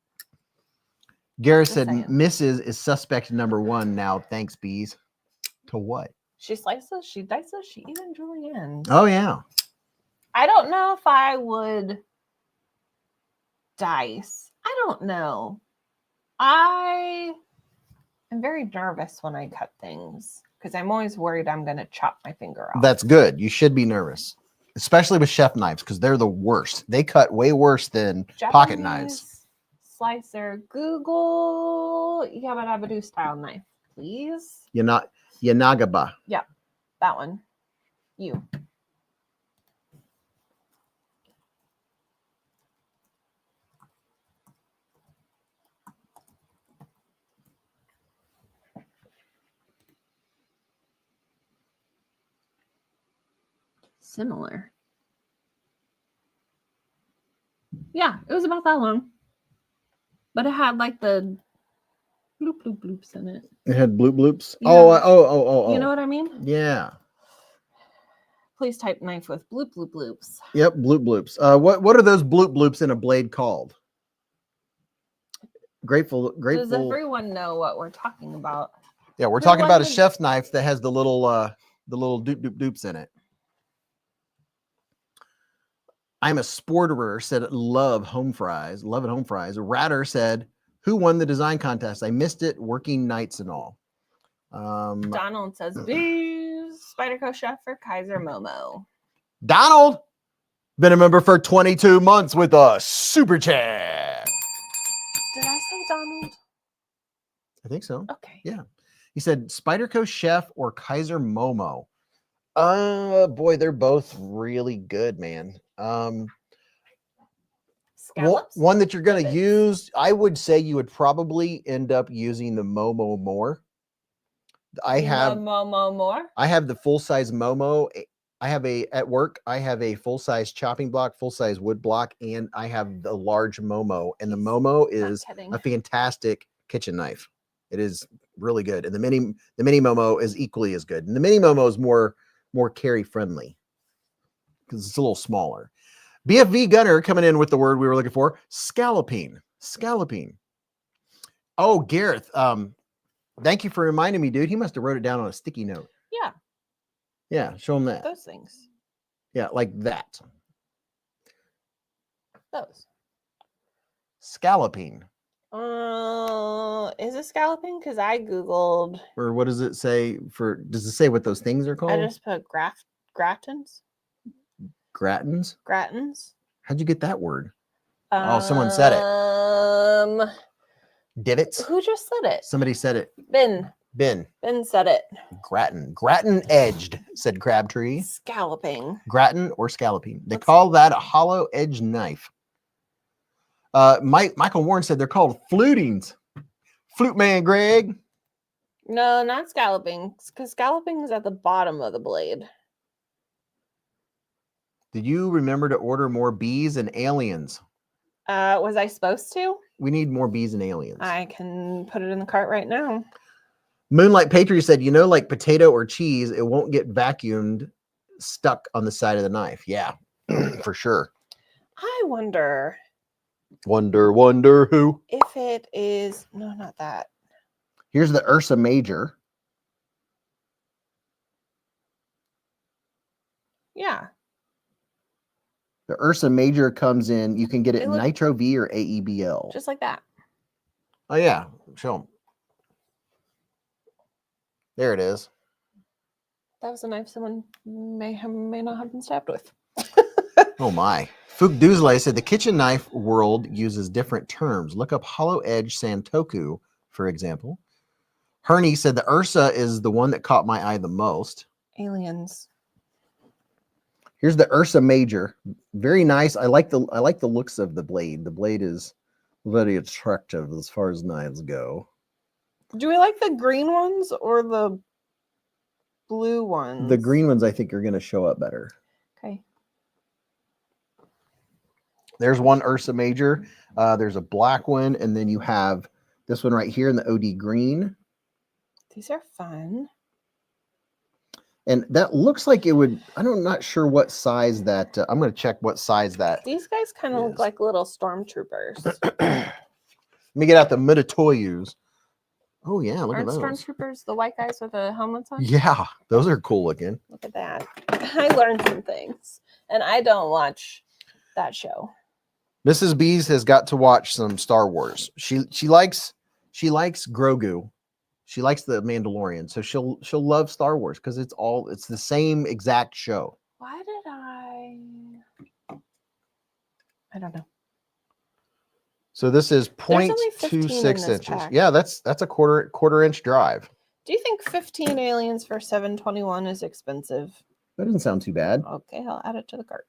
Gareth
Just
said,
saying.
Mrs. is suspect number one now. Thanks, Beez. To what?
She slices, she dices, she even julienne.
Oh, yeah.
I don't know if I would dice. I don't know. I am very nervous when I cut things because I'm always worried I'm going to chop my finger off.
That's good. You should be nervous, especially with chef knives because they're the worst. They cut way worse than pocket knives.
Japanese Slicer. Google Yabba Dabba Doo style knife, please.
Yanagaba.
Yeah, that one. You. Similar. Yeah, it was about that long. But it had like the bloop bloop bloops in it.
It had bloop bloops.
Yeah.
Oh.
You know what I mean?
Yeah.
Please type knife with bloop bloop bloops.
Yep, bloop bloops. What are those bloop bloops in a blade called? Grateful.
Does everyone know what we're talking about?
Yeah, we're
The
talking about a
one-
chef's knife that has the little doop doop doops in it. I'm a sporterer said love home fries. Love it home fries. Ratter said, who won the design contest? I missed it. Working nights and all.
Donald says Beez, Spyderco chef for Kaiser Momo.
Donald, been a member for 22 months with a super chat.
Did I say Donald?
I think so.
Okay.
Yeah. He said Spyderco chef or Kaiser Momo. Boy, they're both really good, man.
Scallops?
One that you're going to
Divots?
use, I would say you would probably end up using the Momo more. I have the full size Momo. I have at work, I have a full size chopping block, full size wood block, and I have the large Momo. And the Momo is a fantastic kitchen knife. It is really good. And the mini Momo is equally as good. And the mini Momo is more carry friendly because it's a little smaller. BFV Gunner coming in with the word we were looking for, scalloping. Oh, Gareth, thank you for reminding me, dude. He must have wrote it down on a sticky note.
Yeah.
Yeah, show him that.
Those things.
Yeah, like that.
Those.
Scalloping.
Is it scalloping? Because I Googled.
Or what does it say does it say what those things are called?
I just put gratins.
Gratins? How'd you get that word? Oh, someone said it. Divots?
Who just said it?
Somebody said it.
Ben said it.
Gratin edged, said Crabtree.
Scalloping.
Gratin or scalloping. They call that a hollow edge knife. Michael Warren said they're called flutings. Flute man, Greg.
No, not scalloping. Because scalloping is at the bottom of the blade.
Did you remember to order more Beez and aliens?
Was I supposed to?
We need more bees and aliens.
I can put it in the cart right now.
Moonlight Patriot said, you know, like potato or cheese, it won't get vacuumed stuck on the side of the knife. Yeah, for sure.
I wonder
Wonder who.
if it is. No, not that.
Here's the Ursa Major.
Yeah.
The Ursa Major comes in. You can get it
It look-
Nitro V or AEBL.
Just like that.
Oh, yeah. Show them. There it is.
That was a knife someone may not have been stabbed with.
Oh, my. Fook Doozley said the kitchen knife world uses different terms. Look up hollow edge Santoku, for example. Herney said the Ursa is the one that caught my eye the most.
Aliens.
Here's the Ursa Major. Very nice. I like the looks of the blade. The blade is very attractive as far as knives go.
Do we like the green ones or the blue ones?
The green ones I think are going to show up better.
Okay.
There's one Ursa Major. There's a black one, and then you have this one right here in the OD green.
These are fun.
And that looks like it would, I'm not sure what size that, I'm going to check what size that.
These guys kind of look
Yes.
like little stormtroopers.
Let me get out the Minotaurus. Oh, yeah, look
Aren't
at those.
stormtroopers the white guys with the helmets on?
Yeah, those are cool looking.
Look at that. I learned some things. And I don't watch that show.
Mrs. Beez has got to watch some Star Wars. She likes Grogu. She likes the Mandalorian, so she'll love Star Wars because it's the same exact show.
Why did I don't know.
So this is
only 15 in
0.26
this
inches.
pack.
Yeah, that's a quarter inch drive.
Do you think 15 aliens for 721 is expensive?
That doesn't sound too bad.
Okay, I'll add it to the cart.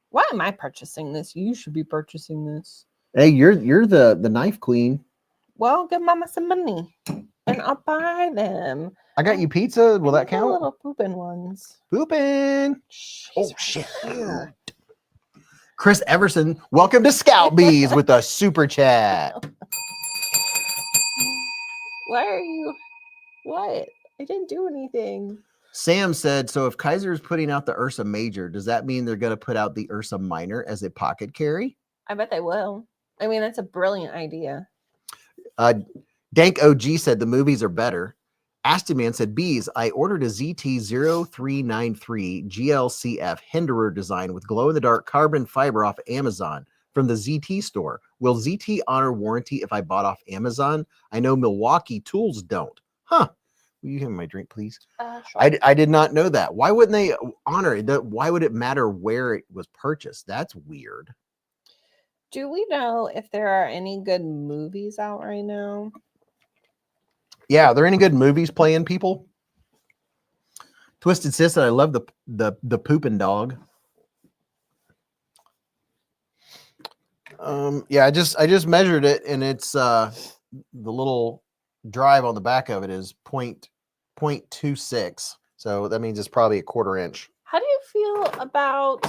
Why am I purchasing this? You should be purchasing this.
Hey, you're the knife queen.
Well, give mama some money and I'll buy them.
I got you pizza. Will that
The
count?
little pooping ones.
Pooping.
Shh,
Oh
he's right
shit.
here.
Chris Everson, welcome to Scout Bees with a super chat.
Why are you? What? I didn't do anything.
Sam said, so if Kaiser is putting out the Ursa Major, does that mean they're going to put out the Ursa Minor as a pocket carry?
I bet they will. I mean, that's a brilliant idea.
Dank OG said the movies are better. Astiman said, Bees, I ordered a ZT0393 GLCF Hinderer design with glow-in-the-dark carbon fiber off Amazon from the ZT store. Will ZT honor warranty if I bought off Amazon? I know Milwaukee Tools don't. Huh. Will you give me my drink, please?
Sure.
I did not know that. Why wouldn't they honor it? Why would it matter where it was purchased? That's weird.
Do we know if there are any good movies out right now?
Yeah, are there any good movies playing, people? Twisted Sis said, I love the pooping dog. Yeah, I just measured it, and it's the little drive on the back of it is 0.26. So that means it's probably a quarter inch.
How do you feel about?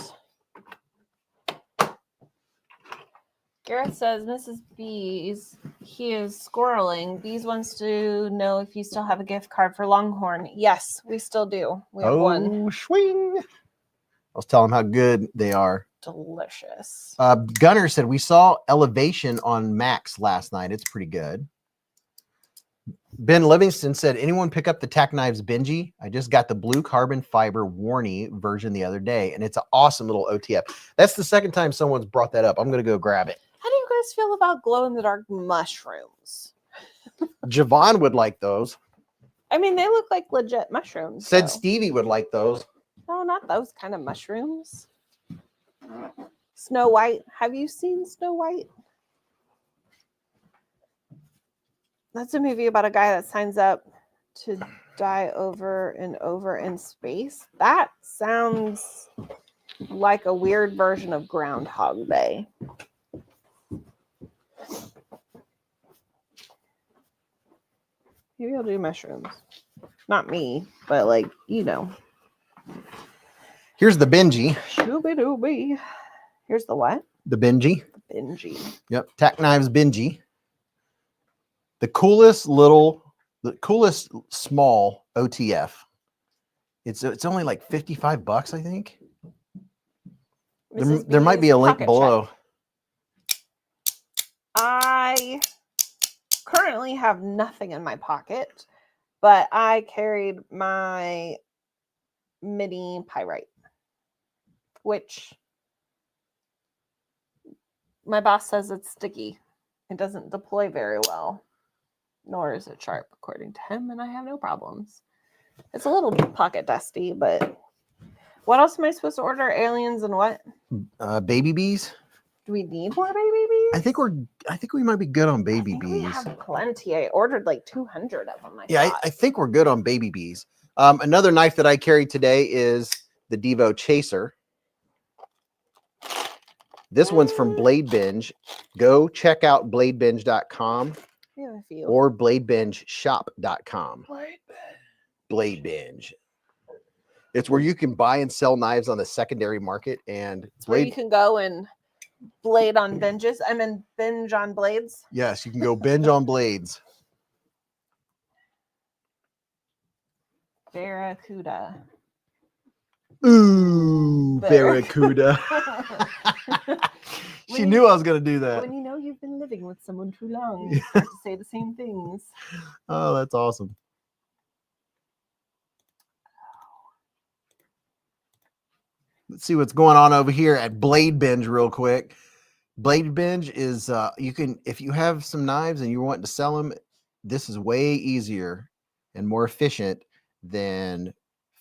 Gareth says, Mrs. Beez, he is squirreling. Beez wants to know if you still have a gift card for Longhorn. Yes, we still do. We have one.
Oh, swing. I was telling him how good they are.
Delicious.
Gunner said, we saw Elevation on Max last night. It's pretty good. Ben Livingston said, anyone pick up the Tack Knives Benji? I just got the blue carbon fiber Warney version the other day, and it's an awesome little OTF. That's the second time someone's brought that up. I'm going to go grab it.
How do you guys feel about glow-in-the-dark mushrooms?
Javon would like those.
I mean, they look like legit mushrooms.
Said
though.
Stevie would like those.
No, not those kind of mushrooms. Snow White. Have you seen Snow White? That's a movie about a guy that signs up to die over and over in space. That sounds like a weird version of Groundhog Day. Maybe I'll do mushrooms. Not me, but like, you know.
Here's the Benji.
Shooby-dooby. Here's the what?
The Benji.
The Bingy.
Yep, tack knives Bingy. The coolest small OTF. It's only like $55, I think. There might be a link below.
I currently have nothing in my pocket, but I carried my mini pyrite, which my boss says it's sticky. It doesn't deploy very well, nor is it sharp, according to him, and I have no problems. It's a little pocket dusty, but what else am I supposed to order? Aliens and what?
Baby bees.
Do we need more baby bees?
I think we might be good on baby bees.
We have plenty. I ordered like 200 of them.
I think we're good on baby bees. Another knife that I carried today is the Devo Chaser. This one's from Blade Binge. Go check out bladebinge.com or bladebingeshop.com. Blade Binge. It's where you can buy and sell knives on the secondary market, and
it's where you can go and blade on binges. I mean, binge on blades.
Yes, you can go binge on blades.
Barracuda.
Ooh, Barracuda. She knew I was going to do that.
When you know you've been living with someone too long, you start to say the same things.
Oh, that's awesome. Let's see what's going on over here at Blade Binge real quick. Blade Binge is, you can, if you have some knives and you're wanting to sell them, this is way easier and more efficient than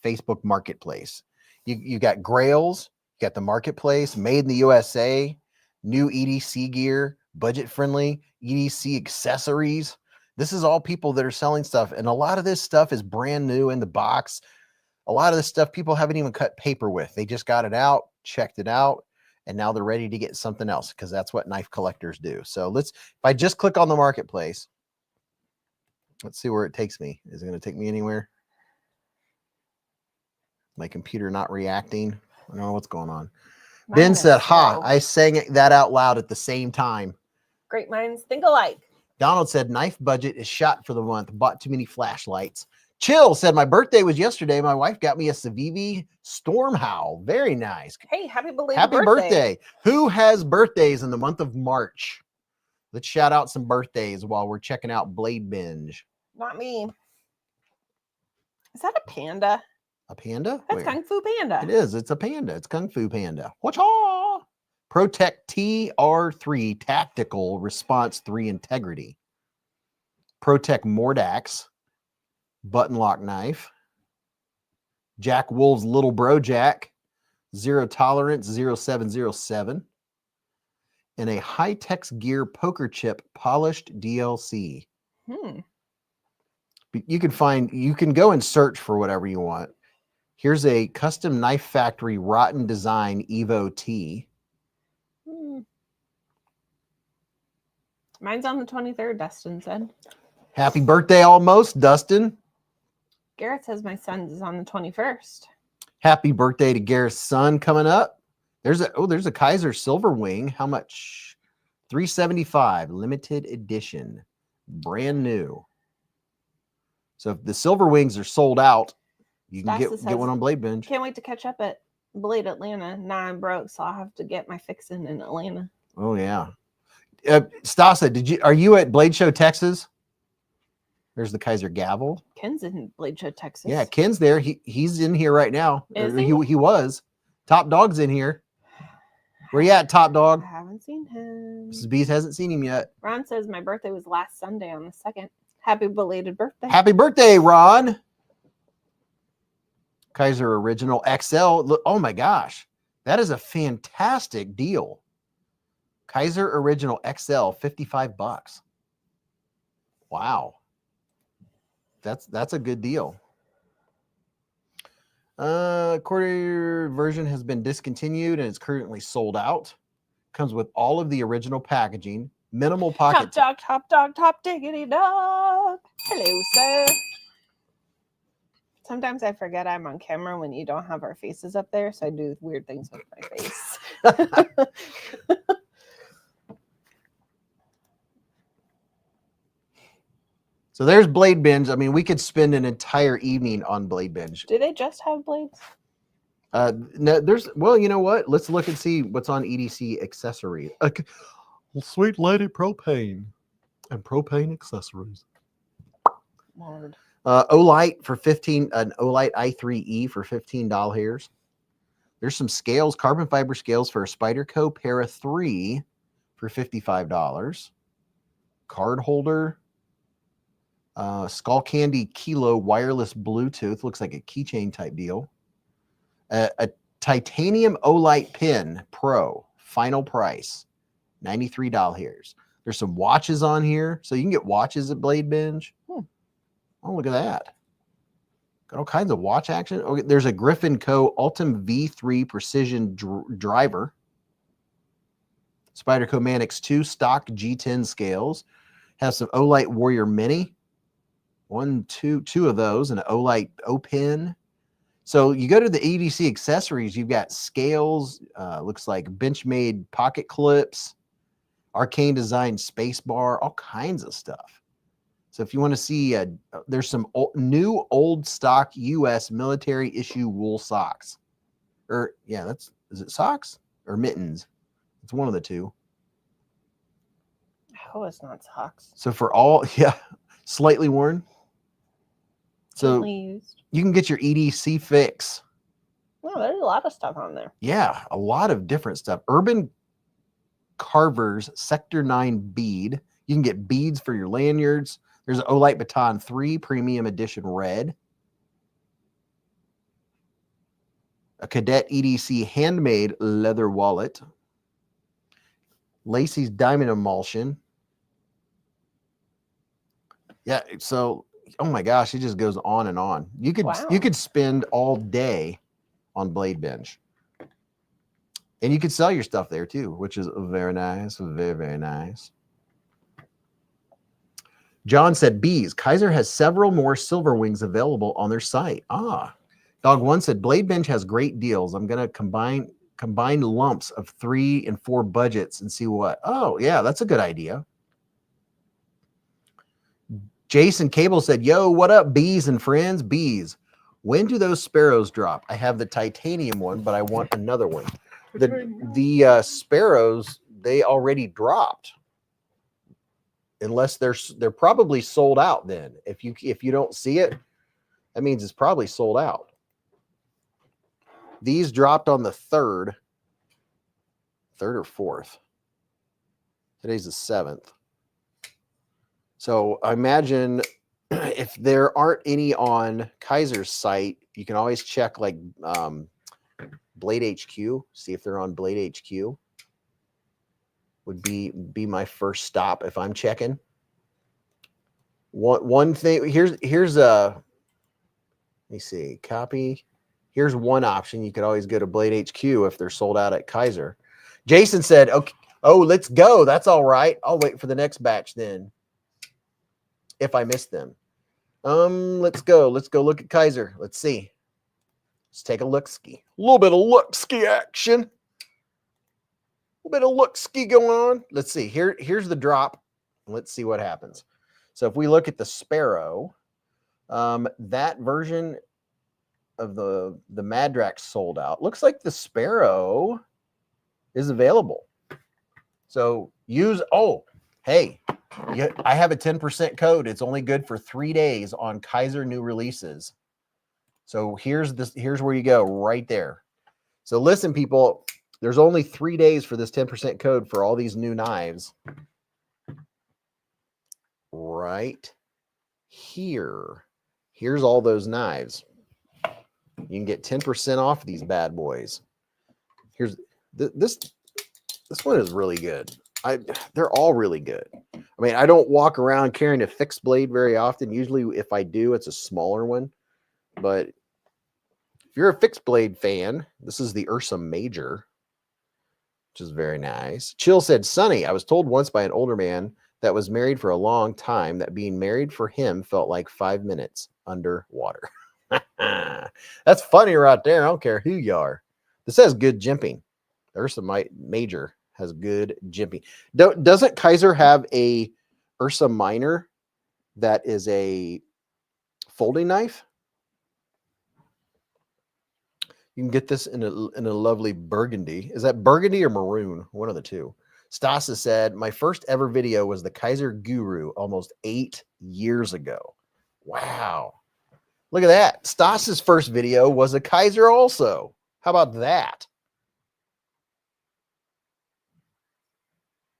Facebook Marketplace. You got Grails, you got the Marketplace, made in the USA, new EDC gear, budget friendly, EDC accessories. This is all people that are selling stuff. And a lot of this stuff is brand new in the box. A lot of this stuff people haven't even cut paper with. They just got it out, checked it out, and now they're ready to get something else because that's what knife collectors do. So if I just click on the Marketplace, let's see where it takes me. Is it going to take me anywhere? My computer not reacting. I don't know what's going on. Ben said, ha, I sang that out loud at the same time.
Great minds think alike.
Donald said, knife budget is shot for the month. Bought too many flashlights. Chill said, my birthday was yesterday. My wife got me a Civivi Storm Howl. Very nice.
Hey, happy belated
birthday. Who has birthdays in the month of March? Let's shout out some birthdays while we're checking out Blade Binge.
Not me. Is that a panda?
A panda?
That's Kung Fu Panda.
It is. It's a panda. It's Kung Fu Panda. Whatcha? Protect TR3 Tactical Response 3 Integrity. Protect Mordax button lock knife. Jack Wolf's Little Bro Jack, Zero Tolerance 0707, and a High-Tex Gear Poker Chip Polished DLC. You can go and search for whatever you want. Here's a Custom Knife Factory Rotten Design Evo T.
Mine's on the 23rd, Dustin said.
Happy birthday almost, Dustin.
Garrett says my son's is on the 21st.
Happy birthday to Garrett's son coming up. There's a Kaiser Silver Wing. How much? $375, limited edition, brand new. So if the Silver Wings are sold out, you can get one on Blade Binge.
Can't wait to catch up at Blade Atlanta. Now I'm broke, so I'll have to get my fixin' in Atlanta.
Oh yeah. Stasa, are you at Blade Show Texas? There's the Kaiser gavel.
Ken's in Blade Show Texas.
Yeah, Ken's there. He's in here right now.
Is
he was. Top Dog's in here. Where you at, Top Dog?
I haven't seen him.
Mrs. Beez hasn't seen him yet.
Ron says my birthday was last Sunday on the 2nd. Happy belated birthday.
Happy birthday, Ron. Kaiser Original XL. Look, oh my gosh. That is a fantastic deal. Kaiser Original XL, $55. Wow. That's a good deal. Quarter version has been discontinued and is currently sold out. Comes with all of the original packaging, minimal pocket.
Top diggity dog. Hello, sir. Sometimes I forget I'm on camera when you don't have our faces up there, so I do weird things with my face.
So there's Blade Binge. I mean, we could spend an entire evening on Blade Binge.
Do they just have blades?
No, there's, well, you know what? Let's look and see what's on EDC accessories. Sweet Lady Propane and propane accessories.
Lord.
Olight for 15, an Olight i3E for $15. There's some scales, carbon fiber scales for a Spyderco Para 3 for $55. Card holder. Skull Candy Kilo wireless Bluetooth. Looks like a keychain type deal. A titanium Olight pin Pro. Final price, $93. There's some watches on here. So you can get watches at Blade Binge. Oh, look at that. Got all kinds of watch action. Okay, there's a Griffin Co. Ultim V3 Precision driver. Spyderco Manix 2 stock G10 scales. Has some Olight Warrior Mini. Two of those, and an Olight O-Pin. So you go to the EDC accessories, you've got scales, looks like Benchmade pocket clips, Arcane Design space bar, all kinds of stuff. So if you want to see, there's some new old stock U.S. military issue wool socks. Or, yeah, is it socks or mittens? It's one of the two.
Oh, it's not socks.
So for all, yeah, slightly worn. So
Gently used.
you can get your EDC fix.
No, there's a lot of stuff on there.
Yeah, a lot of different stuff. Urban Carvers Sector 9 bead. You can get beads for your lanyards. There's an Olight Baton 3 Premium Edition Red. A Cadet EDC handmade leather wallet. Lacey's Diamond Emulsion. Yeah, so oh my gosh, it just goes on and on. You could spend all day on Blade Binge. And you could sell your stuff there too, which is very nice. Very, very nice. John said, Beez, Kaiser has several more silver wings available on their site. Dog One said, Blade Binge has great deals. I'm going to combine lumps of 3 and 4 budgets and see what. Oh, yeah, that's a good idea. Jason Cable said, yo, what up, Beez and friends? Beez, when do those sparrows drop? I have the titanium one, but I want another one. The sparrows, they already dropped. Unless they're probably sold out then. If you don't see it, that means it's probably sold out. These dropped on the 3rd or 4th. Today's the 7th. So I imagine if there aren't any on Kaiser's site, you can always check like BladeHQ, see if they're on BladeHQ. Would be my first stop if I'm checking. One thing, here's a, let me see, copy. Here's one option. You could always go to BladeHQ if they're sold out at Kaiser. Jason said, okay, oh, let's go. That's all right. I'll wait for the next batch then. If I miss them. Let's go. Let's go look at Kaiser. Let's see. Let's take a look-ski. A little bit of look-ski action. A little bit of look-ski going on. Let's see. Here's the drop. Let's see what happens. So if we look at the Sparrow, that version of the Madrax sold out. Looks like the Sparrow is available. So hey, I have a 10% code. It's only good for 3 days on Kaiser new releases. So here's where you go right there. So listen, people, there's only 3 days for this 10% code for all these new knives. Right here. Here's all those knives. You can get 10% off these bad boys. Here's this one is really good. They're all really good. I mean, I don't walk around carrying a fixed blade very often. Usually if I do, it's a smaller one. But if you're a fixed blade fan, this is the Ursa Major, which is very nice. Chill said, Sonny, I was told once by an older man that was married for a long time that being married for him felt like 5 minutes underwater. That's funny right there. I don't care who you are. This has good jimping. Ursa Major has good jimping. Doesn't Kaiser have a Ursa Minor that is a folding knife. You can get this in a lovely burgundy. Is that burgundy or maroon? One of the two. Stasa said, my first ever video was the Kaiser Guru almost 8 years ago. Wow. Look at that. Stasa's first video was a Kaiser also. How about that?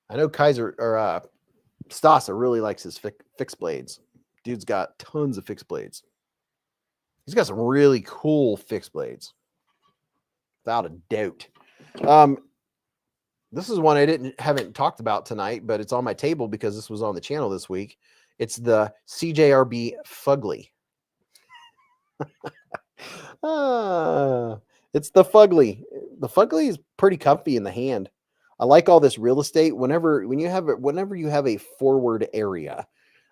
I know Kaiser or Stasa really likes his fixed blades. Dude's got tons of fixed blades. He's got some really cool fixed blades. Without a doubt. This is one I haven't talked about tonight, but it's on my table because this was on the channel this week. It's the CJRB Fugly. It's the Fugly. The Fugly is pretty comfy in the hand. I like all this real estate. Whenever you have a forward area,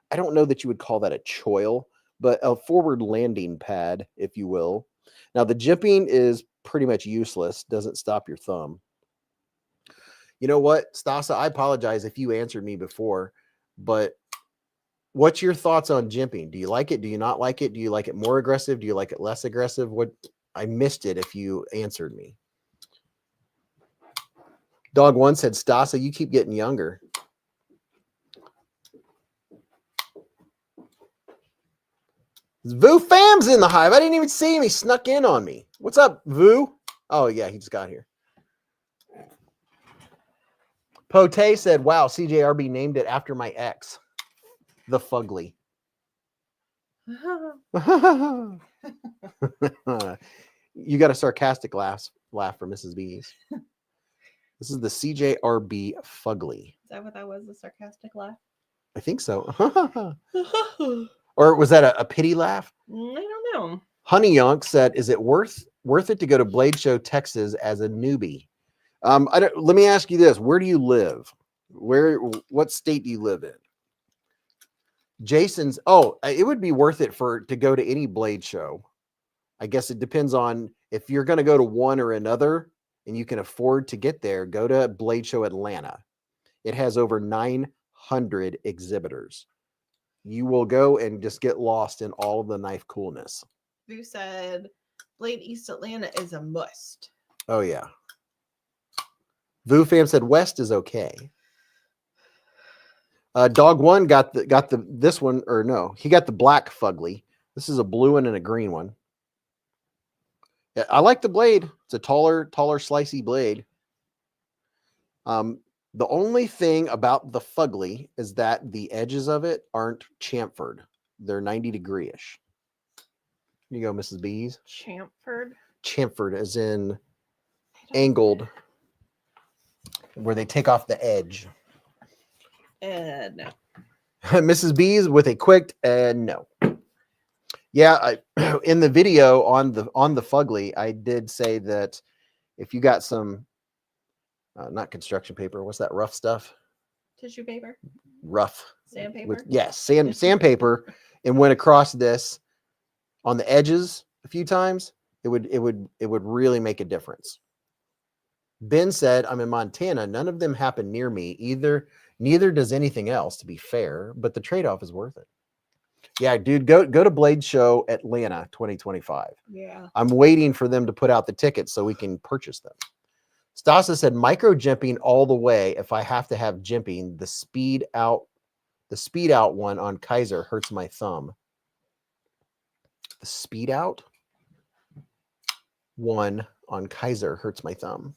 I don't know that you would call that a choil, but a forward landing pad, if you will. Now the jimping is pretty much useless. Doesn't stop your thumb. You know what, Stasa? I apologize if you answered me before, but what's your thoughts on jimping? Do you like it? Do you not like it? Do you like it more aggressive? Do you like it less aggressive? What? I missed it if you answered me. Dog one said, Stasa, you keep getting younger. Vu Fam's in the hive. I didn't even see him. He snuck in on me. What's up, Vu? Oh, yeah, he just got here. Pote said, wow, CJRB named it after my ex, the Fugly. You got a sarcastic laugh for Mrs. Beez. This is the CJRB Fugly.
Is that what that was, a sarcastic laugh?
I think so. Or was that a pity laugh?
I don't know.
Honey Yonk said, is it worth it to go to Blade Show, Texas as a newbie? Let me ask you this. Where do you live? What state do you live in? Jason's, it would be worth it to go to any Blade Show. I guess it depends on if you're going to go to one or another and you can afford to get there, go to Blade Show Atlanta. It has over 900 exhibitors. You will go and just get lost in all of the knife coolness.
Who said Blade East Atlanta is a must?
Oh, yeah. Vu Fam said West is okay. Dog one got this one, or no, he got the black Fugly. This is a blue one and a green one. Yeah, I like the blade. It's a taller, slicey blade. The only thing about the Fugly is that the edges of it aren't chamfered. They're 90 degree-ish. Here you go, Mrs. Beez.
Chamfered? Chamfered
as in angled, where they take off the edge.
No.
Mrs. Beez with a quick no. Yeah, in the video on the Fugly, I did say that if you got some not construction paper, what's that rough stuff?
Tissue paper?
Rough.
Sandpaper?
Yes, sandpaper, and went across this on the edges a few times, it would really make a difference. Ben said, I'm in Montana. None of them happen near me either. Neither does anything else, to be fair, but the trade-off is worth it. Yeah, dude, go to Blade Show Atlanta 2025.
Yeah.
I'm waiting for them to put out the tickets so we can purchase them. Stasa said, micro jimping all the way. If I have to have jimping, the speed out one on Kaiser hurts my thumb. The speed out one on Kaiser hurts my thumb.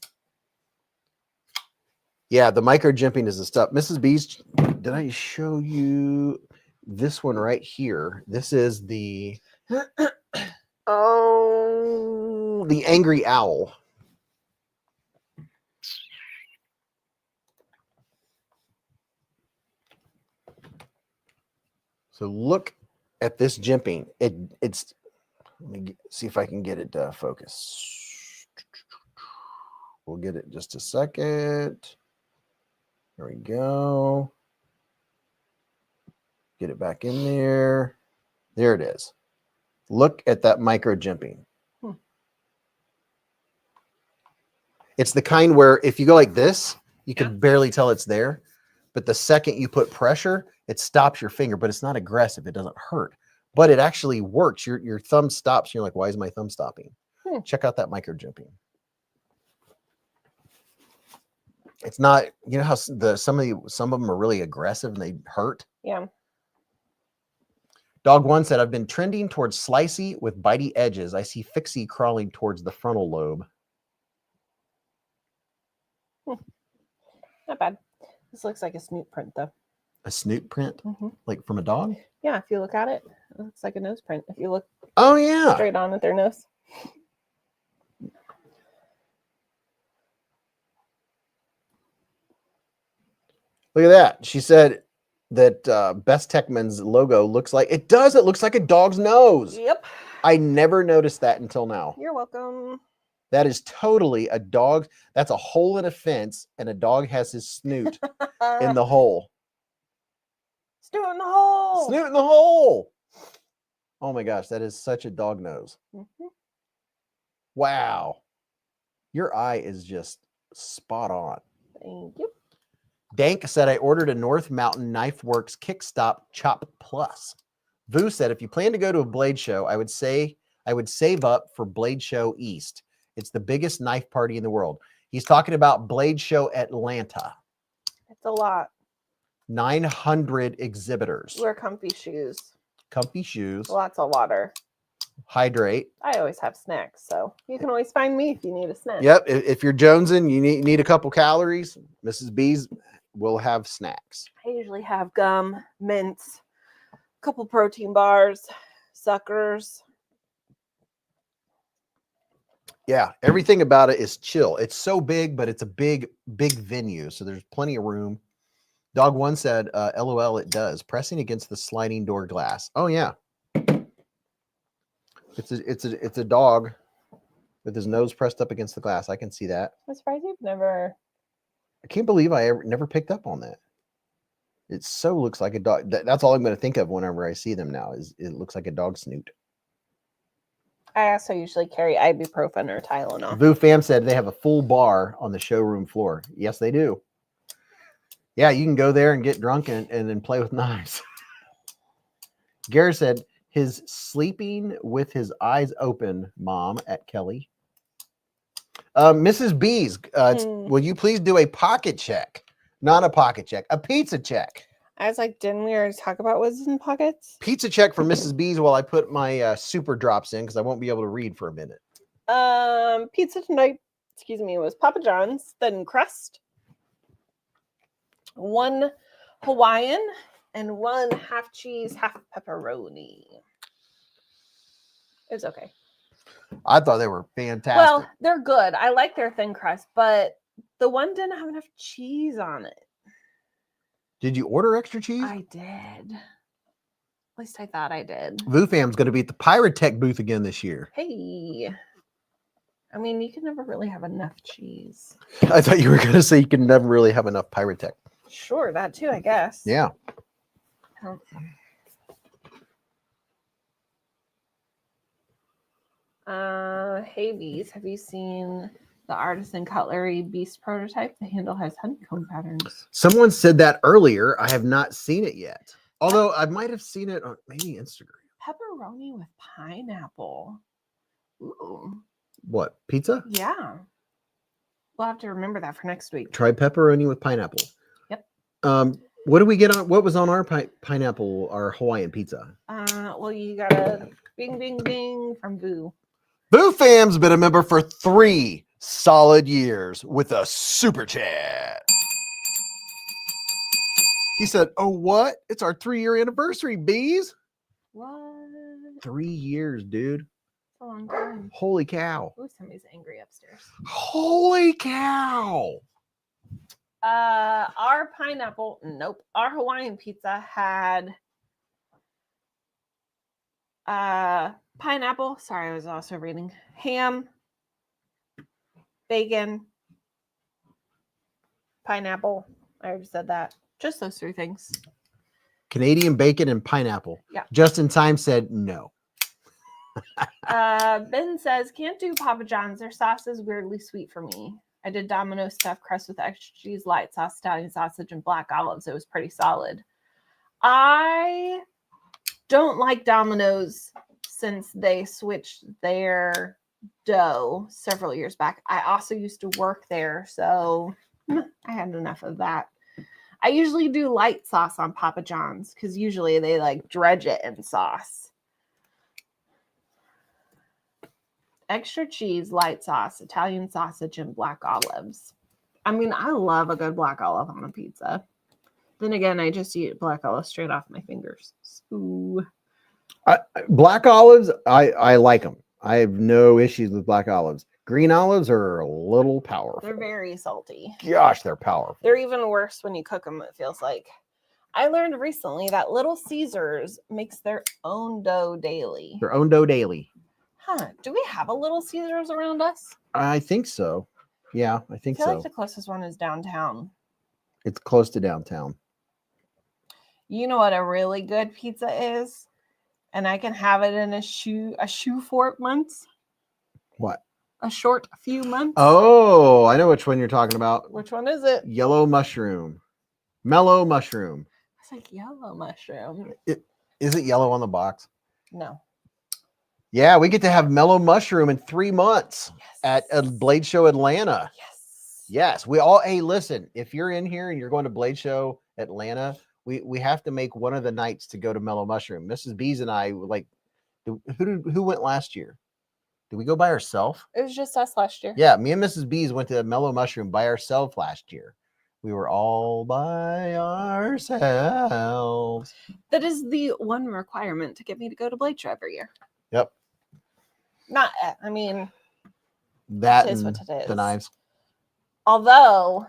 Yeah, the micro jimping is the stuff. Mrs. Beez, did I show you this one right here? This is the the Angry Owl. So look at this jimping. It's let me see if I can get it to focus. We'll get it just a second. There we go. Get it back in there. There it is. Look at that micro jimping. It's the kind where if you go like this, you can barely tell it's there. but the second you put pressure, it stops your finger, but it's not aggressive. It doesn't hurt, but it actually works. Your thumb stops. You're like, why is my thumb stopping? Check out that micro jimping. It's not, you know how some of them are really aggressive and they hurt.
Yeah.
Dog one said, I've been trending towards slicey with bitey edges. I see fixie crawling towards the frontal lobe.
Not bad. This looks like a snoot print, though.
A snoot print?
Mm-hmm.
Like from a dog?
Yeah, if you look at it, it looks like a nose print. If you look straight on at their nose.
Look at that. She said that Bestechman's logo looks like, it does. It looks like a dog's nose.
Yep.
I never noticed that until now.
You're welcome.
That is totally a dog. That's a hole in a fence, and a dog has his snoot in the hole.
Snoot in the hole.
Snoot in the hole. Oh my gosh, that is such a dog nose.
Mm-hmm.
Wow. Your eye is just spot on.
Thank you.
Dank said, I ordered a North Mountain Knife Works Kickstop Chop Plus. Vu said, if you plan to go to a blade show, I would save up for Blade Show East. It's the biggest knife party in the world. He's talking about Blade Show Atlanta.
It's a lot.
900 exhibitors.
Wear comfy shoes.
Comfy shoes.
Lots of water.
Hydrate.
I always have snacks, so you can always find me if you need a snack.
Yep. If you're jonesing, you need a couple calories, Mrs. Beez will have snacks.
I usually have gum, mints, a couple protein bars, suckers.
Yeah, everything about it is chill. It's so big, but it's a big venue, so there's plenty of room. Dog one said, LOL, it does. Pressing against the sliding door glass. Oh yeah. It's a dog with his nose pressed up against the glass. I can see that.
I'm surprised you've never.
I can't believe I never picked up on that. It so looks like a dog. That's all I'm going to think of whenever I see them now is it looks like a dog snoot.
I also usually carry ibuprofen or Tylenol.
Vu Fam said they have a full bar on the showroom floor. Yes, they do. Yeah, you can go there and get drunk and then play with knives. Gary said his sleeping with his eyes open, Mom, at Kelly. Mrs. Beez, will you please do a pocket check? Not a pocket check, a pizza check.
I was like, didn't we already talk about what's in pockets?
Pizza check for Mrs. Beez while I put my super drops in because I won't be able to read for a minute.
Pizza tonight, excuse me, was Papa John's, thin crust, 1 Hawaiian, and 1 half cheese, half pepperoni. It was okay.
I thought they were fantastic.
Well, they're good. I like their thin crust, but the one didn't have enough cheese on it.
Did you order extra cheese?
I did. At least I thought I did.
Vu Fam's going to be at the Pyrotech booth again this year.
Hey. I mean, you can never really have enough cheese.
I thought you were going to say you can never really have enough Pyrotech.
Sure, that too, I guess.
Yeah.
Hey, Beez, have you seen the Artisan Cutlery Beast prototype? The handle has honeycomb patterns.
Someone said that earlier. I have not seen it yet. Although I might have seen it on maybe Instagram.
Pepperoni with pineapple. Ooh.
What? Pizza?
Yeah. We'll have to remember that for next week.
Try pepperoni with pineapple.
Yep.
What do we get on? What was on our pineapple, our Hawaiian pizza?
Well, you got a bing, bing, bing from Boo.
Boo Fam's been a member for 3 solid years with a super chat. He said, oh, what? It's our 3-year anniversary, Beez.
What?
3 years, dude.
That's a long time.
Holy cow.
Ooh, somebody's angry upstairs.
Holy cow.
Our pineapple, nope. Our Hawaiian pizza had pineapple. Sorry, I was also reading. Ham, bacon, pineapple. I already said that. Just those 3 things.
Canadian bacon and pineapple.
Yeah.
Just in time said no.
Ben says, can't do Papa John's. Their sauce is weirdly sweet for me. I did Domino's stuffed crust with extra cheese, light sauce, Italian sausage, and black olives. It was pretty solid. I don't like Domino's since they switched their dough several years back. I also used to work there, so I had enough of that. I usually do light sauce on Papa John's because usually they like dredge it in sauce. Extra cheese, light sauce, Italian sausage, and black olives. I mean, I love a good black olive on a pizza. Then again, I just eat black olive straight off my fingers. Ooh.
Black olives, I like them. I have no issues with black olives. Green olives are a little powerful.
They're very salty.
Gosh, they're powerful.
They're even worse when you cook them, it feels like. I learned recently that Little Caesars makes their own dough daily.
Their own dough daily.
Huh. Do we have a Little Caesars around us?
I think so. Yeah, I think
I feel
so.
like the closest one is downtown.
It's close to downtown.
You know what a really good pizza is? And I can have it in a short months.
What?
A short few months.
Oh, I know which one you're talking about.
Which one is it?
Yellow mushroom. Mellow mushroom.
It's like yellow mushroom.
Is it yellow on the box?
No.
Yeah, we get to have mellow mushroom in 3 months
Yes.
at a Blade Show Atlanta.
Yes.
Yes, we all. Hey, listen, if you're in here and you're going to Blade Show Atlanta, we have to make one of the nights to go to Mellow Mushroom. Mrs. Beez and I like. Who went last year? Did we go by ourselves?
It was just us last year.
Yeah, me and Mrs. Beez went to Mellow Mushroom by ourselves last year. We were all by ourselves.
That is the one requirement to get me to go to Blade Show every year.
Yep.
Not, I mean,
That
it is
and
what it is.
the knives.
Although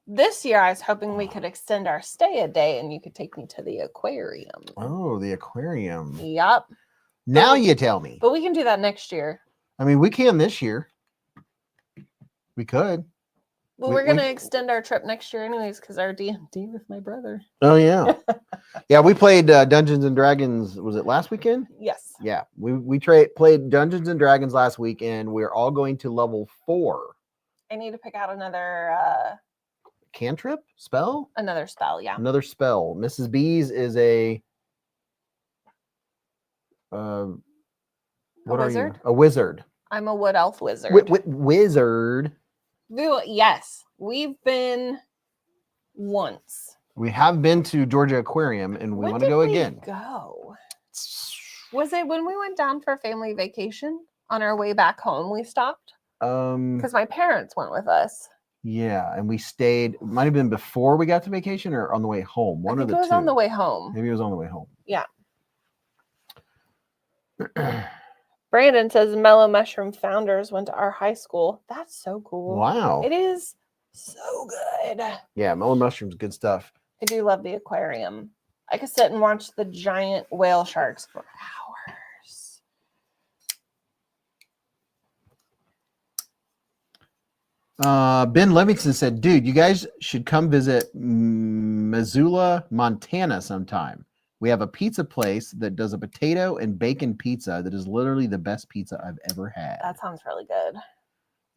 this year I was hoping we could extend our stay a day and you could take me to the aquarium.
Oh, the aquarium.
Yep.
Now you tell me.
But we can do that next year.
I mean, we can this year. We could.
Well, we're going to extend our trip next year anyways because our D&D with my brother.
Oh, yeah. Yeah, we played Dungeons and Dragons. Was it last weekend?
Yes.
Yeah, we played Dungeons and Dragons last weekend. We're all going to level 4.
I need to pick out another
Cantrip? Spell?
another spell, yeah.
Another spell. Mrs. Beez is a what are
wizard?
you? A wizard.
I'm a wood elf wizard.
Wizard.
Yes, we've been once.
We have been to Georgia Aquarium and we
When
want to
did
go
we
again.
Go. Was it when we went down for family vacation on our way back home? We stopped because my parents went with us.
Yeah, and we stayed. It might have been before we got to vacation or on the way home. One
I
of
think
the
it was
two.
on the way home.
Maybe it was on the way home.
Yeah. Brandon says Mellow Mushroom founders went to our high school. That's so cool.
Wow.
It is so good.
Yeah, melon mushrooms, good stuff.
I do love the aquarium. I could sit and watch the giant whale sharks for hours.
Ben Livingston said, dude, you guys should come visit Missoula, Montana sometime. We have a pizza place that does a potato and bacon pizza that is literally the best pizza I've ever had.
That sounds really good.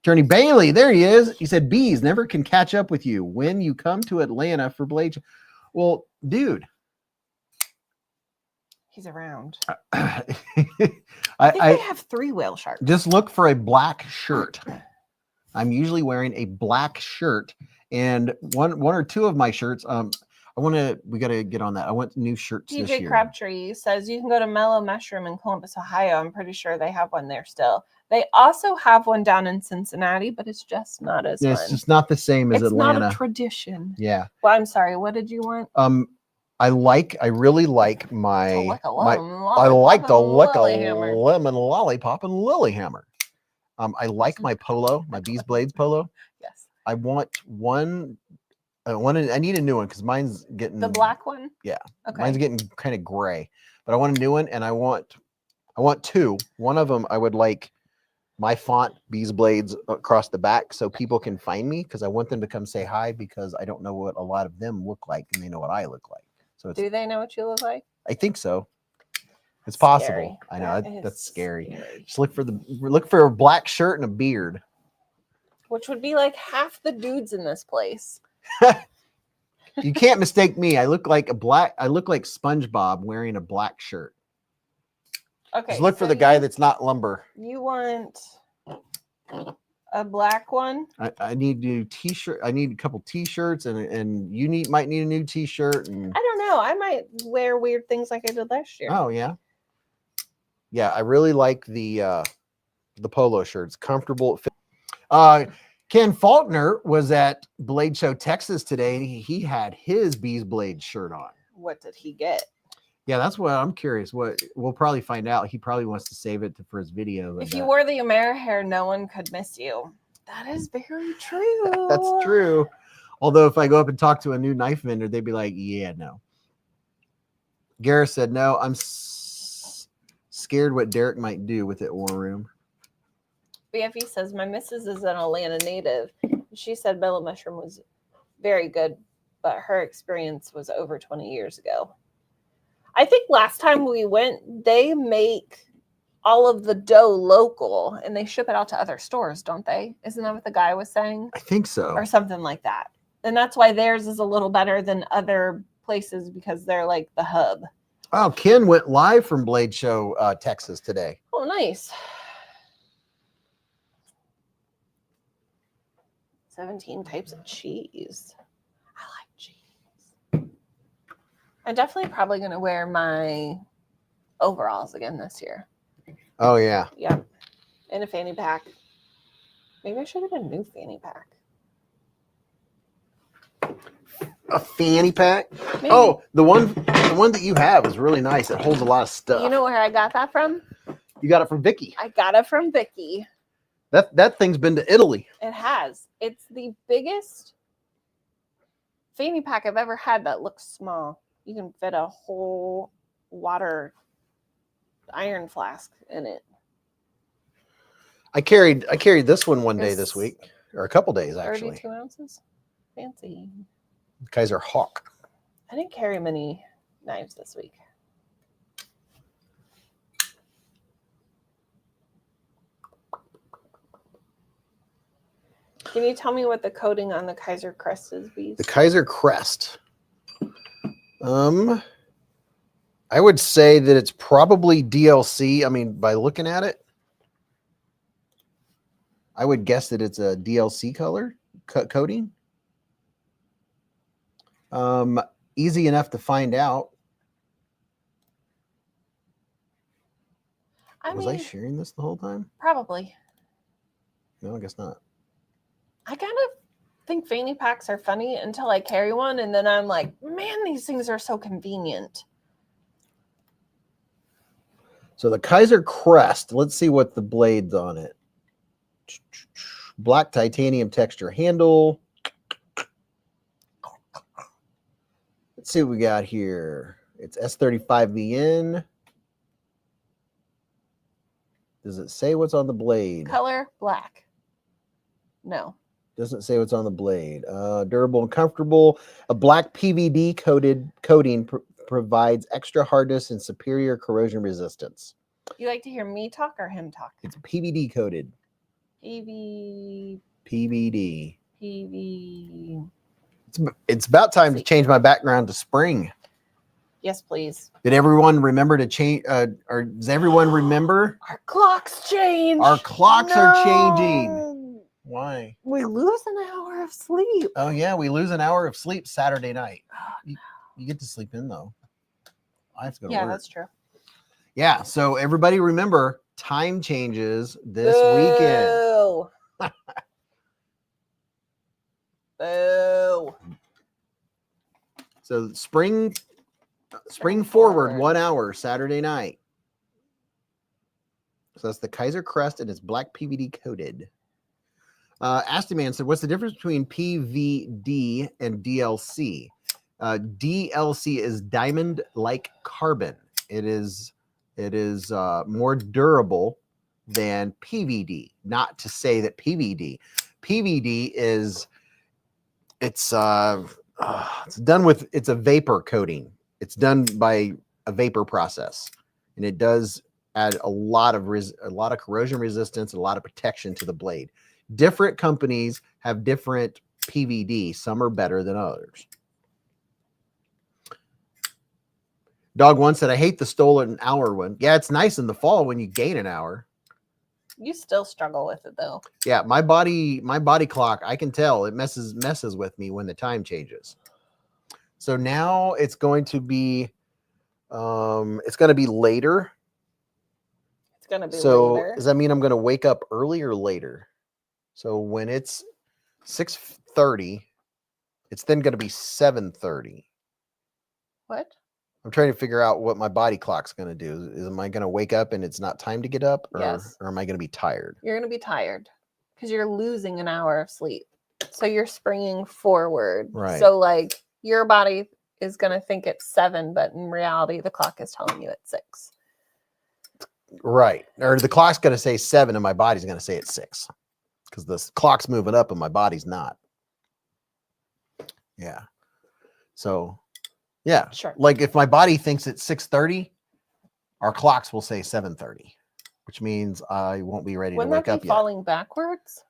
Attorney Bailey, there he is. He said, Beez never can catch up with you when you come to Atlanta for Blade. Well, dude.
He's around.
I
think they have 3 whale sharks.
just look for a black shirt. I'm usually wearing a black shirt, and one or two of my shirts. We got to get on that. I want new shirts this
DJ
year.
Crabtree says you can go to Mellow Mushroom in Columbus, Ohio. I'm pretty sure they have one there still. They also have one down in Cincinnati, but it's just not as
Yeah,
fun.
it's just not the same as
It's
Atlanta.
not a tradition.
Yeah.
Well, I'm sorry. What did you want?
I really like my I like the lick a lemon lollipop and Lilyhammer. I like my polo, my BeezBlades polo.
Yes.
I want one. I need a new one because mine's getting
The black one?
Yeah.
Okay.
Mine's getting kind of gray, but I want a new one, and I want 2. One of them I would like my font BeezBlades across the back so people can find me, because I want them to come say hi, because I don't know what a lot of them look like, and they know what I look like. So
Do they know what you look like?
I think so. It's possible.
Scary.
I know
That
that's
is
scary. Just look for a black shirt and a beard.
which would be like half the dudes in this place.
You can't mistake me. I look like SpongeBob wearing a black shirt.
Okay.
Just look for the guy that's not lumber.
You want a black one?
I need new t-shirt. I need a couple t-shirts, and you might need a new t-shirt. And
I don't know. I might wear weird things like I did last year.
oh yeah, yeah. I really like the polo shirts. Comfortable. Ken Faulkner was at Blade Show Texas today. He had his BeezBlades shirt on.
What did he get?
Yeah, that's what I'm curious. What we'll probably find out. He probably wants to save it for his video.
If you wore the AmeriHair, no one could miss you. That is very true.
That's true. Although if I go up and talk to a new knife vendor, they'd be like, "Yeah, no." Gareth said, "No, I'm scared what Derek might do with it." War Room.
BFE says, my missus is an Atlanta native. She said Mellow Mushroom was very good, but her experience was over 20 years ago. I think last time we went, they make all of the dough local and they ship it out to other stores, don't they? Isn't that what the guy was saying?
I think so.
Or something like that. And that's why theirs is a little better than other places because they're like the hub.
Oh, Ken went live from Blade Show Texas today.
Oh, nice. 17 types of cheese. I like cheese. I'm definitely probably going to wear my overalls again this year.
Oh, yeah.
Yep. And a fanny pack. Maybe I should have a new fanny pack.
A fanny pack?
Maybe.
Oh, the one that you have is really nice. It holds a lot of stuff.
You know where I got that from?
You got it from Vicky.
I got it from Vicky.
That thing's been to Italy.
It has. It's the biggest fanny pack I've ever had that looks small. You can fit a whole water iron flask in it.
I carried this one day this week, or a couple days actually.
32 ounces. Fancy.
Kaiser Hawk.
I didn't carry many knives this week. Can you tell me what the coating on the Kaiser crest is, Beez?
The Kaiser crest. I would say that it's probably DLC. I mean, by looking at it, I would guess that it's a DLC color coating. Easy enough to find out. Was I sharing this the whole time?
Probably.
No, I guess not.
I kind of think fanny packs are funny until I carry one, and then I'm like, man, these things are so convenient.
So the Kaiser crest, let's see what the blade's on it. Black titanium texture handle. Let's see what we got here. It's S35VN. Does it say what's on the blade?
Color black. No.
Doesn't say what's on the blade. Durable and comfortable. A black PVD coating provides extra hardness and superior corrosion resistance.
You like to hear me talk or him talk?
It's PVD coated.
PVD.
It's about time to change my background to spring.
Yes, please.
Did everyone remember to change? Or does everyone remember?
Our clocks change.
Our clocks are changing. Why?
We lose an hour of sleep.
Oh yeah, we lose an hour of sleep Saturday night. You get to sleep in though. I have to go to work.
Yeah, that's true.
Yeah, so everybody remember, time changes this weekend.
Boo.
So spring forward 1 hour Saturday night. So that's the Kaiser crest and it's black PVD coated. Astiman said, what's the difference between PVD and DLC? DLC is diamond-like carbon. It is more durable than PVD. Not to say that PVD is it's done with, it's a vapor coating. It's done by a vapor process, and it does add a lot of corrosion resistance, a lot of protection to the blade. Different companies have different PVD. Some are better than others. Dog One said, I hate the stolen hour one. Yeah, it's nice in the fall when you gain an hour.
You still struggle with it though.
Yeah, my body clock, I can tell it messes with me when the time changes. So now it's going to be later.
It's gonna be later.
Does that mean I'm gonna wake up early or later? So when it's 6:30, it's then gonna be 7:30.
What?
I'm trying to figure out what my body clock's going to do. Am I going to wake up and it's not time to get up?
Yes.
Or am I going to be tired?
You're going to be tired because you're losing an hour of sleep. So you're springing forward.
Right.
So like your body is going to think it's 7, but in reality, the clock is telling you it's 6.
Right. Or the clock's going to say 7 and my body's going to say it's 6 because the clock's moving up and my body's not. Yeah. So... yeah,
sure.
Like if my body thinks it's 6:30, our clocks will say 7:30, which means I won't be ready to wake up yet.
Falling backwards?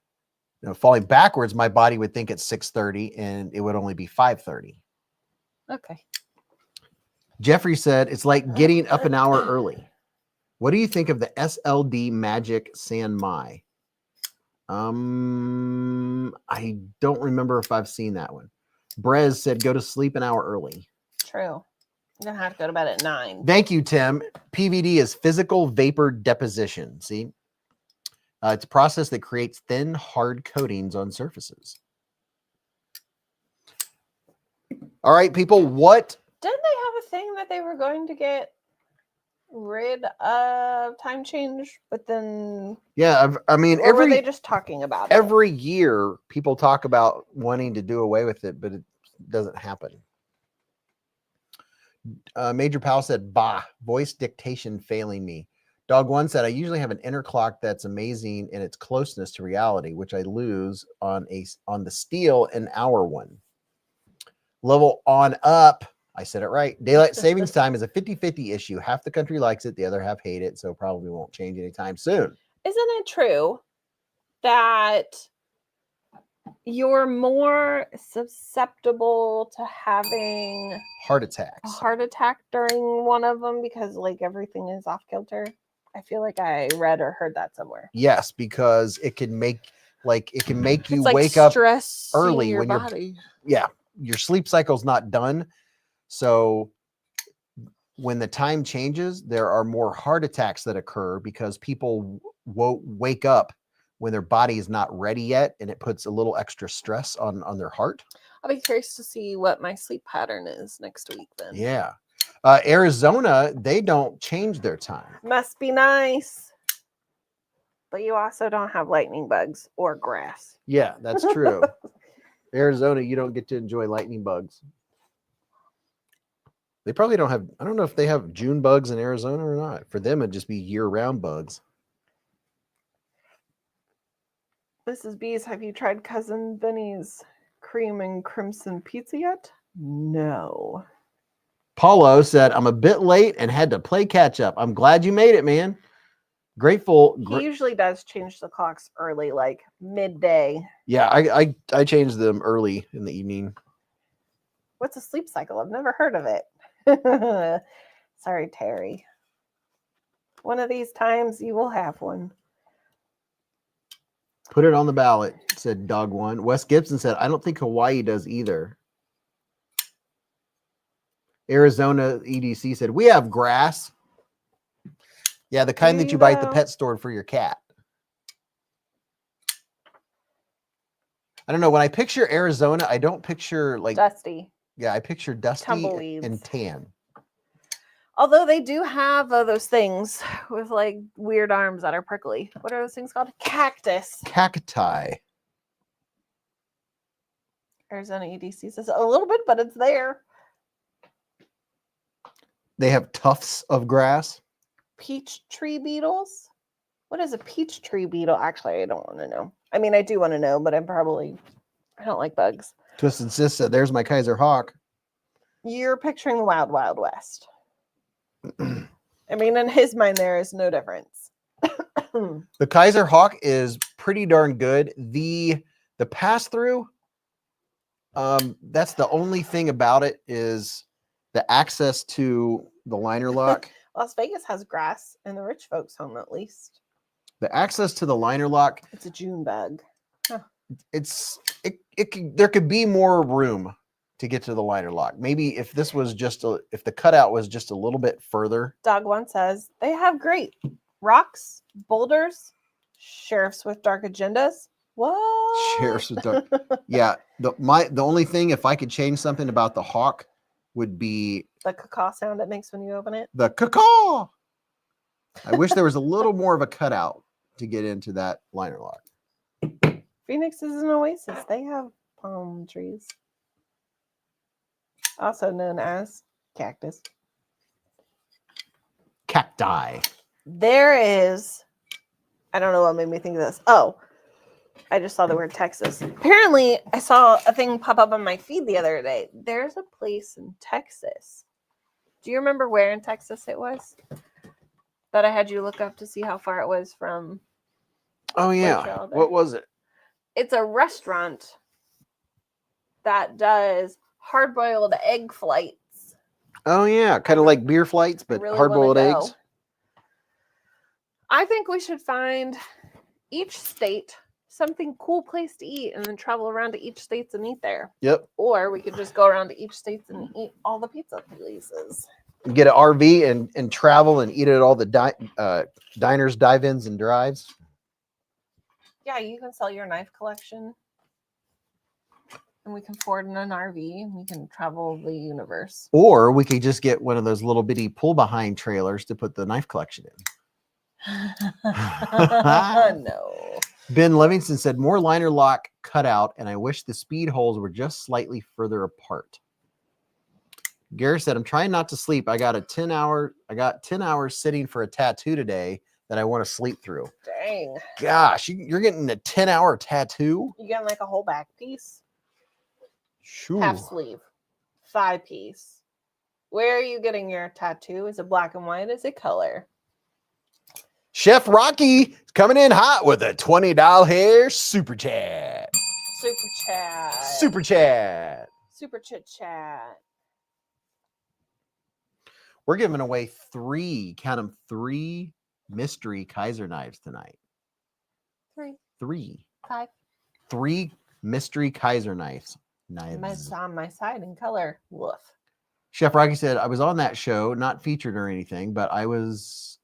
You know, falling backwards, my body would think it's 6:30 and it would only be 5:30.
Okay.
Jeffrey said it's like getting up an hour early. What do you think of the SLD Magic San Mai? I don't remember if I've seen that one. Brez said go to sleep an hour early.
True. I'm gonna have to go to bed at 9.
Thank you, Tim. PVD is physical vapor deposition. See, it's a process that creates thin, hard coatings on surfaces. All right, people. What?
Didn't they have a thing that they were going to get rid of time change, but then
Yeah, I mean,
or were they just talking about it?
Every year, people talk about wanting to do away with it, but it doesn't happen. Major Powell said, bah, voice dictation failing me. Dog One said, I usually have an inner clock that's amazing in its closeness to reality, which I lose on the steel an hour one. Level on up. I said it right. Daylight savings time is a 50-50 issue. Half the country likes it. The other half hate it. So probably won't change anytime soon.
Isn't it true that you're more susceptible to having
heart attacks?
A heart attack during one of them because like everything is off kilter? I feel like I read or heard that somewhere.
Yes, because it can make you
like
wake up
early
when your sleep cycle's not done. So when the time changes, there are more heart attacks that occur because people won't wake up when their body is not ready yet, and it puts a little extra stress on their heart.
I'll be curious to see what my sleep pattern is next week then.
Yeah. Arizona, they don't change their time.
Must be nice. But you also don't have lightning bugs or grass.
Yeah, that's true. Arizona, you don't get to enjoy lightning bugs. They probably don't have, I don't know if they have June bugs in Arizona or not. For them, it'd just be year-round bugs.
Mrs. Beez, have you tried Cousin Vinny's cream and crimson pizza yet? No.
Paulo said, I'm a bit late and had to play catch up. I'm glad you made it, man. Grateful.
He usually does change the clocks early, like midday.
Yeah, I changed them early in the evening.
What's a sleep cycle? I've never heard of it. Sorry, Terry. One of these times you will have one.
Put it on the ballot, said Dog One. Wes Gibson said, I don't think Hawaii does either. Arizona EDC said, we have grass. Yeah, the kind that you buy at the pet store for your cat. I don't know. When I picture Arizona, I don't picture like
dusty.
Yeah, I picture dusty
tumbleweeds
and tan.
Although they do have those things with like weird arms that are prickly. What are those things called? Cactus.
Cacti.
Arizona EDC says a little bit, but it's there.
They have tufts of grass.
Peach tree beetles. What is a peach tree beetle? Actually, I don't want to know. I mean, I do want to know, but I don't like bugs.
Twisted Sis said, there's my Kaiser Hawk.
You're picturing the Wild Wild West. I mean, in his mind, there is no difference.
The Kaiser Hawk is pretty darn good. The pass through, that's the only thing about it is the access to the liner lock.
Las Vegas has grass in the rich folks' home, at least.
The access to the liner lock,
It's a June bug.
there could be more room to get to the liner lock. Maybe if this was if the cutout was just a little bit further.
Dog One says they have great rocks, boulders, sheriffs with dark agendas. What?
Sheriffs with dark. Yeah. The only thing, if I could change something about the hawk, would be
The caw sound it makes when you open it.
the caw. I wish there was a little more of a cutout to get into that liner lock.
Phoenix is an oasis. They have palm trees, also known as cactus.
Cacti.
There is, I don't know what made me think of this. Oh, I just saw the word Texas. Apparently, I saw a thing pop up on my feed the other day. There's a place in Texas. Do you remember where in Texas it was? That I had you look up to see how far it was from.
Oh yeah.
Trail there.
What was it?
It's a restaurant that does hard-boiled egg flights.
Oh yeah, kind of like beer flights, but
Really
hard-boiled
wanna go.
eggs.
I think we should find each state something cool place to eat and then travel around to each states and eat there.
Yep.
Or we could just go around to each states and eat all the pizza places.
Get an RV and travel and eat at all the diners, dive-ins, and drives.
Yeah, you can sell your knife collection. And we can afford in an RV and we can travel the universe.
Or we could just get one of those little bitty pull-behind trailers to put the knife collection in.
No.
Ben Livingston said, more liner lock cut out, and I wish the speed holes were just slightly further apart. Gary said, I'm trying not to sleep. I got 10 hours sitting for a tattoo today that I want to sleep through.
Dang.
Gosh, you're getting a 10-hour tattoo?
You getting like a whole back piece?
Shoo.
Half sleeve. Thigh piece. Where are you getting your tattoo? Is it black and white? Is it color?
Chef Rocky is coming in hot with a $20 hair super chat.
Super chat.
Super chat.
Super chit chat.
We're giving away three mystery Kaiser knives tonight.
5.
Three mystery Kaiser knives.
It's on my side in color. Woof.
Chef Rocky said, I was on that show, not featured or anything, but I was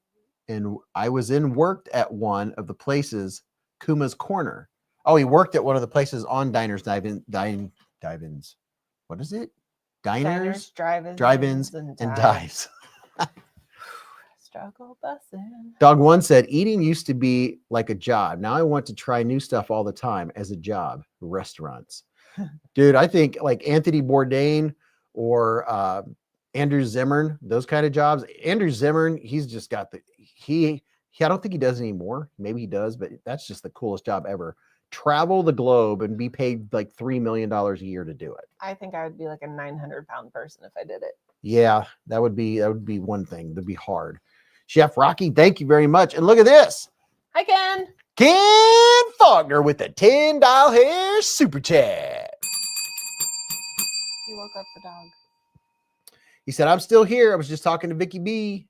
worked at one of the places, Kuma's Corner. Oh, he worked at one of the places on Diners, Dive-ins. What is it? Diners, drive-ins, and dives.
Struggle busing.
Dog One said, eating used to be like a job. Now I want to try new stuff all the time as a job. Restaurants. Dude, I think like Anthony Bourdain or Andrew Zimmern, those kind of jobs. Andrew Zimmern, he's just got I don't think he does anymore. Maybe he does, but that's just the coolest job ever. Travel the globe and be paid like $3 million a year to do it.
I think I would be like a 900-pound person if I did it.
Yeah, that would be one thing. That'd be hard. Chef Rocky, thank you very much. And look at this.
Hi, Ken.
Ken Faulkner with a $10 hair super chat.
You woke up the dog.
He said, I'm still here. I was just talking to Vicky B.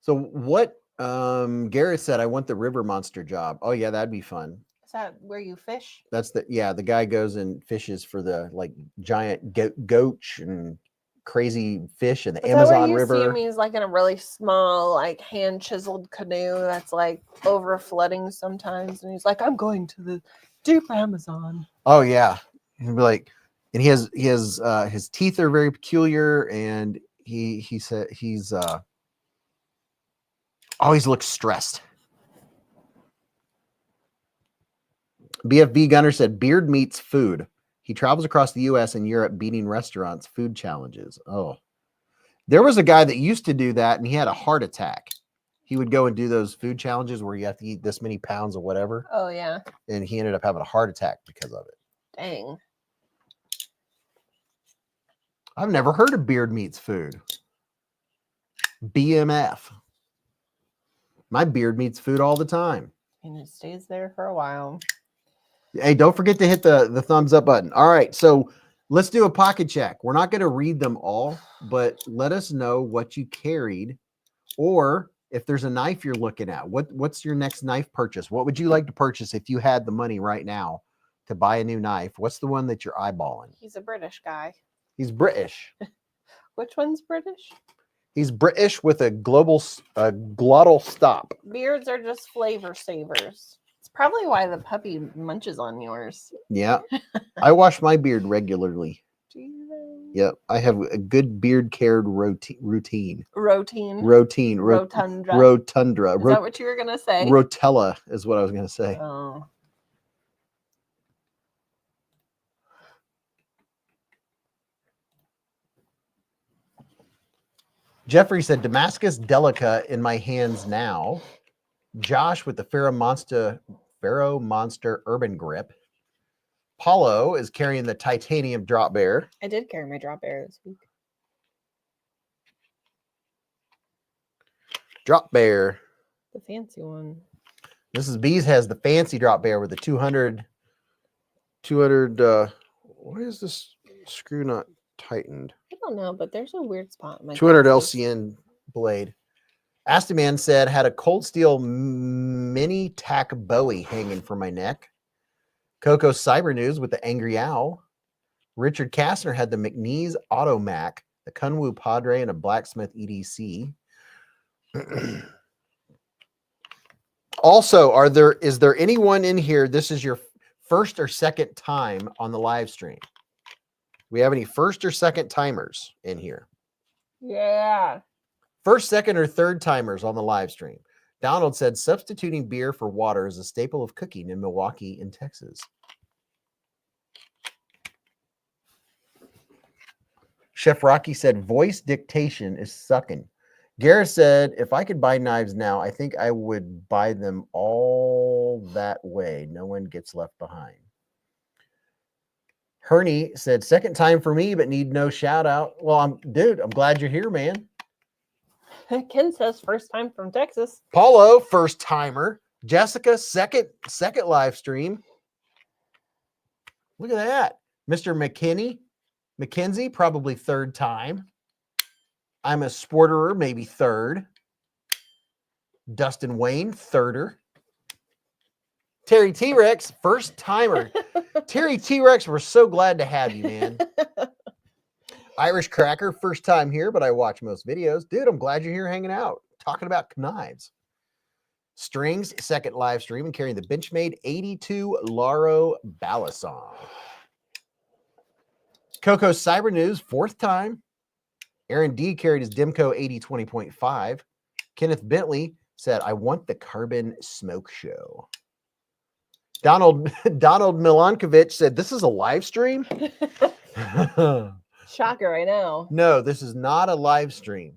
So what Garrett said, I want the river monster job. Oh yeah, that'd be fun.
Is that where you fish?
That's the guy goes and fishes for the like giant goach and crazy fish in the Amazon River.
See me is like in a really small, like hand chiseled canoe that's like over flooding sometimes, and he's like, I'm going to the deep Amazon.
Oh yeah. He'd be like, and he has his teeth are very peculiar, and he said he's always looks stressed. BFB Gunner said beard meets food. He travels across the US and Europe beating restaurants food challenges. Oh, there was a guy that used to do that and he had a heart attack. He would go and do those food challenges where you have to eat this many pounds of whatever.
Oh yeah.
And he ended up having a heart attack because of it.
Dang.
I've never heard of beard meets food. BMF. My beard needs food all the time.
And it stays there for a while.
Hey, don't forget to hit the thumbs up button. All right, so let's do a pocket check. We're not going to read them all, but let us know what you carried, or if there's a knife you're looking at. What's your next knife purchase? What would you like to purchase if you had the money right now to buy a new knife? What's the one that you're eyeballing?
He's a British guy.
He's British.
Which one's British?
He's British with a glottal stop.
Beards are just flavor savers. It's probably why the puppy munches on yours.
Yeah. I wash my beard regularly.
Do you know?
Yep. I have a good beard care routine.
Routine.
Rotundra. Rotundra.
Is that what you were going to say?
Rotella is what I was going to say.
Oh.
Jeffrey said, Damascus Delica in my hands now. Josh with the Pharaoh Monster Urban Grip. Paulo is carrying the titanium drop bear.
I did carry my drop bear this week.
Drop bear.
The fancy one.
Mrs. Beez has the fancy drop bear with the 200 why is this screw not tightened?
I don't know, but there's a weird spot in my
200
glasses.
LCN blade. Astaman said, had a cold steel mini tack Bowie hanging from my neck. Coco Cyber News with the Angry Owl. Richard Kastner had the McNeese Auto Mac, the Kunwu Padre, and a Blacksmith EDC. Also, is there anyone in here, this is your first or second time on the live stream? We have any first or second timers in here?
Yeah.
First, second, or third timers on the live stream. Donald said, substituting beer for water is a staple of cooking in Milwaukee in Texas. Chef Rocky said, voice dictation is sucking. Gareth said, if I could buy knives now, I think I would buy them all that way. No one gets left behind. Herney said, second time for me, but need no shout out. Well, I'm glad you're here, man.
Ken says first time from Texas.
Paulo, first timer. Jessica, second live stream. Look at that. Mr. McKenzie, probably third time. I'm a sporterer, maybe third. Dustin Wayne, thirder. Terry T-Rex, first timer. Terry T-Rex, we're so glad to have you, man. Irish Cracker, first time here, but I watch most videos. Dude, I'm glad you're here hanging out, talking about knives. Strings, second live stream, and carrying the Benchmade 82 Laro Balisong. Coco Cyber News, fourth time. Aaron D carried his Demco 8020.5. Kenneth Bentley said, I want the Carbon Smoke Show. Donald Milankovich said, this is a live stream?
Shocker, I know.
No, this is not a live stream.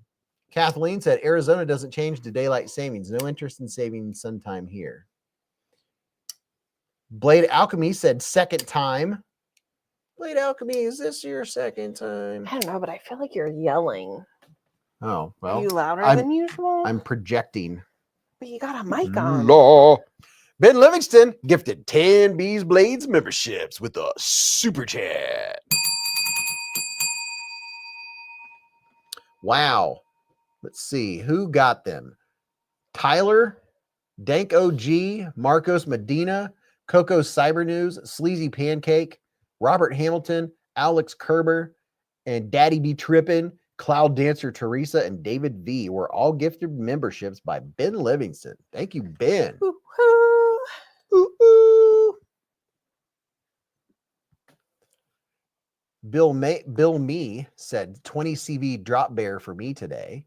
Kathleen said, Arizona doesn't change to daylight savings. No interest in saving sun time here. Blade Alchemy said, second time. Blade Alchemy, is this your second time?
I don't know, but I feel like you're yelling.
Oh,
Are
well,
you louder
I'm-
than usual?
I'm projecting.
But you got a mic on.
Law. Ben Livingston gifted 10 BeezBlades memberships with a super chat. Wow. Let's see. Who got them? Tyler, Dank OG, Marcos Medina, Coco Cyber News, Sleazy Pancake, Robert Hamilton, Alex Kerber, and Daddy Be Trippin', Cloud Dancer Teresa, and David V were all gifted memberships by Ben Livingston. Thank you, Ben.
Woo-hoo.
Ooh. Bill Me said 20 CV drop bear for me today.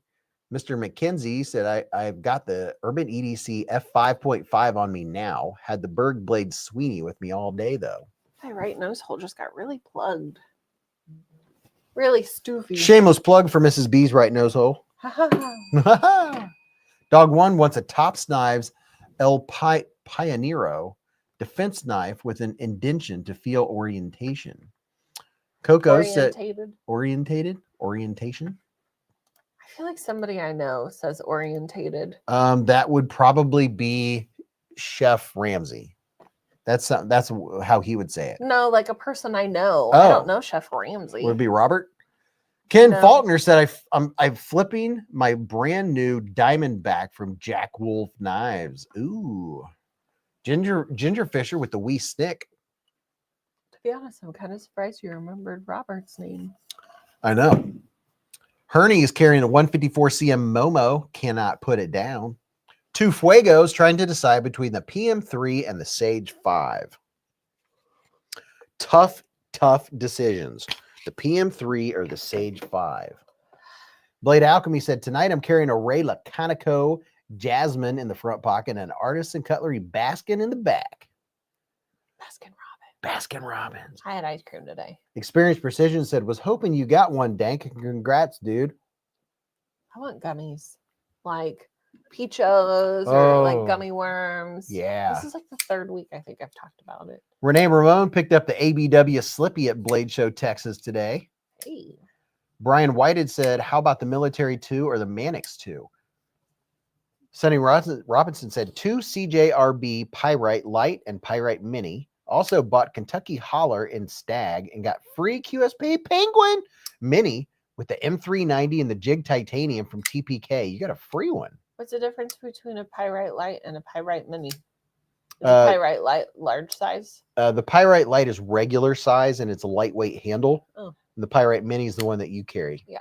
Mr. McKenzie said, I've got the Urban EDC F5.5 on me now. Had the Berg Blade Sweeney with me all day, though.
My right nose hole just got really plugged. Really stoofy.
Shameless plug for Mrs. B's right nose hole.
Ha ha ha.
Dog One wants a Tops Knives El Pionero defense knife with an indention to feel orientation. Coco said orientation.
I feel like somebody I know says orientated.
That would probably be Chef Ramsay. That's how he would say it.
No, like a person I know. I
Oh.
don't know Chef Ramsay.
Would it be Robert? Ken
No.
Faulkner said, I'm flipping my brand new Diamondback from Jack Wolf Knives. Ooh. Ginger Fisher with the wee stick.
To be honest, I'm kind of surprised you remembered Robert's name.
I know. Herney is carrying a 154 CM Momo. Cannot put it down. Two Fuegos trying to decide between the PM3 and the Sage 5. Tough decisions. The PM3 or the Sage 5. Blade Alchemy said, tonight I'm carrying a Ray Laconico Jasmine in the front pocket and an Artisan Cutlery Baskin in the back. Baskin Robbins.
I had ice cream today.
Experience Precision said, was hoping you got one, Dank. Congrats, dude.
I want gummies. Like peachos or like
Oh.
gummy worms.
Yeah.
This is like the third week I think I've talked about it.
Renee Ramon picked up the ABW Slippy at Blade Show, Texas today.
Hey.
Brian Whited said, how about the Military 2 or the Mannix 2? Sonny Robinson said, 2 CJRB Pyrite Light and Pyrite Mini. Also bought Kentucky Holler in Stag and got free QSP Penguin Mini with the M390 and the Jig Titanium from TPK. You got a free one.
What's the difference between a Pyrite Light and a Pyrite Mini? Is
Uh,
a Pyrite Light large size?
The Pyrite Light is regular size and it's a lightweight handle.
Oh.
And the Pyrite Mini is the one that you carry.
Yeah.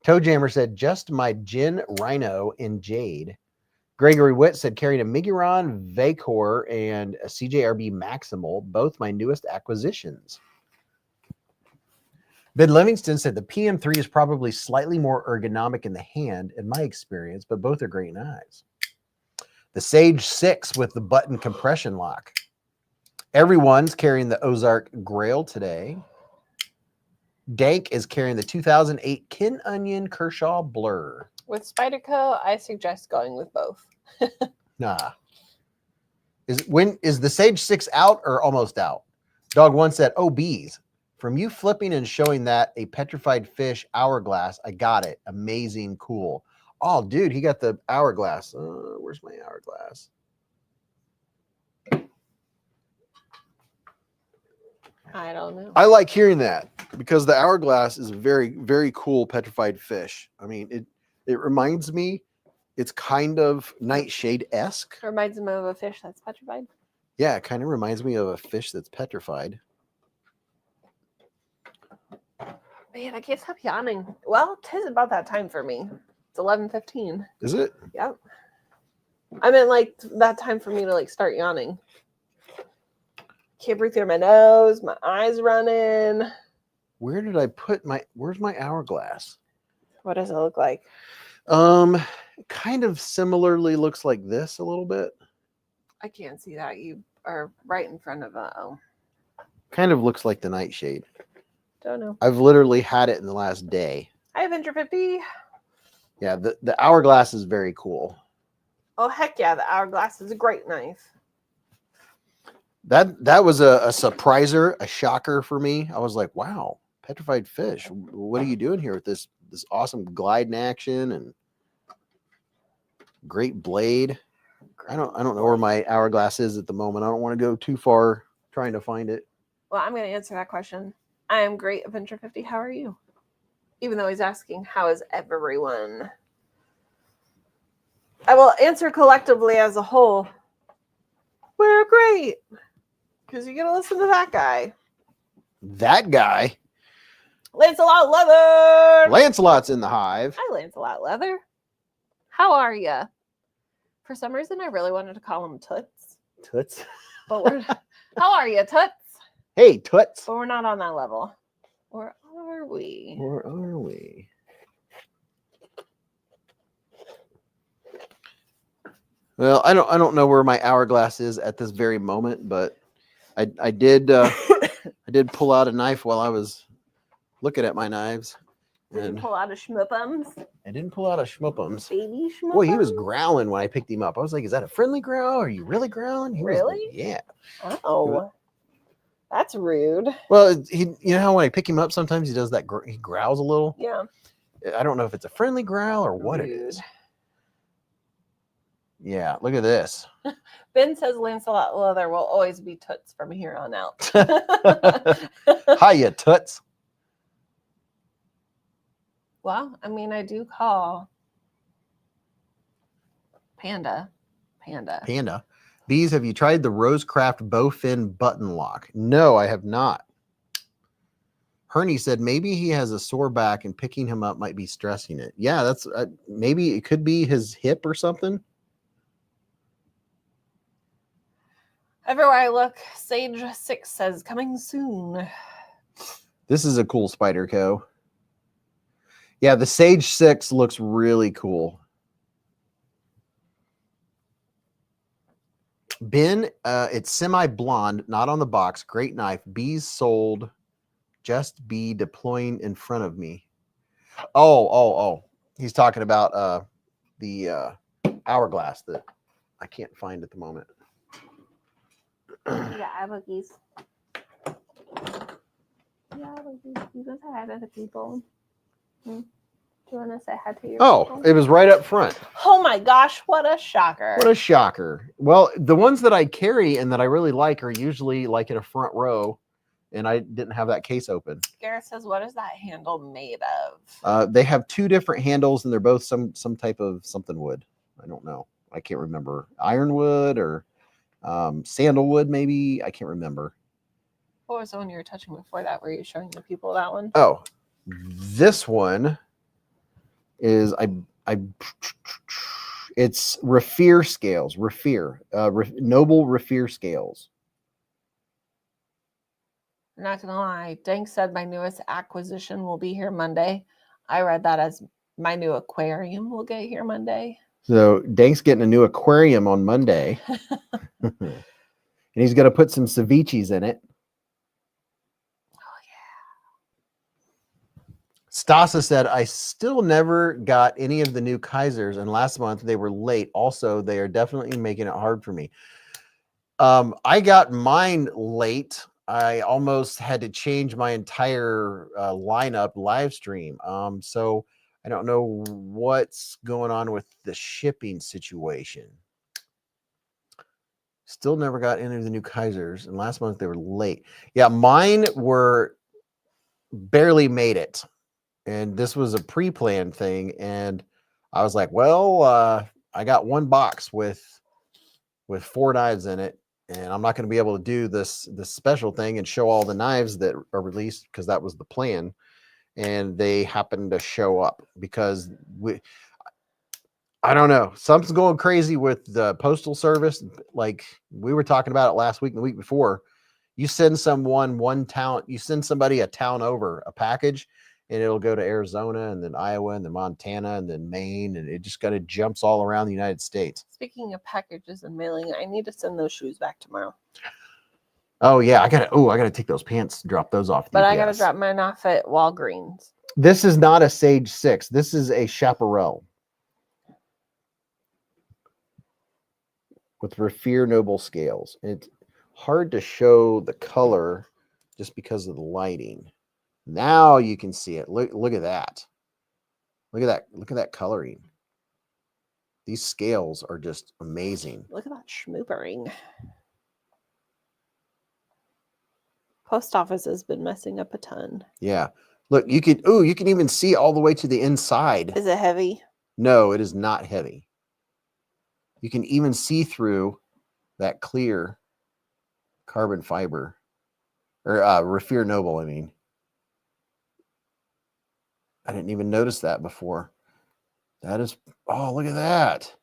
Toe Jammer said, just my Gin Rhino in Jade. Gregory Witt said, carrying a Miguron Vacor and a CJRB Maximal, both my newest acquisitions. Ben Livingston said, the PM3 is probably slightly more ergonomic in the hand, in my experience, but both are great knives. The Sage 6 with the button compression lock. Everyone's carrying the Ozark Grail today. Dank is carrying the 2008 Kin Onion Kershaw Blur.
With Spyderco, I suggest going with both.
Nah. Is the Sage 6 out or almost out? Dog 1 said, oh, Beez. From you flipping and showing that a petrified fish hourglass, I got it. Amazing, cool. Oh, dude, he got the hourglass. Where's my hourglass?
I don't know.
I like hearing that because the hourglass is a very, very cool petrified fish. I mean, it reminds me, it's kind of Nightshade-esque.
Reminds me of a fish that's petrified.
Yeah, it kind of reminds me of a fish that's petrified.
Man, I can't stop yawning. Well, 'tis about that time for me. It's 11:15.
Is it?
Yep. I meant like that time for me to like start yawning. Can't breathe through my nose. My eyes running.
Where did I put where's my hourglass?
What does it look like?
Kind of similarly looks like this a little bit.
I can't see that. You are right in front of
Kind of looks like the Nightshade.
Don't know.
I've literally had it in the last day.
I have Inter 50.
Yeah, the hourglass is very cool.
Oh heck yeah, the hourglass is a great knife.
That was a surpriser, a shocker for me. I was like, wow, petrified fish. What are you doing here with this awesome glide in action and great blade? I don't know where my hourglass is at the moment. I don't want to go too far trying to find it.
Well, I'm going to answer that question. I am great, Adventure 50. How are you? Even though he's asking, how is everyone? I will answer collectively as a whole. We're great. Because you get to listen to that guy.
That guy.
Lancelot Leather.
Lancelot's in the hive.
Hi, Lancelot Leather. How are you? For some reason, I really wanted to call him Toots.
Toots.
But we're how are you, Toots?
Hey, Toots.
But we're not on that level. Or are we?
Or are we? Well, I don't know where my hourglass is at this very moment, but I did I did pull out a knife while I was looking at my knives.
Did you
And
pull out a schmuppums?
I didn't pull out a schmuppums.
Baby schmuppums?
Boy, he was growling when I picked him up. I was like, "Is that a friendly growl? Are you really growling?" He was like,
Really?
yeah.
Oh, that's rude.
Well, you know how when I pick him up, sometimes he does that. He growls a little.
Yeah.
I don't know if it's a friendly growl or what it is.
Rude.
Yeah, look at this.
Ben says Lancelot Leather will always be toots from here on out.
Hiya, toots.
Well, I mean, I do call Panda.
Panda. Beez, have you tried the Rosecraft Bowfin button lock? No, I have not. Herney said maybe he has a sore back and picking him up might be stressing it. Yeah, that's maybe it could be his hip or something.
Everywhere I look, Sage 6 says coming soon.
This is a cool Spyderco. Yeah, the Sage 6 looks really cool. Ben, it's semi-blonde, not on the box. Great knife. Beez sold. Just be deploying in front of me. Oh. He's talking about the hourglass that I can't find at the moment.
Yeah, I have cookies. Yeah, you go say hi to the people. Do you want to say hi to your people?
It was right up front.
Oh my gosh, what a shocker.
What a shocker. Well, the ones that I carry and that I really like are usually like in a front row, and I didn't have that case open.
Garrett says, what is that handle made of?
They have two different handles, and they're both some type of something wood. I don't know. I can't remember. Ironwood or sandalwood, maybe. I can't remember.
What was the one you were touching before that? Were you showing the people that one?
Oh, this one is it's Raffir scales. Raffir, noble Raffir scales.
I'm not gonna lie. Dank said my newest acquisition will be here Monday. I read that as my new aquarium will get here Monday.
So Dank's getting a new aquarium on Monday. And he's going to put some ceviches in it.
Oh, yeah.
Stasa said, I still never got any of the new Kizers, and last month they were late. Also, they are definitely making it hard for me. I got mine late. I almost had to change my entire lineup live stream. So I don't know what's going on with the shipping situation. Still never got any of the new Kizers, and last month they were late. Yeah, mine were barely made it, and this was a pre-planned thing, and I was like, well, I got one box with 4 knives in it, and I'm not going to be able to do this special thing and show all the knives that are released because that was the plan. And they happened to show up because I don't know, something's going crazy with the postal service. Like we were talking about it last week and the week before. You send you send somebody a town over a package, and it'll go to Arizona and then Iowa and then Montana and then Maine, and it just kind of jumps all around the United States.
Speaking of packages and mailing, I need to send those shoes back tomorrow.
Oh yeah, I gotta take those pants, drop those off.
But I gotta drop mine off at Walgreens.
This is not a Sage 6. This is a Chaparral with Raffir Noble scales. It's hard to show the color just because of the lighting. Now you can see it. Look at that. Look at that coloring. These scales are just amazing.
Look at that schmoopering. Post office has been messing up a ton.
Yeah. Look, you can even see all the way to the inside.
Is it heavy?
No, it is not heavy. You can even see through that clear carbon fiber, or Raffir Noble, I mean. I didn't even notice that before. That is, oh, look at that.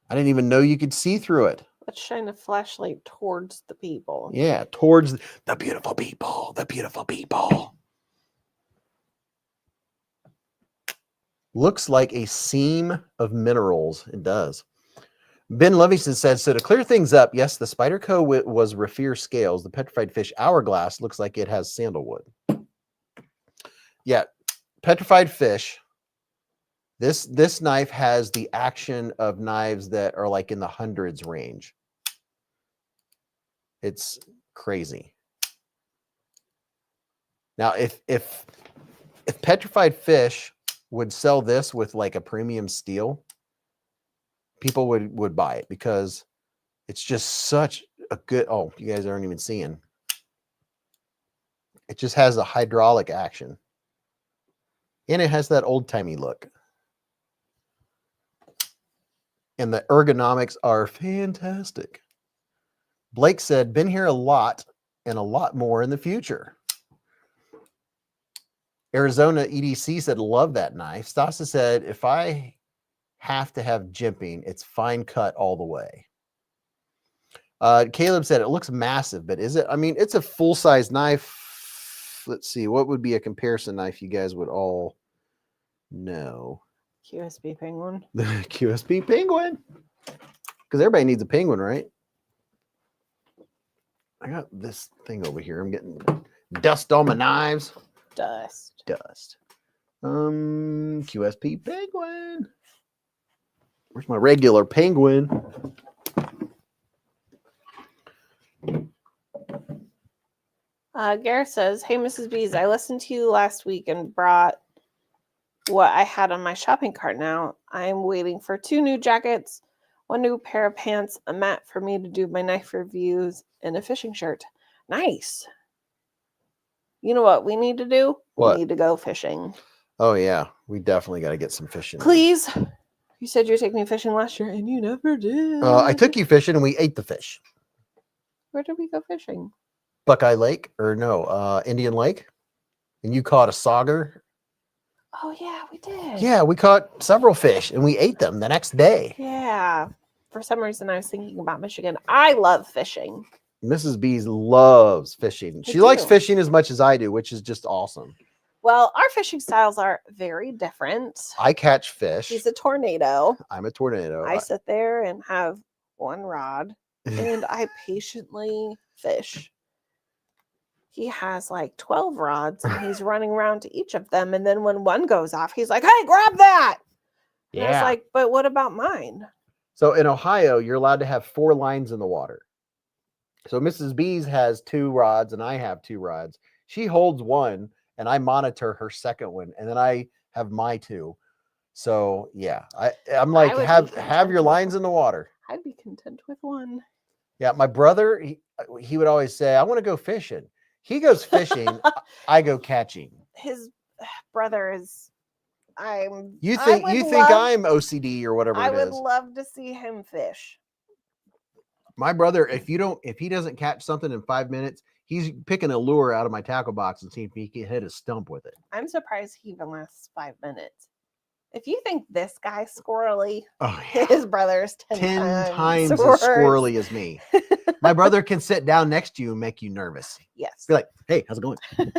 I didn't even know you could see through it.
Let's shine a flashlight towards the people.
Yeah, towards the beautiful people, the beautiful people. Looks like a seam of minerals. It does. Ben Livingston says, so to clear things up, yes, the Spyderco was Raffir scales. The petrified fish hourglass looks like it has sandalwood. Yeah, petrified fish. This knife has the action of knives that are like in the hundreds range. It's crazy. Now, if If Petrified Fish would sell this with like a premium steel, people would buy it because it's just such a good. Oh, you guys aren't even seeing. It just has a hydraulic action, and it has that old timey look. And the ergonomics are fantastic. Blake said, "Been here a lot and a lot more in the future." Arizona EDC said, "Love that knife." Stasa said, "If I have to have jimping, it's fine cut all the way." Caleb said, "It looks massive, but is it?" I mean, it's a full-size knife. Let's see. What would be a comparison knife you guys would all know?
QSB Penguin.
The QSB Penguin. Because everybody needs a penguin, right? I got this thing over here. I'm getting dust on my knives.
Dust.
QSP Penguin. Where's my regular penguin?
Gareth says, "Hey, Mrs. Beez, I listened to you last week and brought what I had on my shopping cart now. I'm waiting for 2 new jackets, 1 new pair of pants, a mat for me to do my knife reviews, and a fishing shirt." Nice. You know what we need to do?
What?
We need to go fishing.
Oh, yeah. We definitely got to get some fishing.
Please. You said you were taking me fishing last year, and you never did.
I took you fishing, and we ate the fish.
Where did we go fishing?
Buckeye Lake, or no, Indian Lake. And you caught a sauger.
Oh, yeah, we did.
Yeah, we caught several fish, and we ate them the next day.
Yeah. For some reason, I was thinking about Michigan. I love fishing.
Mrs. Beez loves fishing. She likes
do.
fishing as much as I do, which is just awesome.
Well, our fishing styles are very different.
I catch fish.
He's a tornado.
I'm a tornado.
I sit there and have 1 rod, and I patiently fish. He has like 12 rods, and he's running around to each of them. And then when one goes off, he's like, "Hey, grab that!" And I was like, "But what about mine?"
So in Ohio, you're allowed to have 4 lines in the water. So Mrs. Beez has 2 rods, and I have 2 rods. She holds one, and I monitor her second one, and then I have my 2. So yeah, I'm like,
would be
have
content
your
with
lines in the water.
I'd be content with 1.
Yeah, my brother, he would always say, "I want to go fishing." He goes fishing, I go catching.
His brother is.
You think I'm OCD or whatever
I
it
would
is.
love to see him fish.
My brother, if he doesn't catch something in 5 minutes, he's picking a lure out of my tackle box and seeing if he can hit a stump with it.
I'm surprised he even lasts 5 minutes. If you think this guy's squirrely,
Oh, yeah.
his brother's
10
10
times as
worse.
squirrely as me. My brother can sit down next to you and make you nervous.
Yes.
Be like, "Hey, how's it going?" And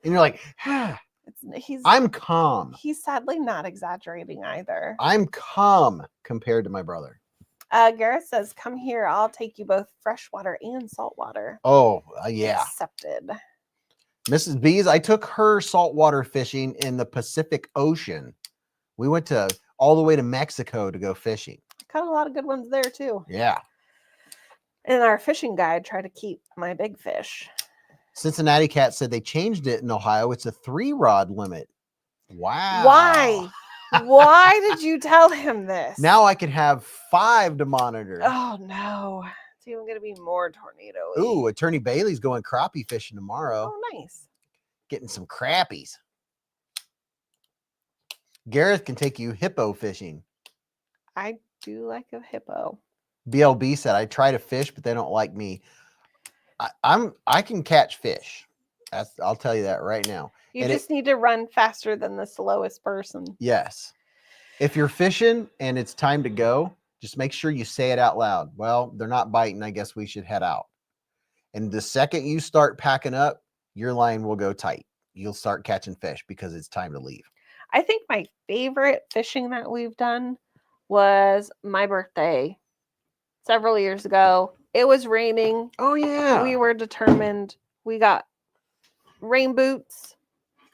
you're like, "Ah."
He's
I'm calm.
He's sadly not exaggerating either.
I'm calm compared to my brother.
Gareth says, "Come here. I'll take you both freshwater and saltwater."
Oh, yeah.
Accepted.
Mrs. Beez, I took her saltwater fishing in the Pacific Ocean. We went all the way to Mexico to go fishing.
Caught a lot of good ones there too.
Yeah.
And our fishing guide tried to keep my big fish.
Cincinnati Cat said they changed it in Ohio. It's a 3-rod limit. Wow.
Why? Why did you tell him this?
Now I can have 5 to monitor.
Oh no. It's even going to be more tornadoes.
Ooh, Attorney Bailey's going crappie fishing tomorrow.
Oh, nice.
Getting some crappies. Gareth can take you hippo fishing.
I do like a hippo.
BLB said, "I try to fish, but they don't like me." I can catch fish. I'll tell you that right now.
You
And
just need to run faster than the slowest person.
Yes. If you're fishing and it's time to go, just make sure you say it out loud. "Well, they're not biting. I guess we should head out." And the second you start packing up, your line will go tight. You'll start catching fish because it's time to leave.
I think my favorite fishing that we've done was my birthday several years ago. It was raining.
Oh, yeah.
We were determined. We got rain boots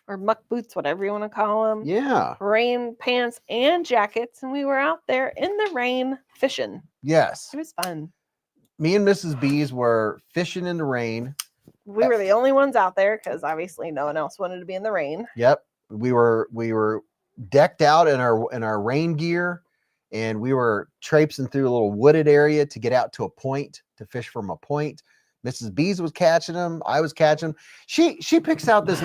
or muck boots, whatever you want to call them.
Yeah.
Rain pants and jackets. And we were out there in the rain fishing.
Yes.
It was fun.
Me and Mrs. Beez were fishing in the rain.
We were the only ones out there because obviously no one else wanted to be in the rain.
Yep. We were decked out in our rain gear, and we were traipsing through a little wooded area to get out to a point to fish from a point. Mrs. Beez was catching them. I was catching them. She picks out this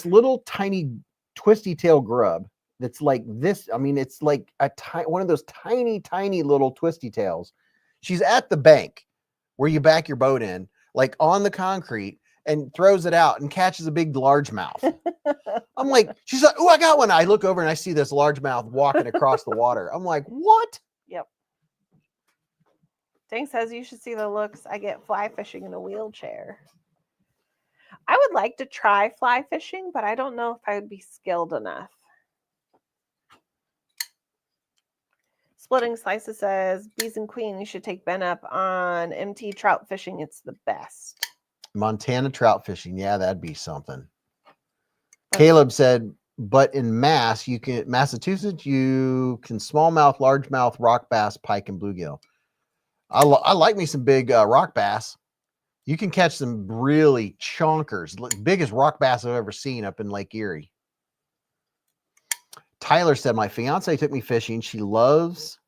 little tiny twisty tail grub that's like this. I mean, it's like one of those tiny little twisty tails. She's at the bank where you back your boat in, like on the concrete, and throws it out and catches a big largemouth. I'm like, she's like, oh, I got one. I look over and I see this largemouth walking across the water. I'm like, what?
Yep. Dang says you should see the looks I get fly fishing in a wheelchair. I would like to try fly fishing, but I don't know if I would be skilled enough. Splitting Slices says, Beez and Queen, you should take Ben up on MT trout fishing. It's the best.
Montana trout fishing. Yeah, that'd be something. Caleb said, but in Massachusetts, you can smallmouth, largemouth, rock bass, pike, and bluegill. I like me some big rock bass. You can catch some really chonkers, biggest rock bass I've ever seen up in Lake Erie. Tyler said, my fiance took me fishing. She loves,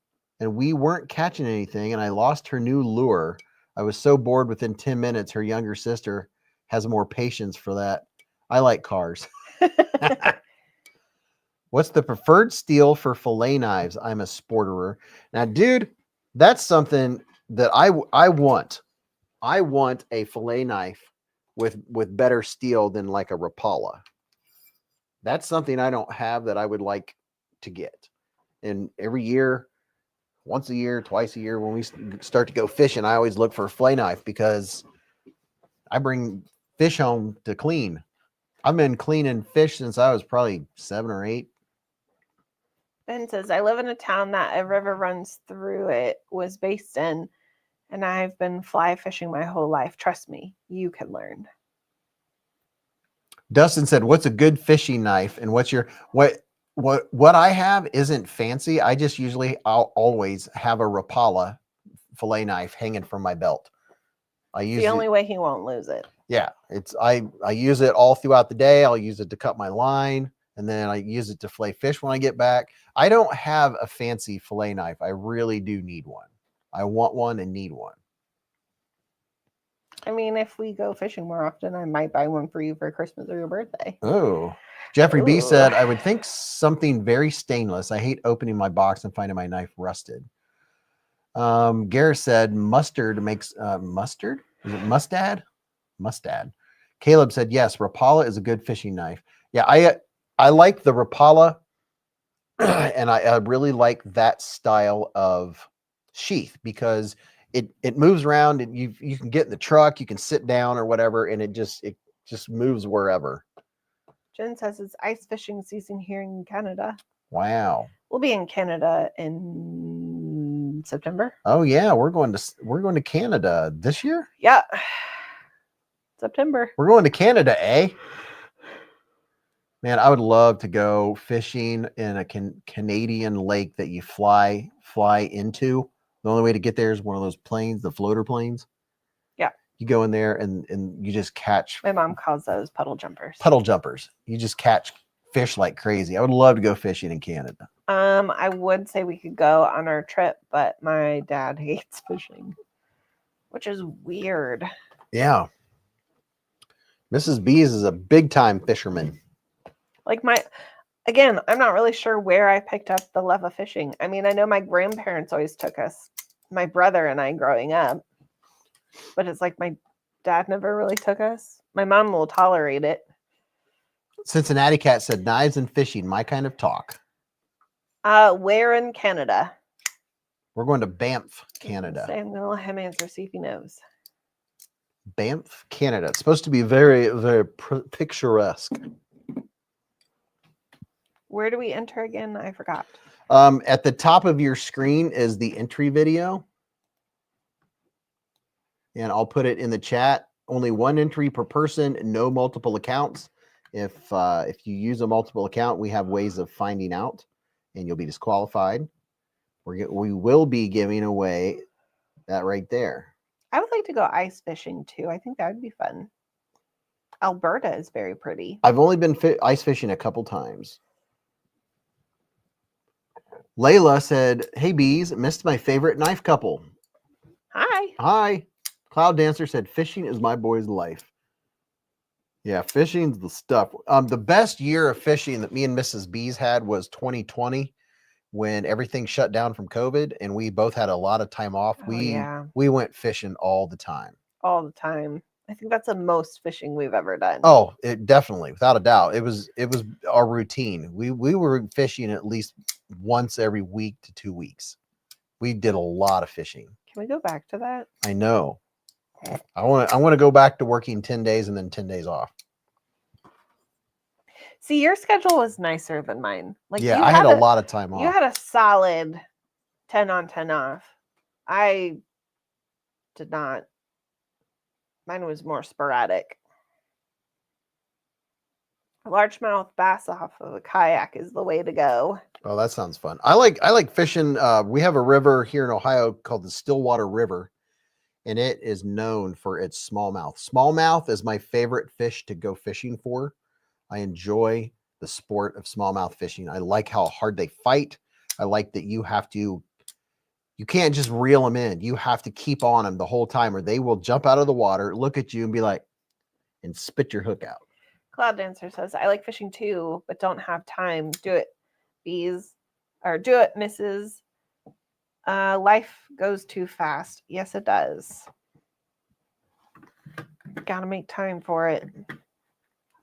and we weren't catching anything, and I lost her new lure. I was so bored within 10 minutes. Her younger sister has more patience for that. I like cars. What's the preferred steel for fillet knives? I'm a sporterer. Now, dude, that's something that I want. I want a fillet knife with better steel than like a Rapala. That's something I don't have that I would like to get. And every year, once a year, twice a year, when we start to go fishing, I always look for a fillet knife because I bring fish home to clean. I've been cleaning fish since I was probably 7 or 8.
Ben says, I live in a town that a river runs through it, was based in, and I've been fly fishing my whole life. Trust me, you can learn.
Dustin said, what's a good fishing knife? And what's your, what I have isn't fancy. I just I'll always have a Rapala fillet knife hanging from my belt. I use
the only way he won't lose it.
Yeah, I use it all throughout the day. I'll use it to cut my line, and then I use it to fillet fish when I get back. I don't have a fancy fillet knife. I really do need one. I want one and need one.
I mean, if we go fishing more often, I might buy one for you for Christmas or your birthday.
Oh, Jeffrey B said, I would think something very stainless. I hate opening my box and finding my knife rusted. Gareth said, mustard makes mustard. Is it mustad? Mustad. Caleb said, yes, Rapala is a good fishing knife. Yeah, I like the Rapala, and I really like that style of sheath because it moves around, and you can get in the truck, you can sit down or whatever, and it just moves wherever.
Jen says it's ice fishing season here in Canada.
Wow.
We'll be in Canada in September.
Oh yeah, we're going to Canada this year?
Yeah. September.
We're going to Canada, eh? Man, I would love to go fishing in a Canadian lake that you fly into. The only way to get there is one of those planes, the floater planes.
Yeah.
You go in there and you just catch.
My mom calls those puddle jumpers.
Puddle jumpers. You just catch fish like crazy. I would love to go fishing in Canada.
I would say we could go on our trip, but my dad hates fishing, which is weird.
Yeah. Mrs. Beez is a big time fisherman.
Like again, I'm not really sure where I picked up the love of fishing. I mean, I know my grandparents always took us, my brother and I growing up, but it's like my dad never really took us. My mom will tolerate it.
Cincinnati Cat said, knives and fishing, my kind of talk.
Where in Canada?
We're going to Banff, Canada.
I'm going to let him answer, see if he knows.
Banff, Canada. It's supposed to be very, very picturesque.
Where do we enter again? I forgot.
At the top of your screen is the entry video. And I'll put it in the chat. Only one entry per person, no multiple accounts. If you use a multiple account, we have ways of finding out, and you'll be disqualified. We will be giving away that right there.
I would like to go ice fishing too. I think that would be fun. Alberta is very pretty.
I've only been ice fishing a couple times. Layla said, "Hey bees, missed my favorite knife couple."
Hi.
Hi. Cloud Dancer said, "Fishing is my boy's life." Yeah, fishing's the stuff. The best year of fishing that me and Mrs. Beez had was 2020, when everything shut down from COVID, and we both had a lot of time off.
Oh, yeah.
We went fishing all the time.
All the time. I think that's the most fishing we've ever done.
Oh, it definitely, without a doubt, it was our routine. We were fishing at least once every week to 2 weeks. We did a lot of fishing.
Can we go back to that?
I know. I want to go back to working 10 days and then 10 days off.
See, your schedule was nicer than mine. Like,
Yeah,
you
I had a lot of time off.
You had a solid 10 on, 10 off. I did not. Mine was more sporadic. A largemouth bass off of a kayak is the way to go.
Oh, that sounds fun. I like fishing. We have a river here in Ohio called the Stillwater River, and it is known for its smallmouth. Smallmouth is my favorite fish to go fishing for. I enjoy the sport of smallmouth fishing. I like how hard they fight. I like that you can't just reel them in. You have to keep on them the whole time, or they will jump out of the water, look at you and be like, and spit your hook out.
Cloud Dancer says, I like fishing too, but don't have time. Do it, Beez. Or do it, Mrs. Life goes too fast. Yes, it does. Gotta make time for it.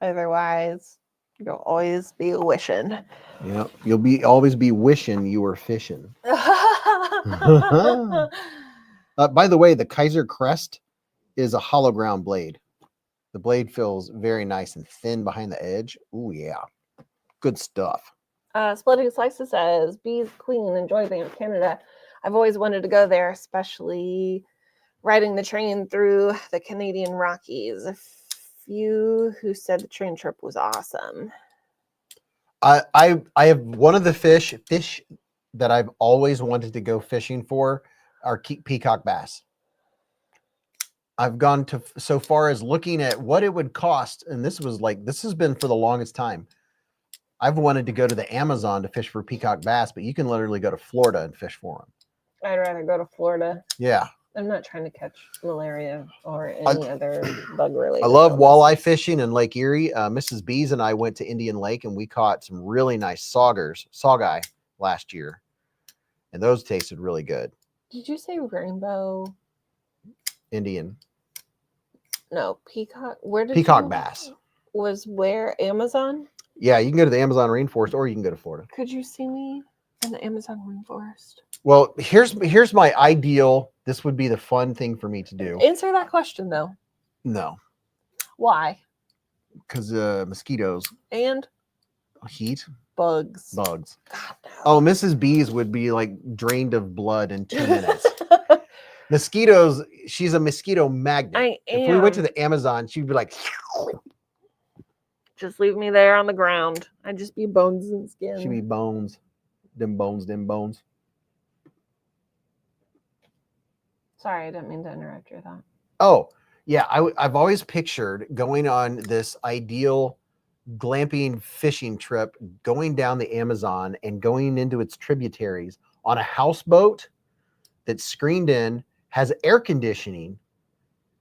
Otherwise, you'll always be wishing.
Yeah, you'll always be wishing you were fishing. By the way, the Kaiser crest is a hollow ground blade. The blade feels very nice and thin behind the edge. Ooh, yeah. Good stuff.
Splitting Slices says, Beez Queen, enjoy Banff, Canada. I've always wanted to go there, especially riding the train through the Canadian Rockies. A few who said the train trip was awesome.
I have one of the fish that I've always wanted to go fishing for are peacock bass. I've gone to so far as looking at what it would cost, and this has been for the longest time. I've wanted to go to the Amazon to fish for peacock bass, but you can literally go to Florida and fish for them.
I'd rather go to Florida.
Yeah.
I'm not trying to catch malaria or any other bug related.
I love walleye fishing in Lake Erie. Mrs. Beez and I went to Indian Lake and we caught some really nice saugeye last year. And those tasted really good.
Did you say rainbow?
Indian.
No, peacock. Where did
peacock bass?
Was where? Amazon?
Yeah, you can go to the Amazon rainforest or you can go to Florida.
Could you see me in the Amazon rainforest?
Well, here's my ideal. This would be the fun thing for me to do.
Answer that question though.
No.
Why?
Because mosquitoes.
And
heat.
Bugs.
God, no.
Oh,
Mrs. Beez would be like drained of blood in 2 minutes. Mosquitoes, she's a mosquito magnet.
I am.
If we went to the Amazon, she'd be like,
just leave me there on the ground. I'd just be bones and skin.
She'd be bones. Them bones.
Sorry, I didn't mean to interrupt your thought.
Oh, yeah. I've always pictured going on this ideal glamping fishing trip, going down the Amazon and going into its tributaries on a houseboat that's screened in, has air conditioning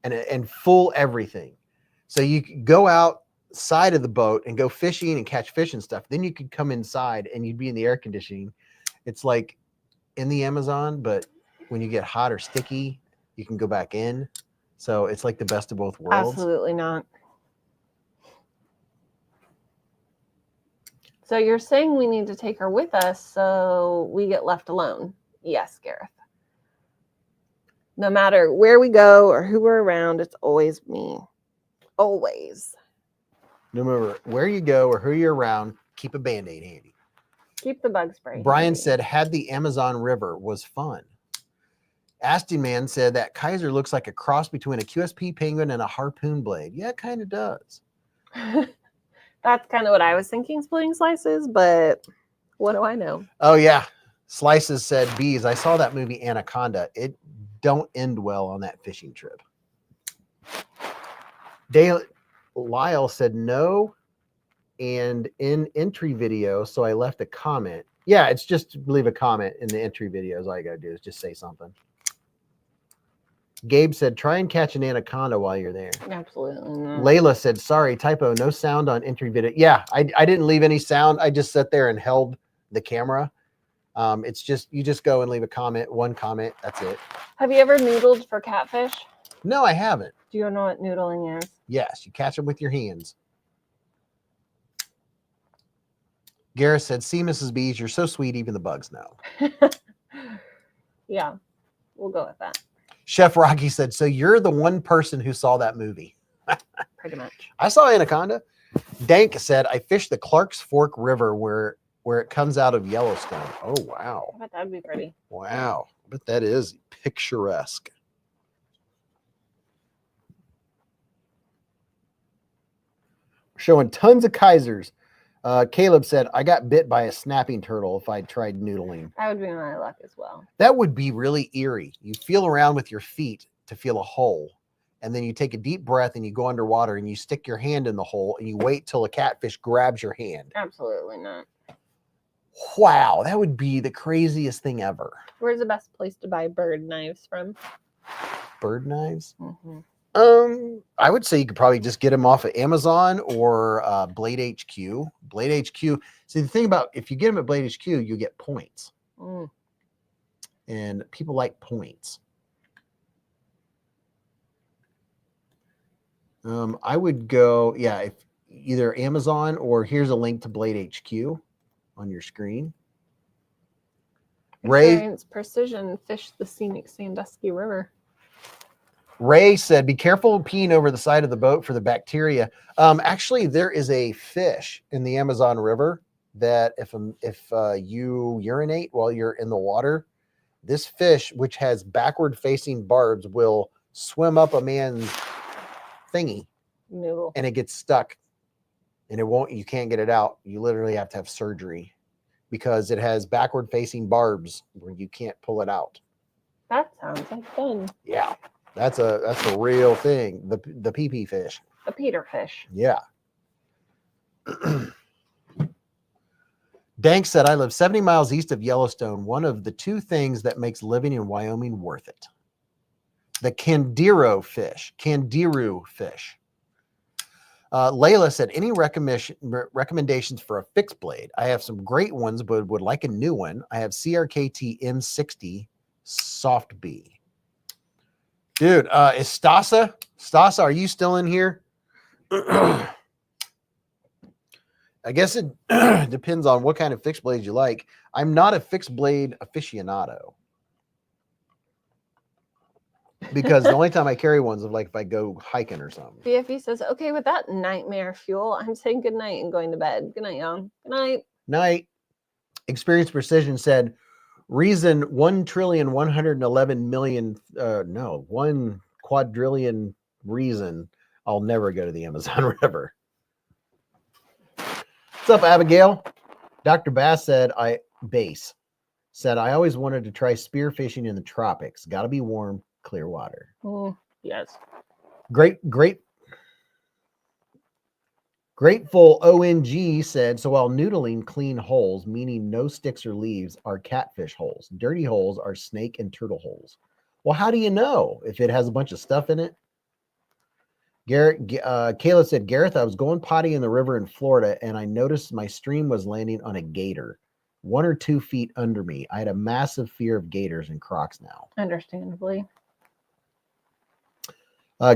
and full everything. So you could go outside of the boat and go fishing and catch fish and stuff. Then you could come inside and you'd be in the air conditioning. It's like in the Amazon, but when you get hot or sticky, you can go back in. So it's like the best of both worlds.
Absolutely not. So you're saying we need to take her with us so we get left alone? Yes, Gareth. No matter where we go or who we're around, it's always me. Always.
No matter where you go or who you're around, keep a Band-Aid handy.
Keep the bug spray.
Brian
handy.
said, had the Amazon River was fun. Aston Man said that Kaiser looks like a cross between a QSP penguin and a harpoon blade. Yeah, it kind of does.
That's kind of what I was thinking, Splitting Slices, but what do I know?
Oh, yeah. Slices said, Beez, I saw that movie Anaconda. It don't end well on that fishing trip. Lyle said no, and in entry video, so I left a comment. Yeah, it's just leave a comment in the entry videos. All you gotta do is just say something. Gabe said, try and catch an anaconda while you're there.
Absolutely not.
Layla said, sorry, typo, no sound on entry video. Yeah, I didn't leave any sound. I just sat there and held the camera. It's just, you just go and leave a comment, one comment, that's it.
Have you ever noodled for catfish?
No, I haven't.
Do you know what noodling is?
Yes, you catch them with your hands. Gareth said, see, Mrs. Beez, you're so sweet, even the bugs know.
Yeah, we'll go with that.
Chef Rocky said, so you're the one person who saw that movie.
Pretty much.
I saw Anaconda. Dank said, I fished the Clark's Fork River where it comes out of Yellowstone. Oh, wow.
I bet that'd be pretty.
Wow. But that is picturesque. Showing tons of Kaisers. Caleb said, I got bit by a snapping turtle if I tried noodling.
That would be my luck as well.
That would be really eerie. You feel around with your feet to feel a hole. And then you take a deep breath and you go underwater and you stick your hand in the hole and you wait till a catfish grabs your hand.
Absolutely not.
Wow, that would be the craziest thing ever.
Where's the best place to buy bird knives from?
Bird knives?
Mm-hmm.
I would say you could probably just get them off of Amazon or BladeHQ. BladeHQ. See, the thing about if you get them at BladeHQ, you get points. And people like points. I would go, yeah, if either Amazon or here's a link to BladeHQ on your screen.
Experience precision fish the scenic Sandusky River.
Ray said, be careful peeing over the side of the boat for the bacteria. Actually, there is a fish in the Amazon River that if you urinate while you're in the water, this fish, which has backward facing barbs, will swim up a man's thingy
Noodle.
and it gets stuck and you can't get it out. You literally have to have surgery because it has backward facing barbs where you can't pull it out.
That sounds like fun.
Yeah. That's a real thing. The pee-pee fish.
The Peter fish.
Yeah. Dank said, I live 70 miles east of Yellowstone. One of the two things that makes living in Wyoming worth it. The Candiru fish. Layla said, any recommendations for a fixed blade? I have some great ones, but would like a new one. I have CRKT M60 Soft B. Dude, is Stasa? Stasa, are you still in here? I guess it depends on what kind of fixed blades you like. I'm not a fixed blade aficionado. Because the only time I carry ones is like if I go hiking or something.
BFE says, okay, with that nightmare fuel, I'm saying good night and going to bed. Good night, y'all. Good night.
Night. Experience Precision said, reason 1 quadrillion reason I'll never go to the Amazon River. What's up, Abigail? Dr. Bass said, I always wanted to try spearfishing in the tropics. Got to be warm, clear water.
Yes.
Grateful ONG said, so while noodling clean holes, meaning no sticks or leaves, are catfish holes. Dirty holes are snake and turtle holes. Well, how do you know if it has a bunch of stuff in it? Kayla said, Gareth, I was going potty in the river in Florida, and I noticed my stream was landing on a gator 1 or 2 feet under me. I had a massive fear of gators and crocs now.
Understandably.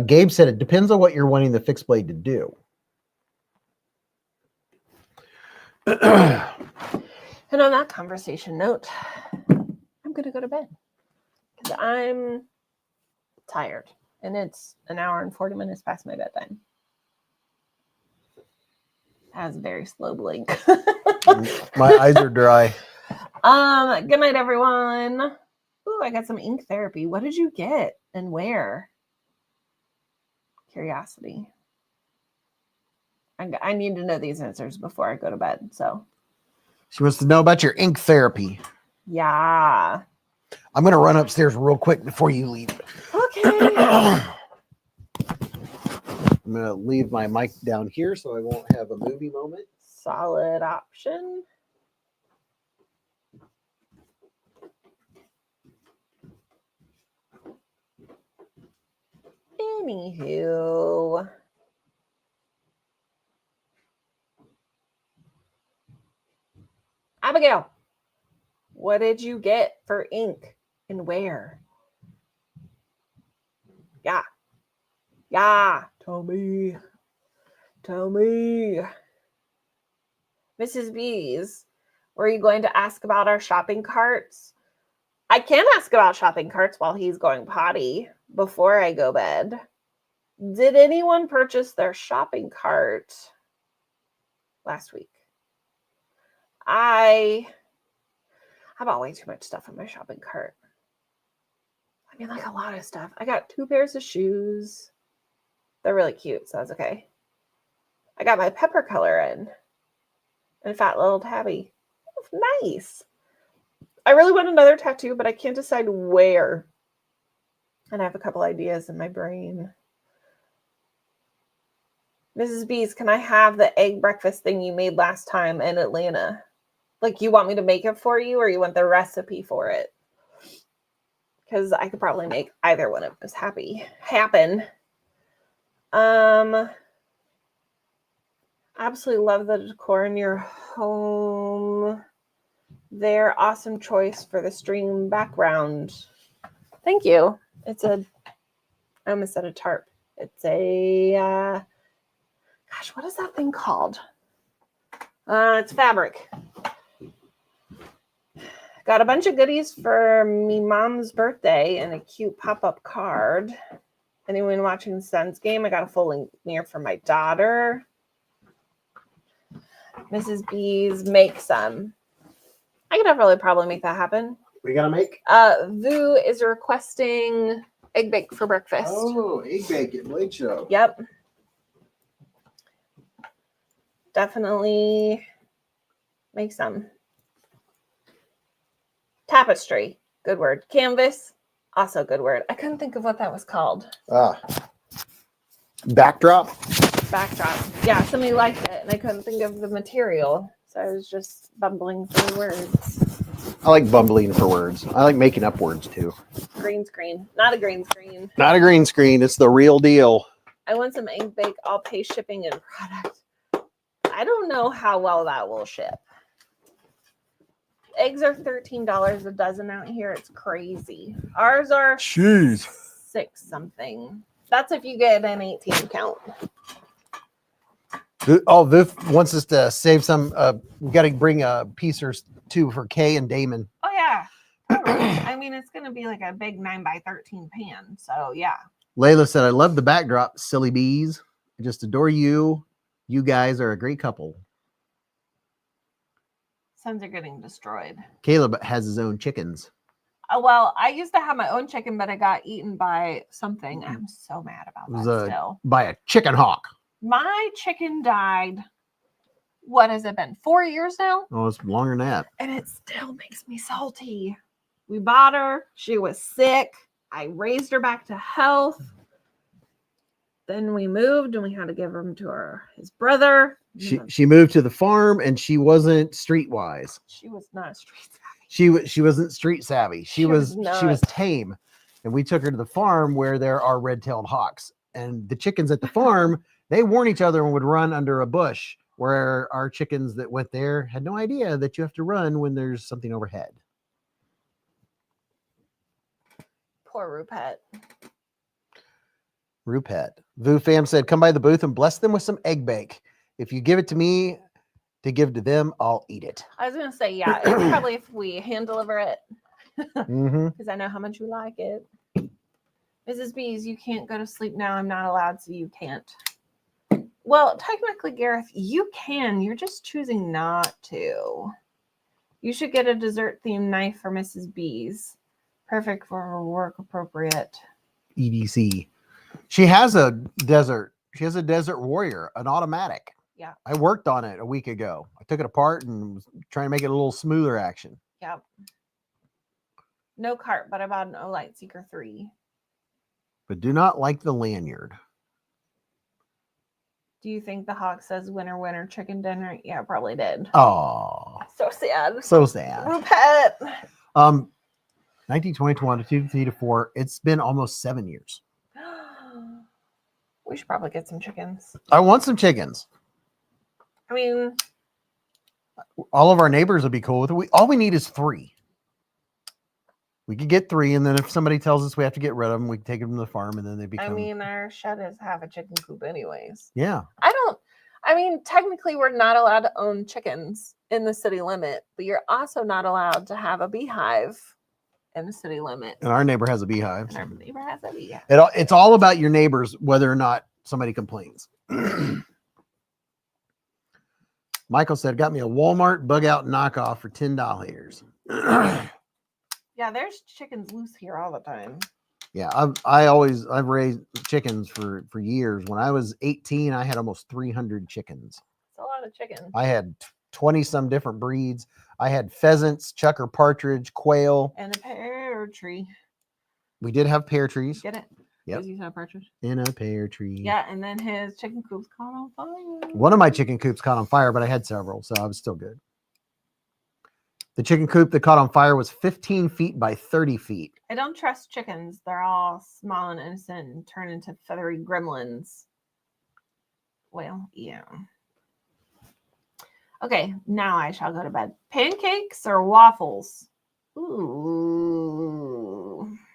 Gabe said, it depends on what you're wanting the fixed blade to do.
And on that conversation note, I'm going to go to bed because I'm tired and it's an hour and 40 minutes past my bedtime. Has a very slow blink.
My eyes are dry.
Good night, everyone. Ooh, I got some ink therapy. What did you get and where? Curiosity. I need to know these answers before I go to bed. So
She wants to know about your ink therapy.
yeah.
I'm going to run upstairs real quick before you leave.
Okay.
I'm going to leave my mic down here so I won't have a movie moment.
Solid option. Anywho. Abigail, what did you get for ink and where? Yeah. Yeah. Tell me. Tell me. Mrs. Beez, were you going to ask about our shopping carts? I can ask about shopping carts while he's going potty before I go bed. Did anyone purchase their shopping cart last week? I bought way too much stuff on my shopping cart. I mean, like a lot of stuff. I got 2 pairs of shoes. They're really cute, so that's okay. I got my pepper color in and fat little tabby. Nice. I really want another tattoo, but I can't decide where. And I have a couple ideas in my brain. Mrs. Beez, can I have the egg breakfast thing you made last time in Atlanta? Like, you want me to make it for you, or you want the recipe for it? Because I could probably make either one of those happen. Absolutely love the decor in your home. They're awesome choice for the stream background. Thank you. It's a, I almost said a tarp. It's a, gosh, what is that thing called? It's fabric. Got a bunch of goodies for me mom's birthday and a cute pop-up card. Anyone watching the Suns game? I got a folding mirror for my daughter. Mrs. Beez, make some. I could definitely probably make that happen.
We gotta make.
Vu is requesting egg bake for breakfast.
Oh, egg bake at Blade Show.
Yep. Definitely make some. Tapestry, good word. Canvas, also good word. I couldn't think of what that was called.
Backdrop.
Backdrop. Yeah, somebody liked it, and I couldn't think of the material, so I was just bumbling through words.
I like bumbling for words. I like making up words too.
Green screen, not a green screen.
Not a green screen. It's the real deal.
I want some egg bake. I'll pay shipping and product. I don't know how well that will ship. Eggs are $13 a dozen out here. It's crazy. Ours are
Jeez.
6 something. That's if you get an 18 count.
Oh, Viv wants us to save some. We got to bring a piece or two for Kay and Damon.
Oh yeah. Totally. I mean, it's gonna be like a big 9x13 pan. So yeah.
Layla said, "I love the backdrop, silly bees. I just adore you. You guys are a great couple."
Sons are getting destroyed.
Caleb has his own chickens.
Well, I used to have my own chicken, but I got eaten by something. I'm so mad about that still.
By a chicken hawk.
My chicken died. What has it been? 4 years now?
Oh, it's longer than that.
And it still makes me salty. We bought her. She was sick. I raised her back to health. Then we moved and we had to give him to his brother.
She moved to the farm and she wasn't streetwise.
She was not street savvy.
She wasn't street savvy. She was tame. And we took her to the farm where there are red-tailed hawks. And the chickens at the farm, they warn each other and would run under a bush, where our chickens that went there had no idea that you have to run when there's something overhead.
Poor Rupet.
Rupet. Vu Fam said, "Come by the booth and bless them with some egg bake. If you give it to me to give to them, I'll eat it."
I was going to say, yeah, it's probably if we hand deliver it.
Mm-hmm.
Because I know how much you like it. Mrs. Beez, you can't go to sleep now. I'm not allowed, so you can't. Well, technically, Gareth, you can. You're just choosing not to. You should get a dessert-themed knife for Mrs. Beez. Perfect for her work appropriate.
EDC. She has a desert. She has a Desert Warrior, an automatic.
Yeah.
I worked on it a week ago. I took it apart and was trying to make it a little smoother action.
Yep. No cart, but I bought an Olight Seeker 3.
But do not like the lanyard.
Do you think the hawk says winner, winner, chicken dinner? Yeah, probably did.
Oh,
So sad.
so sad.
Rupet.
1920 to 2 to 4. It's been almost 7 years.
We should probably get some chickens.
I want some chickens.
I mean,
All of our neighbors would be cool with it. All we need is 3. We could get 3, and then if somebody tells us we have to get rid of them, we can take them to the farm, and then they become.
I mean, our shed is half a chicken coop, anyways.
Yeah.
I mean, technically, we're not allowed to own chickens in the city limit, but you're also not allowed to have a beehive in the city limit.
And our neighbor has a beehive.
And our neighbor has a beehive.
It's all about your neighbors, whether or not somebody complains. Michael said, got me a Walmart bug out knockoff for $10.
Yeah, there's chickens loose here all the time.
Yeah, I've raised chickens for years. When I was 18, I had almost 300 chickens.
It's a lot of chickens.
I had 20 some different breeds. I had pheasants, chucker partridge, quail.
And a pear tree.
We did have pear trees.
Get it?
Yep.
Because you said partridge.
In a pear tree.
Yeah, and then his chicken coop's caught on fire.
One of my chicken coops caught on fire, but I had several, so I was still good. The chicken coop that caught on fire was 15 feet by 30 feet.
I don't trust chickens. They're all small and innocent and turn into feathery gremlins. Well, yeah. Okay, now I shall go to bed. Pancakes or waffles? Ooh.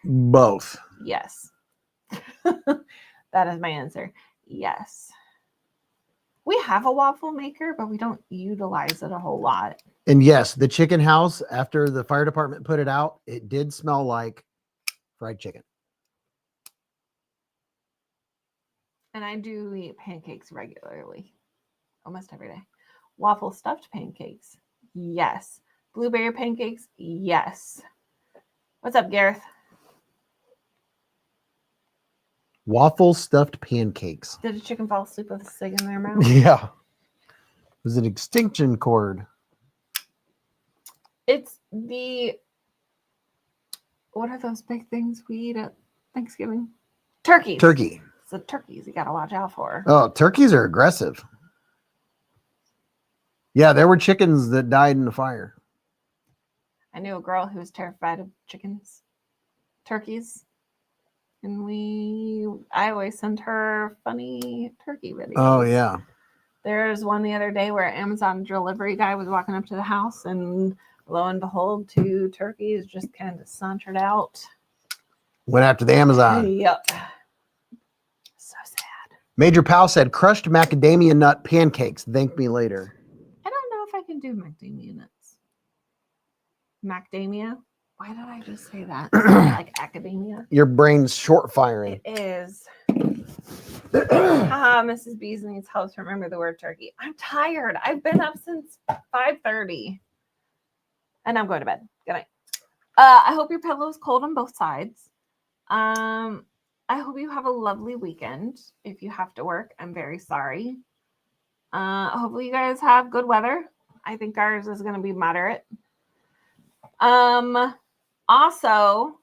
Both.
Yes. That is my answer. Yes. We have a waffle maker, but we don't utilize it a whole lot.
And yes, the chicken house, after the fire department put it out, it did smell like fried chicken.
And I do eat pancakes regularly, almost every day. Waffle stuffed pancakes? Yes. Blueberry pancakes? Yes. What's up, Gareth?
Waffle stuffed pancakes.
Did a chicken fall asleep with a cig in their mouth?
Yeah. It was an extinction cord.
It's the, what are those big things we eat at Thanksgiving? Turkeys.
Turkey.
It's the turkeys you got to watch out for.
Oh, turkeys are aggressive. Yeah, there were chickens that died in the fire.
I knew a girl who was terrified of chickens, turkeys. And I always send her funny turkey videos.
Oh, yeah.
There's one the other day where Amazon delivery guy was walking up to the house, and lo and behold, 2 turkeys just kind of sauntered out.
Went after the Amazon.
Yep. So sad.
Major Powell said, crushed macadamia nut pancakes. Thank me later.
I don't know if I can do macadamia nuts. Macadamia? Why did I just say that? Like academia?
Your brain's short firing.
It is. Mrs. Beez needs help to remember the word turkey. I'm tired. I've been up since 5:30. And I'm going to bed. Good night. I hope your pillow is cold on both sides. I hope you have a lovely weekend. If you have to work, I'm very sorry. Hopefully you guys have good weather. I think ours is going to be moderate. Also,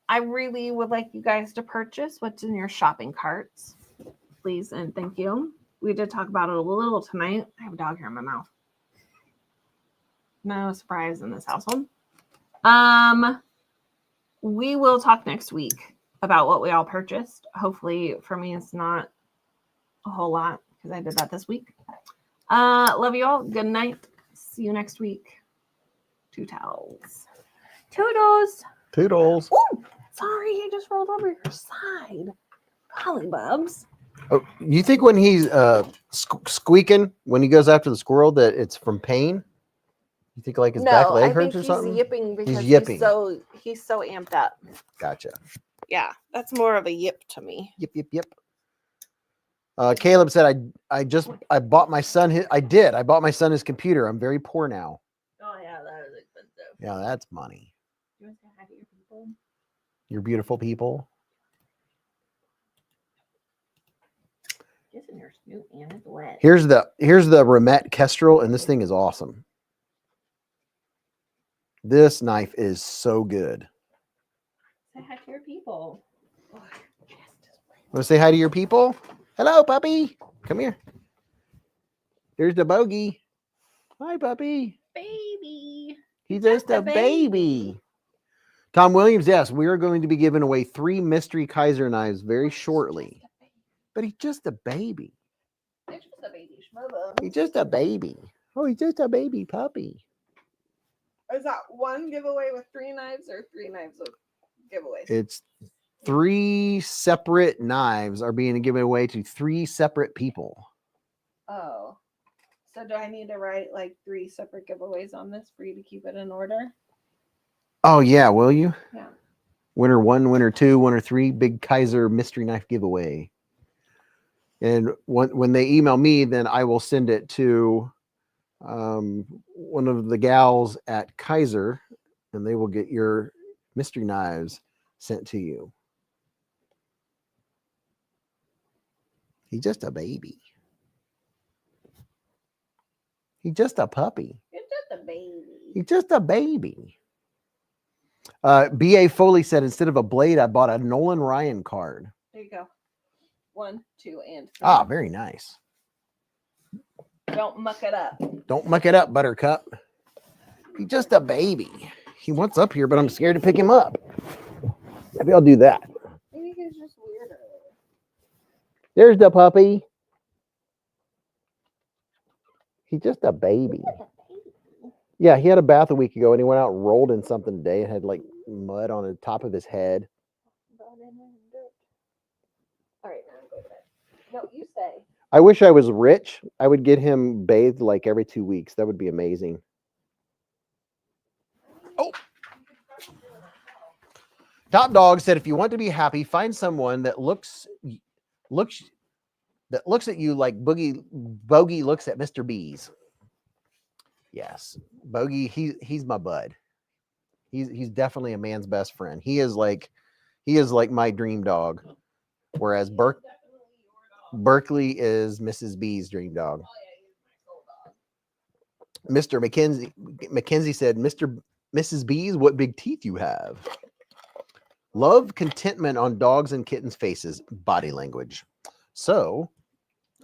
I really would like you guys to purchase what's in your shopping carts, please and thank you. We did talk about it a little tonight. I have a dog hair in my mouth. No surprise in this household. We will talk next week about what we all purchased. Hopefully for me it's not a whole lot because I did that this week. Love you all. Good night. See you next week. 2 towels. Toodles.
Toodles.
Ooh, sorry, I just rolled over your side. Golly bubs.
Oh, you think when he's squeaking, when he goes after the squirrel, that it's from pain? You think like his back leg hurts or something?
He's yipping because
yipping.
he's so amped up.
Gotcha.
Yeah, that's more of a yip to me.
Yip, yip, yip. Caleb said, I bought my son I bought my son his computer. I'm very poor now.
Oh yeah, that is expensive.
Yeah, that's money.
You want to say hi to your people?
You're beautiful people.
It's in your snoot and it's wet.
Here's the Remet Kestrel, and this thing is awesome. This knife is so good.
Say hi to your people.
Want to say hi to your people? Hello, puppy. Come here. There's the bogey. Hi, puppy.
Baby.
He's just a baby. Tom Williams, yes, we are going to be giving away 3 mystery Kaiser knives very shortly. But he's just a baby.
He's just a baby schmubba.
He's just a baby. Oh, he's just a baby puppy.
Is that one giveaway with 3 knives or 3 knives with giveaways?
It's 3 separate knives are being given away to 3 separate people.
Oh. So do I need to write like 3 separate giveaways on this for you to keep it in order?
Oh, yeah, will you?
Yeah.
Winner 1, winner 2, winner 3, big Kaiser mystery knife giveaway. And when they email me, then I will send it to one of the gals at Kaiser, and they will get your mystery knives sent to you. He's just a baby. He's just a puppy.
You're just a baby.
He's just a baby. B.A. Foley said, instead of a blade, I bought a Nolan Ryan card.
There you go. 1, 2, and 3.
Ah, very nice.
Don't muck it up.
Don't muck it up, Buttercup. He's just a baby. He wants up here, but I'm scared to pick him up. Maybe I'll do that.
Maybe he's just weirder.
There's the puppy. He's just a baby. Yeah, he had a bath a week ago, and he went out and rolled in something today and had like mud on the top of his head.
All right, now go to bed. No, you say.
I wish I was rich. I would get him bathed like every 2 weeks. That would be amazing. Oh. Top Dog said, if you want to be happy, find someone that looks at you like Bogey looks at Mr. Beez. Yes, Bogey, he's my bud. He's definitely a man's best friend. He is like my dream dog, whereas Berkeley is Mrs. B's dream dog. Mr. McKenzie said, Mrs. B's, what big teeth you have. Love contentment on dogs and kittens' faces, body language. So,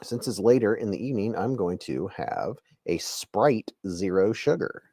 since it's later in the evening, I'm going to have a Sprite Zero Sugar.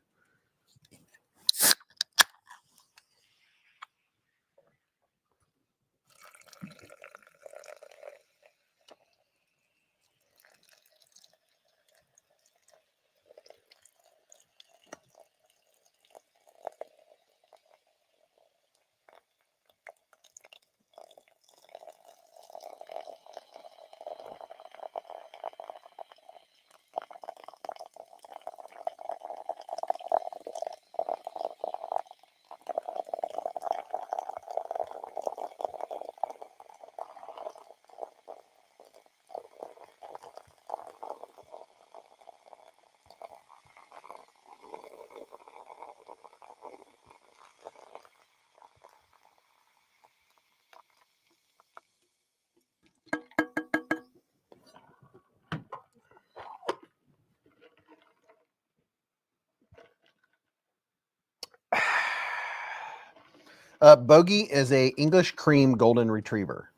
Bogey is a English cream golden retriever.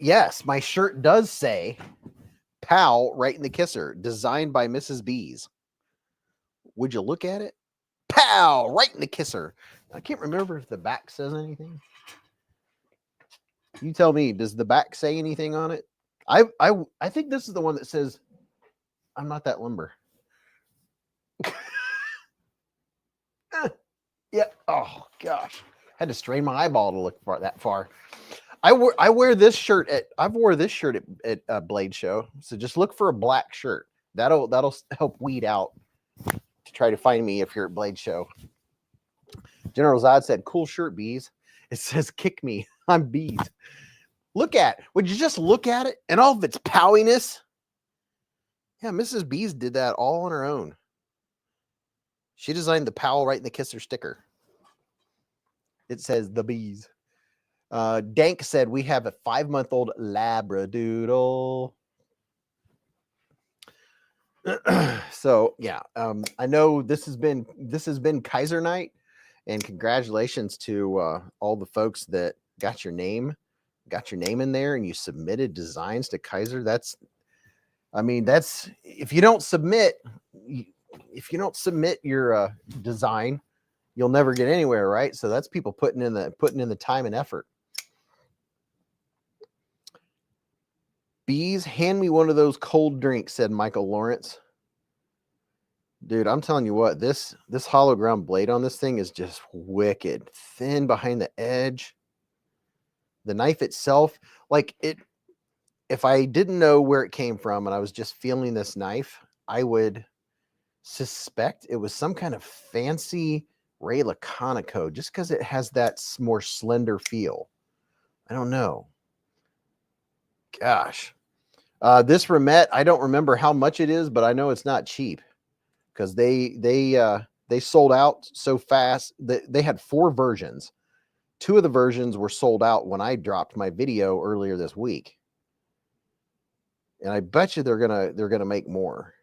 Yes, my shirt does say "Pal" right in the kisser, designed by Mrs. Beez. Would you look at it? "Pal" right in the kisser. I can't remember if the back says anything. You tell me. Does the back say anything on it? I think this is the one that says, "I'm not that limber." Yeah. Oh gosh, had to strain my eyeball to look that far. I wear this shirt I've wore this shirt at Blade Show. So just look for a black shirt. That'll help weed out to try to find me if you're at Blade Show. General Zod said, "Cool shirt, Beez." It says, "Kick me, I'm Beez." Look at it. Would you just look at it and all of its powiness? Yeah, Mrs. Beez did that all on her own. She designed the "Pal" right in the kisser sticker. It says "The Beez." Dank said, we have a 5-month-old Labradoodle. So yeah, I know this has been Kaiser night, and congratulations to all the folks that got your name in there and you submitted designs to Kaiser. That's if you don't submit your design, you'll never get anywhere, right? So that's people putting in the time and effort. Beez, hand me one of those cold drinks, said Michael Lawrence. Dude, I'm telling you what, this hollow ground blade on this thing is just wicked. Thin behind the edge. The knife itself, if I didn't know where it came from and I was just feeling this knife, I would suspect it was some kind of fancy Ray Laconico, just because it has that more slender feel. I don't know. Gosh. This Remet, I don't remember how much it is, but I know it's not cheap, because they sold out so fast. They had 4 versions. 2 of the versions were sold out when I dropped my video earlier this week. And I bet you they're gonna make more.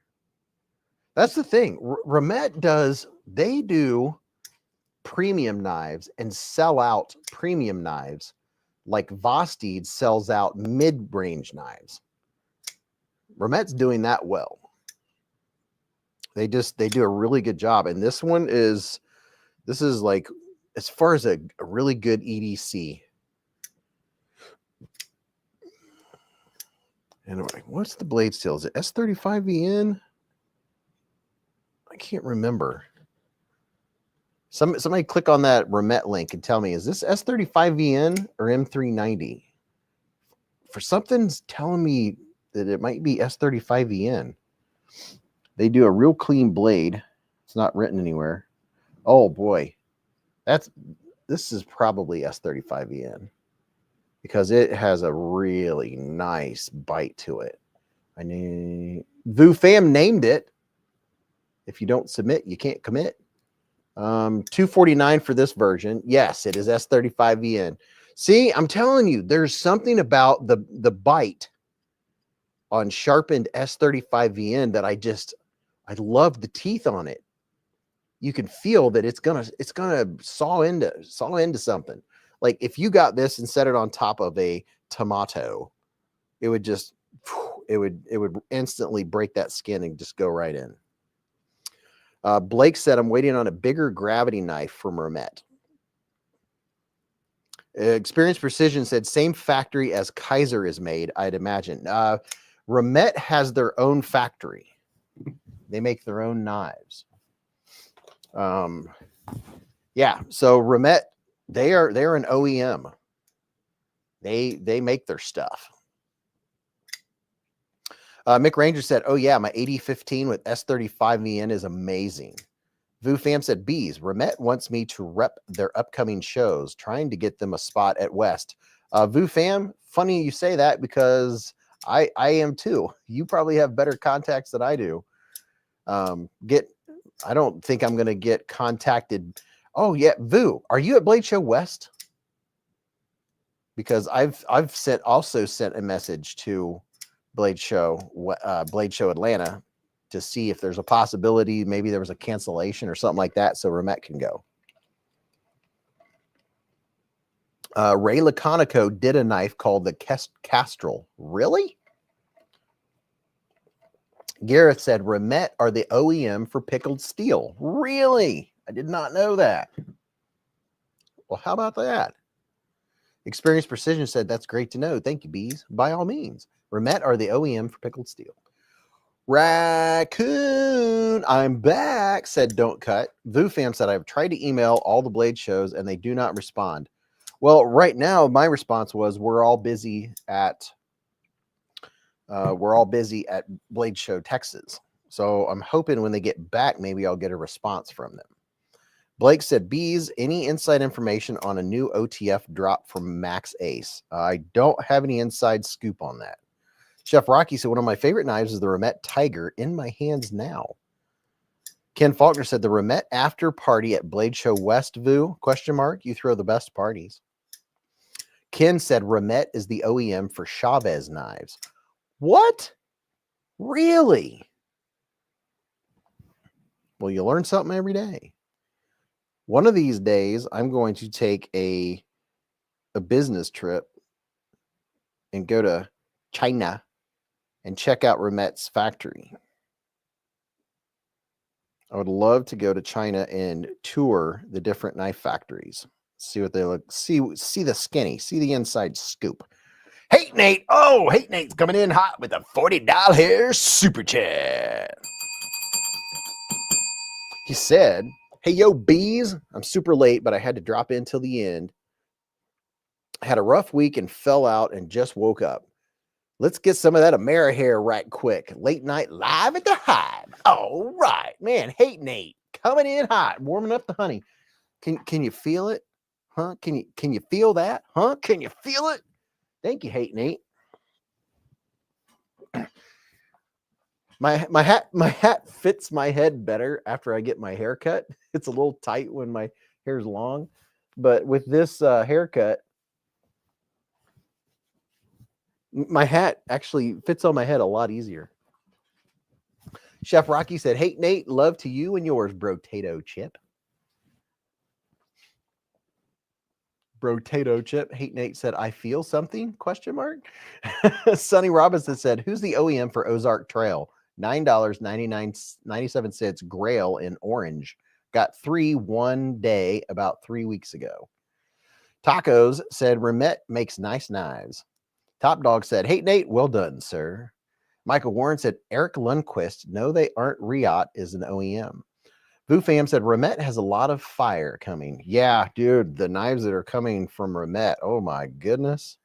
That's the thing. Remet they do premium knives and sell out premium knives like Vosteed sells out mid-range knives. Remet's doing that well. They do a really good job. And this is like, as far as a really good EDC. Anyway, what's the blade steel? Is it S35VN? I can't remember. Somebody click on that Remet link and tell me, is this S35VN or M390? For something's telling me that it might be S35VN. They do a real clean blade. It's not written anywhere. Oh boy. This is probably S35VN, because it has a really nice bite to it. Vu Fam named it. If you don't submit, you can't commit. $249 for this version. Yes, it is S35VN. See, I'm telling you, there's something about the bite on sharpened S35VN that I love the teeth on it. You can feel that it's gonna saw into something. Like if you got this and set it on top of a tomato, it would instantly break that skin and just go right in. Blake said, I'm waiting on a bigger gravity knife from Remet. Experience Precision said, same factory as Kaiser is made, I'd imagine. Remet has their own factory. They make their own knives. Yeah, so Remet, they're an OEM. They make their stuff. Mick Ranger said, oh yeah, my 8015 with S35VN is amazing. Vu Fam said, Beez, Remet wants me to rep their upcoming shows, trying to get them a spot at West. Vu Fam, funny you say that, because I am too. You probably have better contacts than I do. I don't think I'm going to get contacted. Oh yeah, Vu, are you at Blade Show West? Because I've also sent a message to Blade Show Atlanta to see if there's a possibility. Maybe there was a cancellation or something like that, so Remet can go. Ray Laconico did a knife called the Castrol. Really? Gareth said, Remet are the OEM for pickled steel. Really? I did not know that. Well, how about that? Experience Precision said, that's great to know. Thank you, Beez. By all means. Remet are the OEM for pickled steel. Raccoon, I'm back, said don't cut. Vu Fam said, I've tried to email all the Blade shows and they do not respond. Well, right now, my response was, we're all busy at Blade Show Texas. So I'm hoping when they get back, maybe I'll get a response from them. Blake said, Beez, any inside information on a new OTF drop from Max Ace? I don't have any inside scoop on that. Chef Rocky said, one of my favorite knives is the Remet Tiger, in my hands now. Ken Faulkner said, the Remet after party at Blade Show West, Vu, ? You throw the best parties. Ken said, Remet is the OEM for Chavez knives. What? Really? Well, you learn something every day. One of these days, I'm going to take a business trip and go to China and check out Remet's factory. I would love to go to China and tour the different knife factories. See what they look, see the skinny, see the inside scoop. Hey Nate, oh, Hey Nate's coming in hot with a $40 super chat. He said, hey yo Beez, I'm super late, but I had to drop in till the end. I had a rough week and fell out and just woke up. Let's get some of that Amerihair right quick. Late night live at the Hive. All right, man. Hey Nate, coming in hot, warming up the honey. Can you feel it? Huh? Can you feel that? Huh? Can you feel it? Thank you, Hey Nate. My hat fits my head better after I get my hair cut. It's a little tight when my hair's long, but with this haircut, my hat actually fits on my head a lot easier. Chef Rocky said, hey, Nate, love to you and yours, Brotato Chip. Brotato Chip. Hey, Nate said, I feel something, question mark. Sonny Robinson said, who's the OEM for Ozark Trail? $9.97 Grail in orange. Got 3 one day about 3 weeks ago. Tacos said, Remet makes nice knives. Top Dog said, hey, Nate, well done, sir. Michael Warren said, Eric Lundquist, no, they aren't. Riot is an OEM. Fam said, Remet has a lot of fire coming. Yeah, dude, the knives that are coming from Remet, oh my goodness.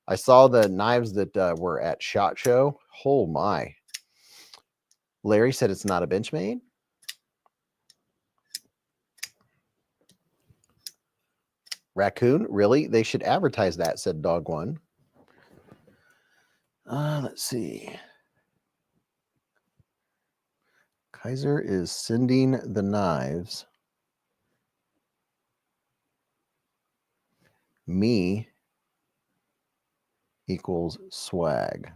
I saw the knives that were at SHOT Show. Oh my. Larry said it's not a Benchmade. Raccoon, really? They should advertise that, said Dog One. Let's see. Kaiser is sending the knives. Me equals swag.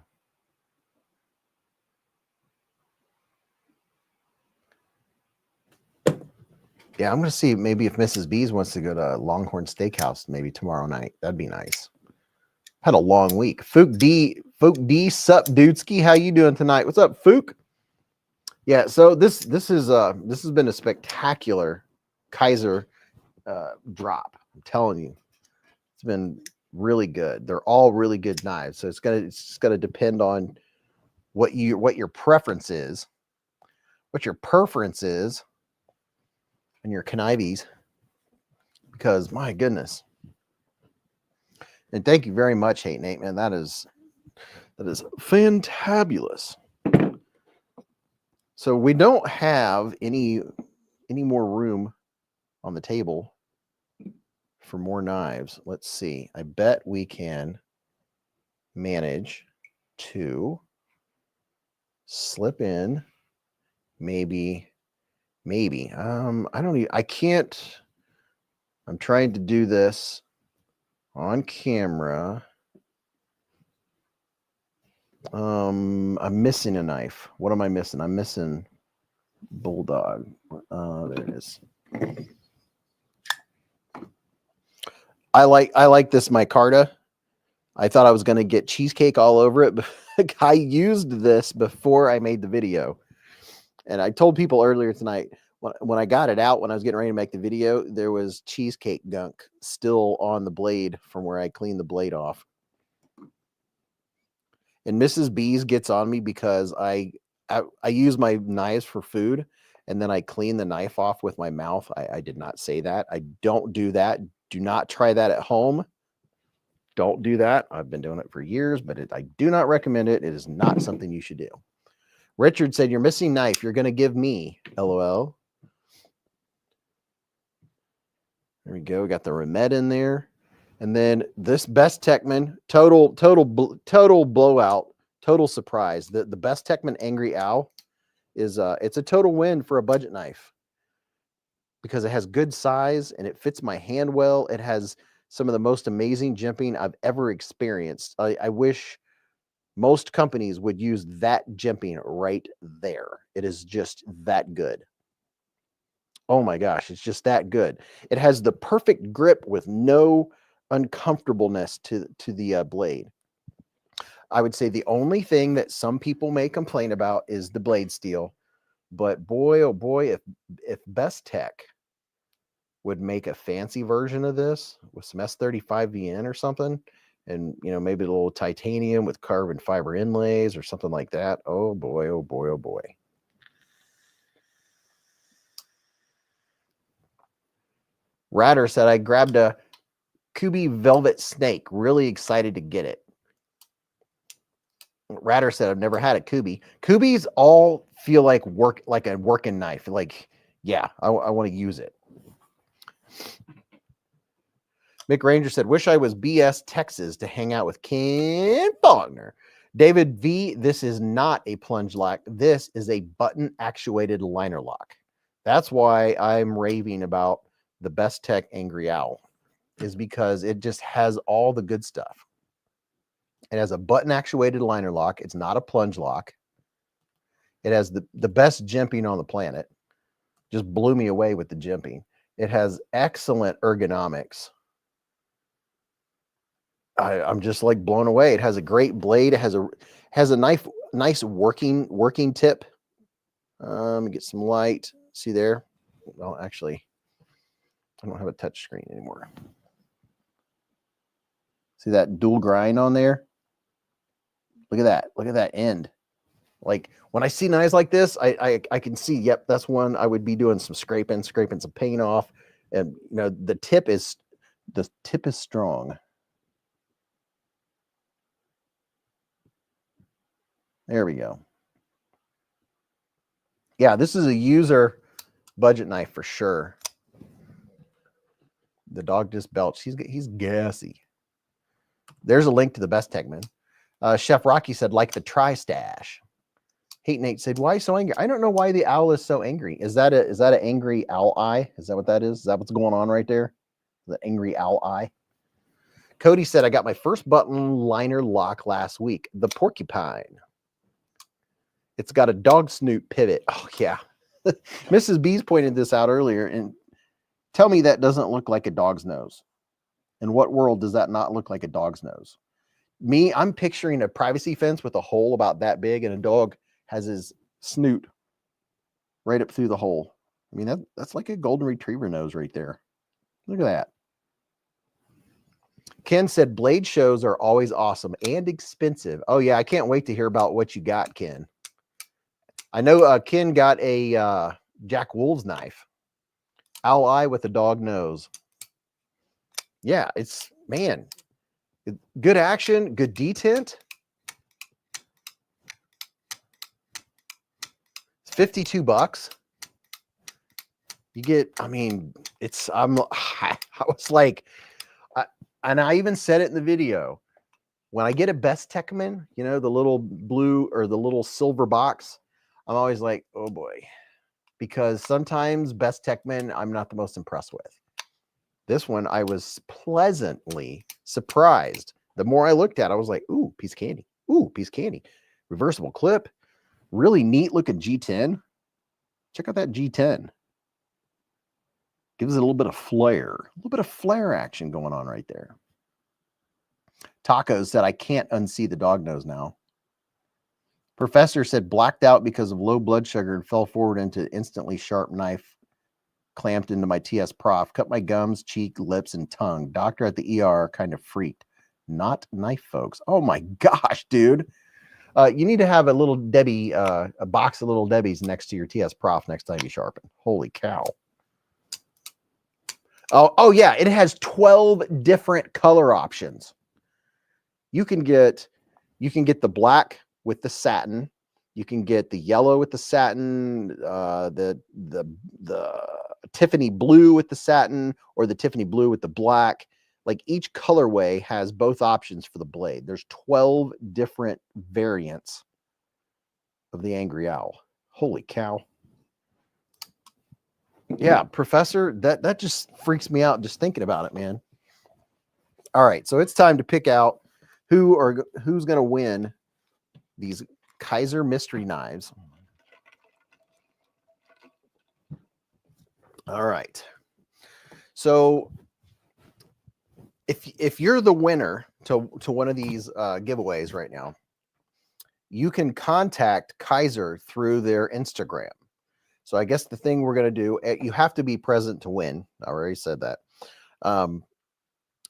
Yeah, I'm going to see maybe if Mrs. Beez wants to go to Longhorn Steakhouse maybe tomorrow night. That'd be nice. Had a long week. Fook D, sup dudeski? How you doing tonight? What's up, Fook? Yeah, so this has been a spectacular Kaiser drop. I'm telling you, it's been really good. They're all really good knives. So it's just gonna depend on what your preference is, what your preference is, and your connives. Because my goodness. And thank you very much, Hey Nate, man. That is fantabulous. So we don't have any more room on the table for more knives. Let's see. I bet we can manage to slip in maybe. I can't. I'm trying to do this on camera. I'm missing a knife. What am I missing? I'm missing Bulldog. There it is. I like this micarta. I thought I was going to get cheesecake all over it, but I used this before I made the video. And I told people earlier tonight, when I got it out, when I was getting ready to make the video, there was cheesecake gunk still on the blade from where I cleaned the blade off. And Mrs. Beez gets on me because I use my knives for food, and then I clean the knife off with my mouth. I did not say that. I don't do that. Do not try that at home. Don't do that. I've been doing it for years, but I do not recommend it. It is not something you should do. Richard said, you're missing knife. You're going to give me, LOL. There we go. We got the Remet in there. And then this Bestechman, total blowout, total surprise. The Bestechman Angry Owl is it's a total win for a budget knife because it has good size and it fits my hand well. It has some of the most amazing jimping I've ever experienced. I wish Most companies would use that jimping right there. It is just that good. Oh my gosh, it's just that good. It has the perfect grip with no uncomfortableness to the blade. I would say the only thing that some people may complain about is the blade steel, but boy, oh boy, if Bestech would make a fancy version of this with some S35VN or something, and maybe a little titanium with carbon fiber inlays or something like that. Oh boy, oh boy, oh boy. Ratter said, I grabbed a Kubi Velvet Snake. Really excited to get it. Ratter said, I've never had a Kubi. Kubis all feel like a working knife. Like, yeah, I want to use it. Mick Ranger said, wish I was BS Texas to hang out with Ken Faulkner. David V, this is not a plunge lock. This is a button actuated liner lock. That's why I'm raving about the Bestech Angry Owl, is because it just has all the good stuff. It has a button actuated liner lock. It's not a plunge lock. It has the best jimping on the planet. Just blew me away with the jimping. It has excellent ergonomics. I'm just like blown away. It has a great blade. It has a nice working tip. Let me get some light. See there? Well, actually, I don't have a touch screen anymore. See that dual grind on there? Look at that. Look at that end. Like when I see knives like this, I can see, yep, that's one I would be doing some scraping some paint off. And the tip is strong. There we go. Yeah, this is a user budget knife for sure. The dog just belched. He's gassy. There's a link to the Bestechman. Chef Rocky said, like the Tri-Stash. Hate Nate said, why so angry? I don't know why the owl is so angry. Is that an angry owl eye? Is that what that is? Is that what's going on right there? The angry owl eye. Cody said, I got my first button liner lock last week. The Porcupine. It's got a dog snoot pivot. Oh, yeah. Mrs. Beez pointed this out earlier. And tell me that doesn't look like a dog's nose. In what world does that not look like a dog's nose? Me, I'm picturing a privacy fence with a hole about that big, and a dog has his snoot right up through the hole. I mean, that's like a golden retriever nose right there. Look at that. Ken said, blade shows are always awesome and expensive. Oh, yeah, I can't wait to hear about what you got, Ken. I know Ken got a Jack Wolf's knife. Owl eye with a dog nose. Yeah, it's, man, good action, good detent. It's $52. You get, I mean, I was like, and I even said it in the video, when I get a Bestechman, the little blue or the little silver box, I'm always like, oh boy, because sometimes Bestechman I'm not the most impressed with. This one, I was pleasantly surprised. The more I looked at it, I was like, ooh, piece of candy. Ooh, piece of candy. Reversible clip. Really neat looking G10. Check out that G10. Gives it a little bit of flare. A little bit of flare action going on right there. Tacos said, I can't unsee the dog nose now. Professor said, blacked out because of low blood sugar and fell forward into instantly sharp knife clamped into my TS Prof. Cut my gums, cheek, lips, and tongue. Doctor at the ER kind of freaked. Not knife, folks. Oh my gosh, dude. You need to have a little Debbie, a box of little Debbies next to your TS Prof next time you sharpen. Holy cow. Oh yeah, it has 12 different color options. You can get the black with the satin. You can get the yellow with the satin, the Tiffany blue with the satin, or the Tiffany blue with the black. Like each colorway has both options for the blade. There's 12 different variants of the Angry Owl. Holy cow. Yeah, Professor, that just freaks me out just thinking about it, man. All right, so it's time to pick out who's going to win these Kaiser mystery knives. All right. So if you're the winner to one of these giveaways right now, you can contact Kaiser through their Instagram. So I guess the thing we're going to do, you have to be present to win. I already said that.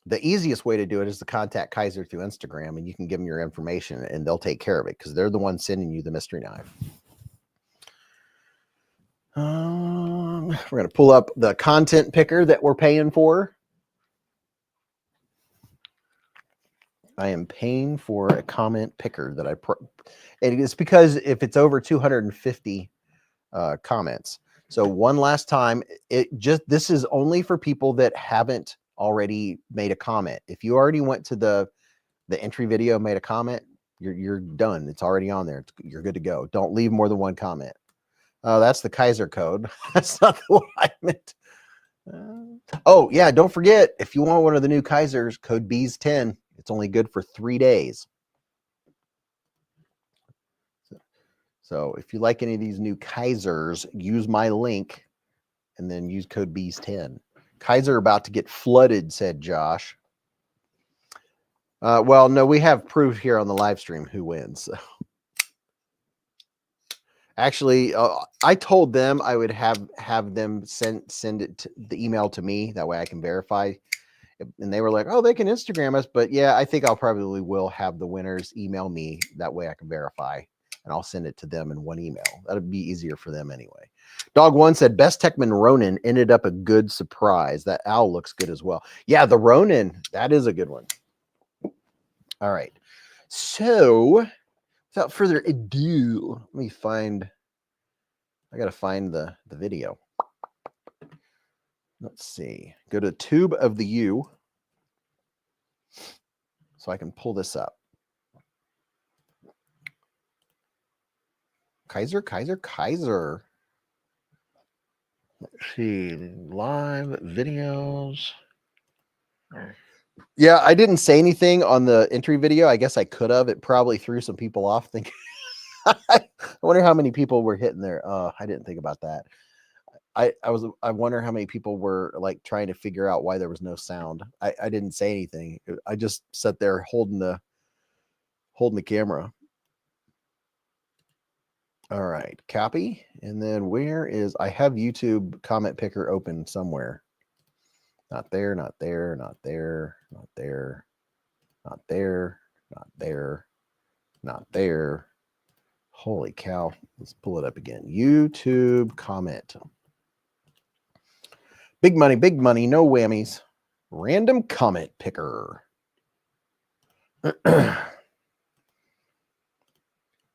The easiest way to do it is to contact Kaiser through Instagram, and you can give them your information and they'll take care of it because they're the ones sending you the mystery knife. We're going to pull up the content picker that we're paying for. I am paying for a comment picker that and it's because if it's over 250 comments. So one last time, this is only for people that haven't already made a comment. If you already went to the entry video, made a comment, you're done. It's already on there. You're good to go. Don't leave more than one comment. Oh, that's the Kaiser code. That's not the one I meant. Oh yeah, don't forget, if you want one of the new Kizers, code Beez10. It's only good for 3 days. So if you like any of these new Kizers, use my link and then use code Beez10. Kaiser about to get flooded, said Josh. Well, no, we have proof here on the live stream who wins. So. Actually, I told them I would have them send it the email to me. That way I can verify. And they were like, oh, they can Instagram us. But yeah, I think I'll probably will have the winners email me. That way I can verify. And I'll send it to them in one email. That'll be easier for them anyway. Dog One said, Bestechman Ronin ended up a good surprise. That owl looks good as well. Yeah, the Ronin, that is a good one. All right. So, without further ado, let me find, I got to find the video. Let's see. Go to Tube of the U so I can pull this up. Kaiser. Let's see. Live videos. Yeah, I didn't say anything on the entry video. I guess I could have. It probably threw some people off thinking. I wonder how many people were hitting there. I didn't think about that. I wonder how many people were like trying to figure out why there was no sound. I didn't say anything. I just sat there holding the camera. All right, copy. And then where is, I have YouTube comment picker open somewhere. Not there, not there, not there, not there, not there, not there, not there. Holy cow. Let's pull it up again. YouTube comment. Big money, no whammies. Random comment picker.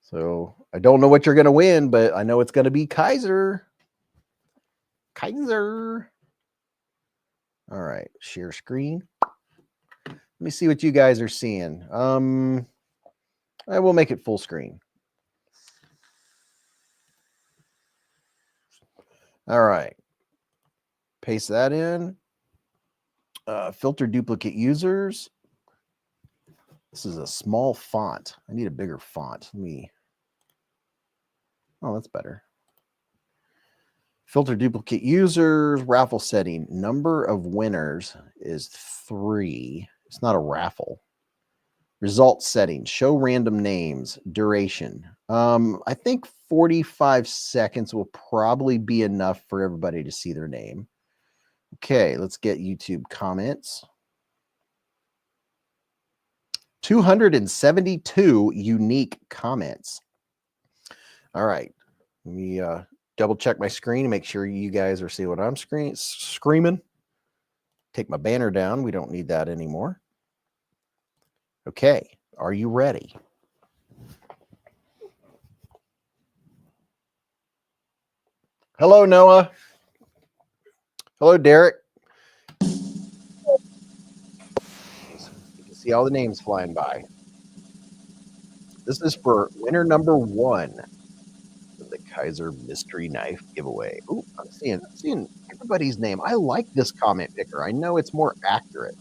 So I don't know what you're going to win, but I know it's going to be Kaiser. Kaiser. All right, share screen. Let me see what you guys are seeing. I will make it full screen. All right. Paste that in. Filter duplicate users. This is a small font. I need a bigger font. Oh, that's better. Filter duplicate users. Raffle setting. Number of winners is 3. It's not a raffle. Result settings. Show random names. Duration. I think 45 seconds will probably be enough for everybody to see their name. Okay, let's get YouTube comments. 272 unique comments. All right, let me double check my screen and make sure you guys are seeing what I'm screaming. Take my banner down. We don't need that anymore. Okay, are you ready? Hello, Noah. Hello, Derek. You can see all the names flying by. This is for winner number 1 of the Kaiser mystery knife giveaway. Oh, I'm seeing everybody's name. I like this comment picker. I know it's more accurate.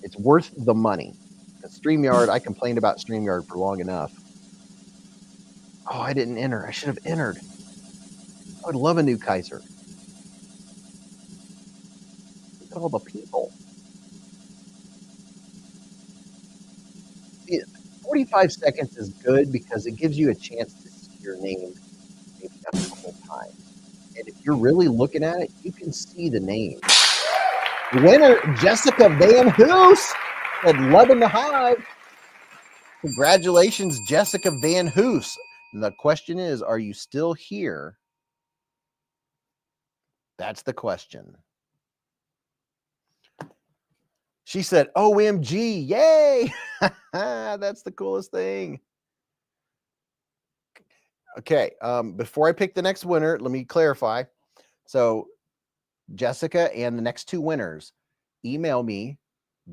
It's worth the money. StreamYard, I complained about StreamYard for long enough. Oh, I didn't enter. I should have entered. I would love a new Kaiser. Look at all the people. 45 seconds is good because it gives you a chance to see your name maybe a couple times. And if you're really looking at it, you can see the name. The winner, Jessica Van Hoos, said Love in the Hive. Congratulations, Jessica Van Hoos. And the question is, are you still here? That's the question. She said, OMG, yay. That's the coolest thing. Okay, before I pick the next winner, let me clarify. So Jessica and the next two winners, email me,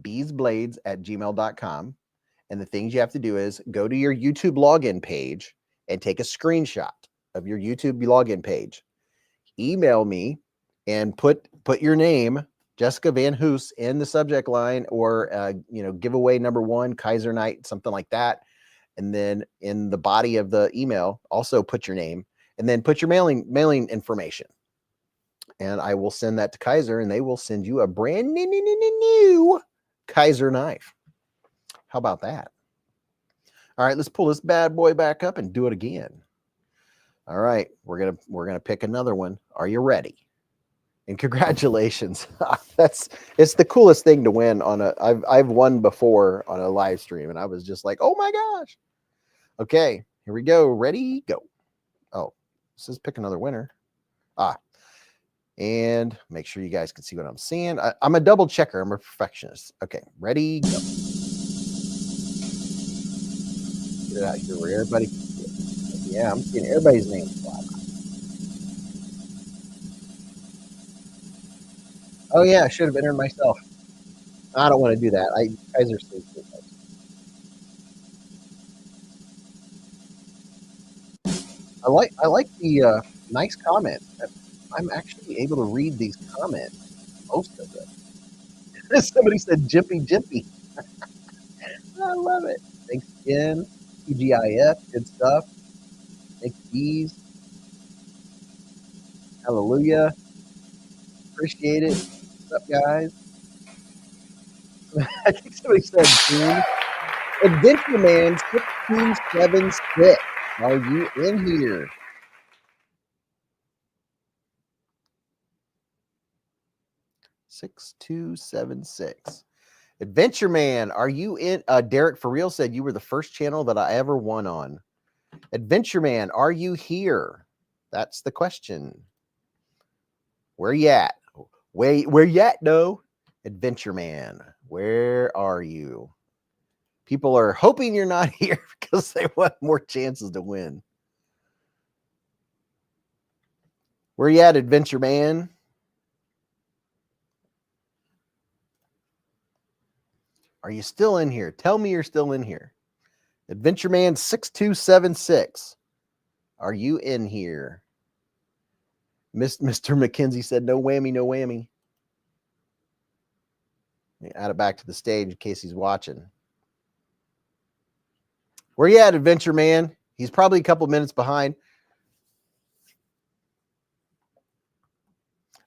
beezblades@gmail.com. And the things you have to do is go to your YouTube login page and take a screenshot of your YouTube login page. Email me and put your name, Jessica Van Hoos, in the subject line, or giveaway number 1, Kaiser night, something like that. And then in the body of the email, also put your name, and then put your mailing information. And I will send that to Kaiser, and they will send you a brand new Kaiser knife. How about that? All right, let's pull this bad boy back up and do it again. All right, we're gonna pick another one. Are you ready? And congratulations. It's the coolest thing to win on a I've won before on a live stream, and I was just like, oh my gosh. Okay, here we go. Ready, go. Oh, it says pick another winner. And make sure you guys can see what I'm seeing. I'm a double checker. I'm a perfectionist. Okay, ready, go. Get it out here where everybody can see it. Yeah, I'm seeing everybody's name fly. Oh yeah, I should have entered myself. I don't want to do that. Kaiser sleeps too much. I like the nice comments. I'm actually able to read these comments, most of them. Somebody said jimpy jimpy. I love it. Thanks again. TGIF, good stuff. Thanks, Beez. Hallelujah. Appreciate it. What's up, guys? I think somebody said June. Adventure Man 6276. Are you in here? $6276. Adventure Man, are you in? Derek for real said you were the first channel that I ever won on. Adventure Man, are you here? That's the question. Where you at? Where you at? No, Adventure Man, where are you? People are hoping you're not here because they want more chances to win. Where you at, Adventure Man? Are you still in here? Tell me you're still in here. Adventure Man 6276. Are you in here? Mr. McKenzie said no whammy, no whammy. Let me add it back to the stage in case he's watching. Where you at, Adventure Man? He's probably a couple minutes behind.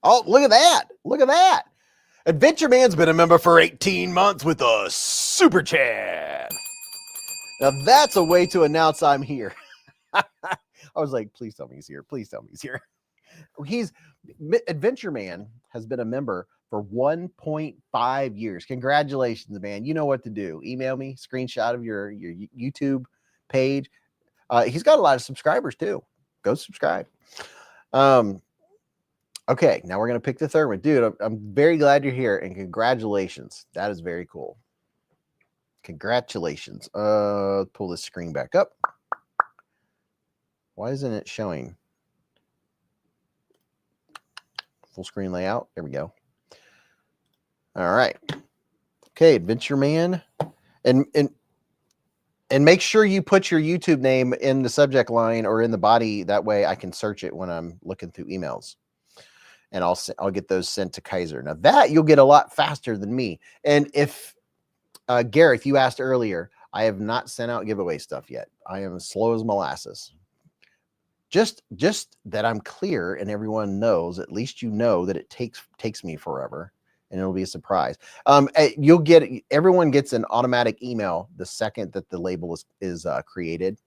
Oh, look at that. Look at that. Adventure Man's been a member for 18 months with a super chat. Now that's a way to announce I'm here. I was like, please tell me he's here. Please tell me he's here. Adventure Man has been a member for 1.5 years. Congratulations, man. You know what to do. Email me, screenshot of your YouTube page. He's got a lot of subscribers too. Go subscribe. Okay, now we're going to pick the third one. Dude, I'm very glad you're here, and congratulations. That is very cool. Congratulations. Pull this screen back up. Why isn't it showing? Full screen layout. There we go. All right. Okay, Adventure Man. And make sure you put your YouTube name in the subject line or in the body. That way I can search it when I'm looking through emails. And I'll get those sent to Kaiser. Now that you'll get a lot faster than me. And if Gareth, you asked earlier. I have not sent out giveaway stuff yet. I am as slow as molasses. Just that I'm clear and everyone knows, at least you know that it takes me forever and it'll be a surprise. You'll get, everyone gets an automatic email the second that the label is created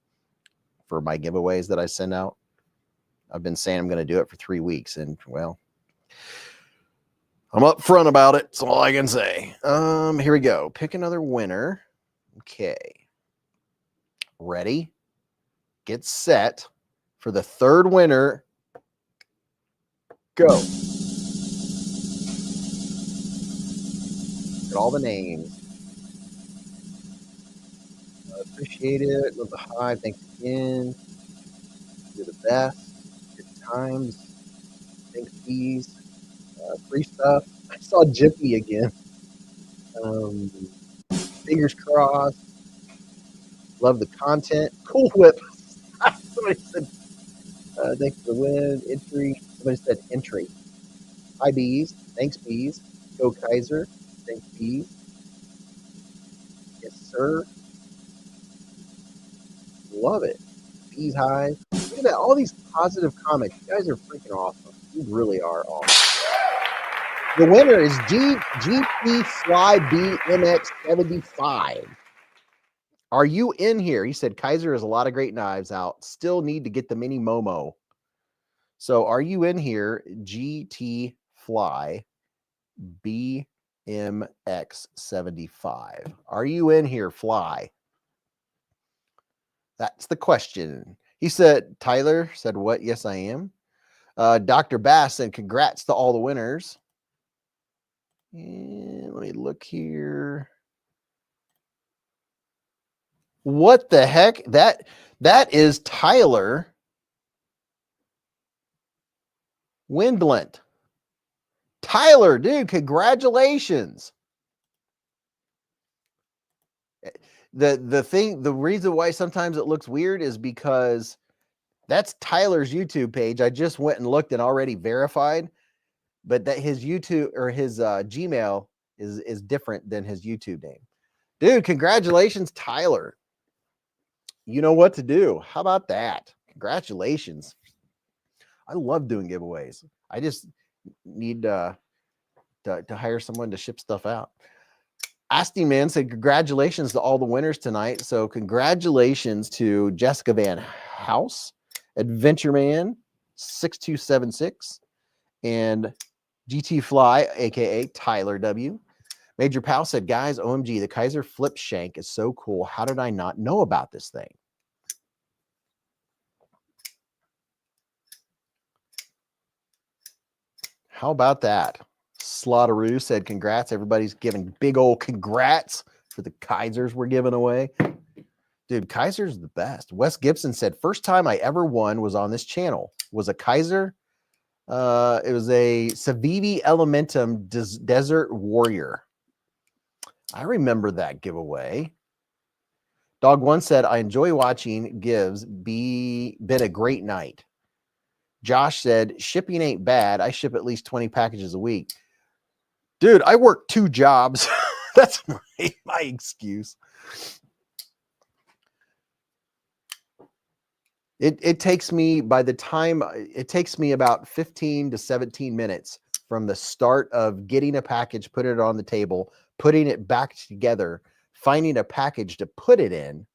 for my giveaways that I send out. I've been saying I'm going to do it for 3 weeks, and well, I'm upfront about it. That's all I can say. Here we go. Pick another winner. Okay. Ready? Get set for the third winner. Go. Get all the names. Appreciate it. Love the hive. Thanks again. You're the best. Good times. Thanks, Beez. Free stuff. I saw Jiffy again. Fingers crossed. Love the content. Cool whip. Somebody said, thanks for the win. Entry. Somebody said entry. Hi, Beez. Thanks, Beez. Go Kaiser. Thanks, Beez. Yes, sir. Love it. Beez Hive. Look at that. All these positive comments. You guys are freaking awesome. You really are awesome. The winner is GP Fly BMX 75. Are you in here? He said Kaiser has a lot of great knives out. Still need to get the mini Momo. So are you in here? GT Fly BMX 75. Are you in here, Fly? That's the question. He said, Tyler said what? Yes, I am. Dr. Bass said, congrats to all the winners. And let me look here. What the heck? That is Tyler Windlant. Tyler, dude, congratulations. The reason why sometimes it looks weird is because that's Tyler's YouTube page. I just went and looked and already verified, but that his YouTube or his Gmail is different than his YouTube name. Dude, congratulations, Tyler. You know what to do. How about that? Congratulations. I love doing giveaways. I just need to hire someone to ship stuff out. Asti Man said, congratulations to all the winners tonight. So congratulations to Jessica Van House, Adventure Man 6276, and GT Fly, aka Tyler W. Major Powell said, guys, OMG, the Kaiser flip shank is so cool. How did I not know about this thing? How about that? Slaughteroo said, congrats. Everybody's giving big old congrats for the Kizers we're giving away. Dude, Kaiser's the best. Wes Gibson said, first time I ever won was on this channel. Was a Kaiser. It was a Civivi Elementum Desert Warrior. I remember that giveaway. Dog One said, I enjoy watching gives. Been a great night. Josh said, shipping ain't bad. I ship at least 20 packages a week. Dude, I work 2 jobs. That's my excuse. It takes me, by the time, it takes me about 15 to 17 minutes from the start of getting a package, put it on the table, putting it back together, finding a package to put it in,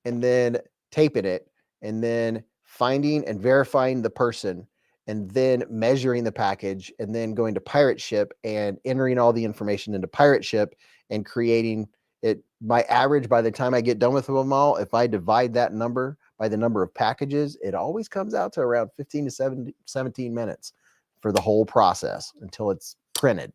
and then taping it, and then finding and verifying the person, and then measuring the package, and then going to pirate ship and entering all the information into pirate ship and creating it. My average, by the time I get done with them all, if I divide that number by the number of packages, it always comes out to around 15 to 17 minutes for the whole process until it's printed.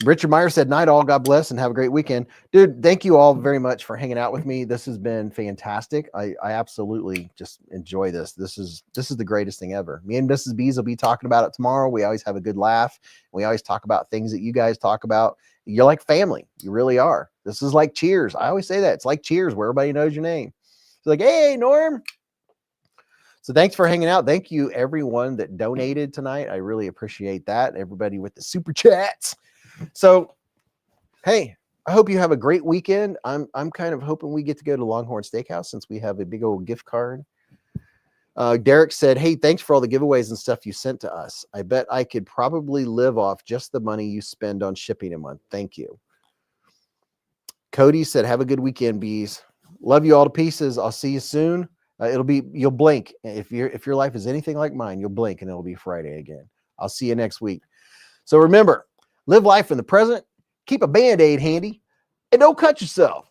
Richard Meyer said, night all, God bless and have a great weekend. Dude, thank you all very much for hanging out with me. This has been fantastic. I absolutely just enjoy this. This is the greatest thing ever. Me and Mrs. Beez will be talking about it tomorrow. We always have a good laugh. We always talk about things that you guys talk about. You're like family. You really are. This is like Cheers. I always say that. It's like Cheers where everybody knows your name. It's like, hey, Norm. So thanks for hanging out. Thank you, everyone that donated tonight. I really appreciate that. Everybody with the super chats. So Hey, I hope you have a great weekend. I'm kind of hoping we get to go to Longhorn Steakhouse since we have a big old gift card. Derek said, hey, thanks for all the giveaways and stuff you sent to us. I bet I could probably live off just the money you spend on shipping a month. Thank you. Cody said, have a good weekend, Bees. Love you all to pieces. I'll see you soon. You'll blink. If your life is anything like mine, you'll blink and it'll be Friday again. I'll see you next week. So remember, live life in the present, keep a Band-Aid handy, and don't cut yourself.